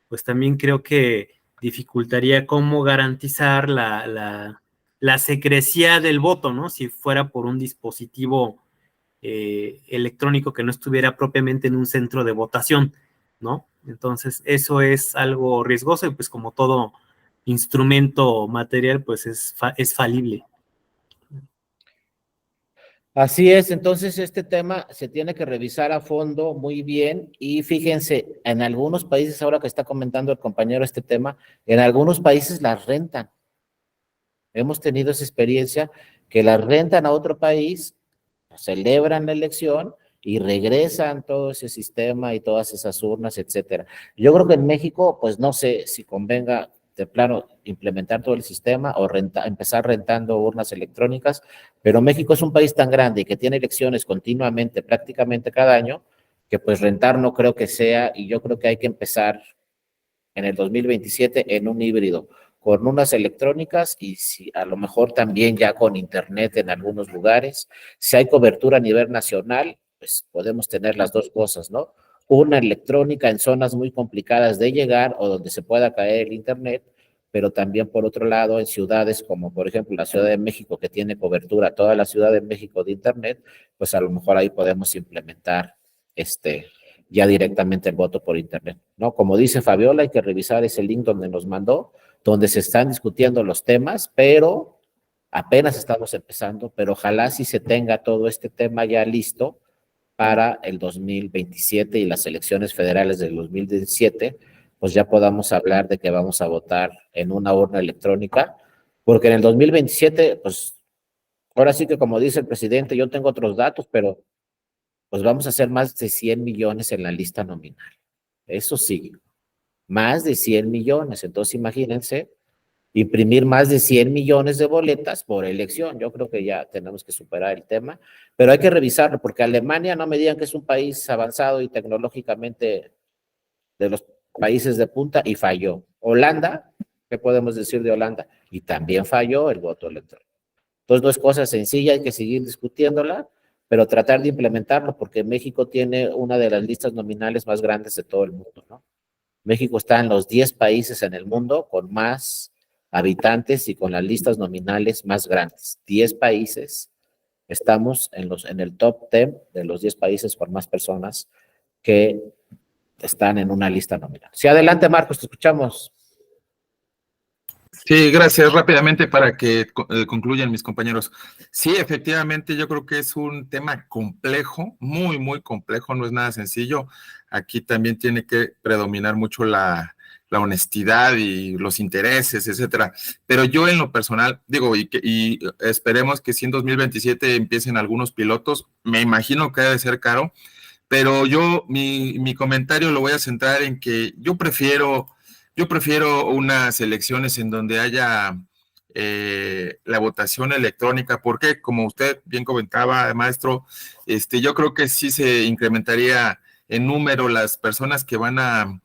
C: pues también creo que dificultaría cómo garantizar la secrecía del voto, ¿no? Si fuera por un dispositivo electrónico que no estuviera propiamente en un centro de votación, ¿no? Entonces, eso es algo riesgoso y pues como todo instrumento material, pues es falible.
A: Así es, entonces este tema se tiene que revisar a fondo muy bien y fíjense, en algunos países, ahora que está comentando el compañero este tema, en algunos países las rentan. Hemos tenido esa experiencia que las rentan a otro país, celebran la elección y regresan todo ese sistema y todas esas urnas, etcétera. Yo creo que en México, pues no sé si convenga de plano implementar todo el sistema o empezar rentando urnas electrónicas, pero México es un país tan grande y que tiene elecciones continuamente, prácticamente cada año, que pues rentar no creo que sea, y yo creo que hay que empezar en el 2027 en un híbrido, con unas electrónicas y si, a lo mejor también ya con internet en algunos lugares. Si hay cobertura a nivel nacional, pues podemos tener las dos cosas, ¿no? Una electrónica en zonas muy complicadas de llegar o donde se pueda caer el internet, pero también por otro lado en ciudades como por ejemplo la Ciudad de México, que tiene cobertura toda la Ciudad de México de internet, pues a lo mejor ahí podemos implementar ya directamente el voto por internet, ¿no? Como dice Fabiola, hay que revisar ese link donde nos mandó, donde se están discutiendo los temas, pero apenas estamos empezando, pero ojalá sí se tenga todo este tema ya listo para el 2027 y las elecciones federales del 2017, pues ya podamos hablar de que vamos a votar en una urna electrónica, porque en el 2027, pues ahora sí que como dice el presidente, yo tengo otros datos, pero pues vamos a hacer más de 100 millones en la lista nominal. Eso sí, más de 100 millones. Entonces, imagínense, imprimir más de 100 millones de boletas por elección. Yo creo que ya tenemos que superar el tema, pero hay que revisarlo, porque Alemania, no me digan que es un país avanzado y tecnológicamente de los países de punta, y falló. Holanda, ¿qué podemos decir de Holanda? Y también falló el voto electrónico. Entonces, no es cosa sencilla, hay que seguir discutiéndola, pero tratar de implementarlo, porque México tiene una de las listas nominales más grandes de todo el mundo, ¿no? México está en los 10 países en el mundo con más habitantes y con las listas nominales más grandes. 10 países, estamos en el top 10 de los 10 países con más personas que están en una lista nominal. Sí, adelante, Marcos, te escuchamos.
E: Sí, gracias. Rápidamente para que concluyan mis compañeros. Sí, efectivamente, yo creo que es un tema complejo, muy, muy complejo, no es nada sencillo. Aquí también tiene que predominar mucho la honestidad y los intereses, etcétera. Pero yo en lo personal, digo, y esperemos que si en 2027 empiecen algunos pilotos, me imagino que debe ser caro, pero yo mi comentario lo voy a centrar en que yo prefiero unas elecciones en donde haya la votación electrónica, porque como usted bien comentaba, maestro, yo creo que sí se incrementaría en número las personas que van a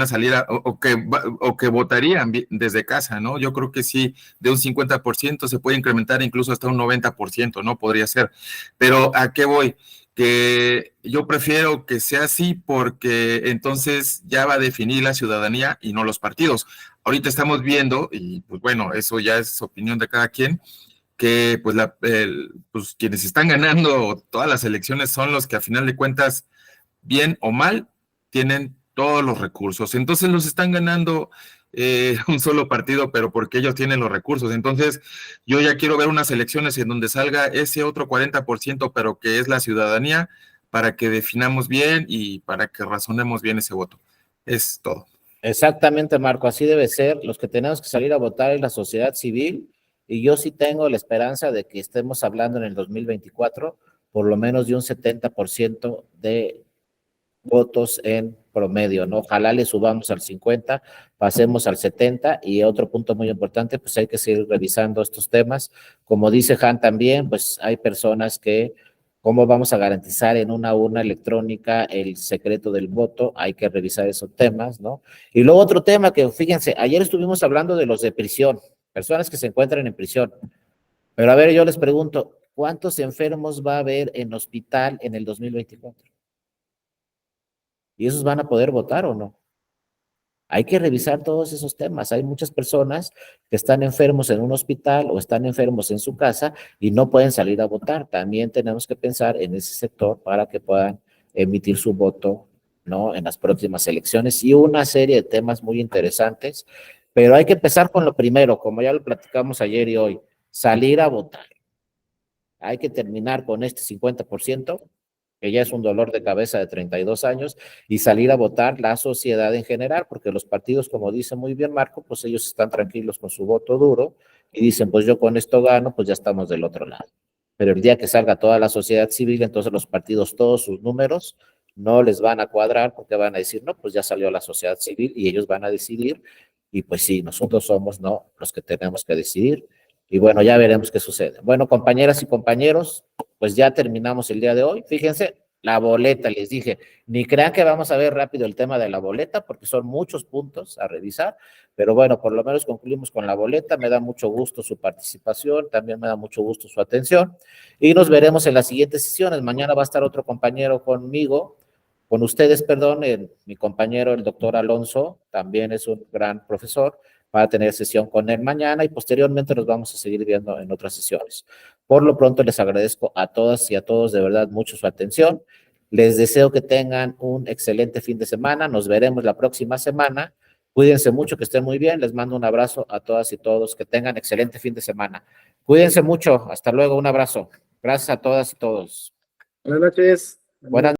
E: salir o que votarían desde casa, ¿no? Yo creo que sí, de un 50% se puede incrementar incluso hasta un 90%, ¿no? Podría ser. Pero ¿a qué voy? Que yo prefiero que sea así porque entonces ya va a definir la ciudadanía y no los partidos. Ahorita estamos viendo, y pues bueno, eso ya es opinión de cada quien, que pues, pues quienes están ganando todas las elecciones son los que a final de cuentas, bien o mal, tienen todos los recursos. Entonces los están ganando un solo partido, pero porque ellos tienen los recursos. Entonces yo ya quiero ver unas elecciones en donde salga ese otro 40%, pero que es la ciudadanía, para que definamos bien y para que razonemos bien ese voto. Es todo.
A: Exactamente, Marco, así debe ser. Los que tenemos que salir a votar es la sociedad civil, y yo sí tengo la esperanza de que estemos hablando en el 2024 por lo menos de un 70% de votos en promedio, ¿no? Ojalá le subamos al 50, pasemos al 70, y otro punto muy importante, pues hay que seguir revisando estos temas. Como dice Han también, pues hay personas que, ¿cómo vamos a garantizar en una urna electrónica el secreto del voto? Hay que revisar esos temas, ¿no? Y luego otro tema que, fíjense, ayer estuvimos hablando de los de prisión, personas que se encuentran en prisión, pero a ver, yo les pregunto, ¿cuántos enfermos va a haber en hospital en el 2024? ¿Y esos van a poder votar o no? Hay que revisar todos esos temas. Hay muchas personas que están enfermos en un hospital o están enfermos en su casa y no pueden salir a votar. También tenemos que pensar en ese sector para que puedan emitir su voto, ¿no? En las próximas elecciones, y una serie de temas muy interesantes. Pero hay que empezar con lo primero, como ya lo platicamos ayer y hoy, salir a votar. Hay que terminar con este 50%, que ya es un dolor de cabeza de 32 años, y salir a votar la sociedad en general, porque los partidos, como dice muy bien Marco, pues ellos están tranquilos con su voto duro y dicen, pues yo con esto gano, pues ya estamos del otro lado. Pero el día que salga toda la sociedad civil, entonces los partidos, todos sus números, no les van a cuadrar, porque van a decir, no, pues ya salió la sociedad civil y ellos van a decidir, y pues sí, nosotros somos, no, los que tenemos que decidir. Y bueno, ya veremos qué sucede. Bueno, compañeras y compañeros, pues ya terminamos el día de hoy. Fíjense, la boleta, les dije, ni crean que vamos a ver rápido el tema de la boleta, porque son muchos puntos a revisar, pero bueno, por lo menos concluimos con la boleta. Me da mucho gusto su participación, también me da mucho gusto su atención, y nos veremos en las siguientes sesiones. Mañana va a estar otro compañero conmigo, con ustedes, perdón, mi compañero, el doctor Alonso, también es un gran profesor. Va a tener sesión con él mañana, y posteriormente nos vamos a seguir viendo en otras sesiones. Por lo pronto les agradezco a todas y a todos de verdad mucho su atención. Les deseo que tengan un excelente fin de semana. Nos veremos la próxima semana. Cuídense mucho, que estén muy bien. Les mando un abrazo a todas y todos. Que tengan excelente fin de semana. Cuídense mucho. Hasta luego. Un abrazo. Gracias a todas y todos.
D: Buenas noches.
A: Buenas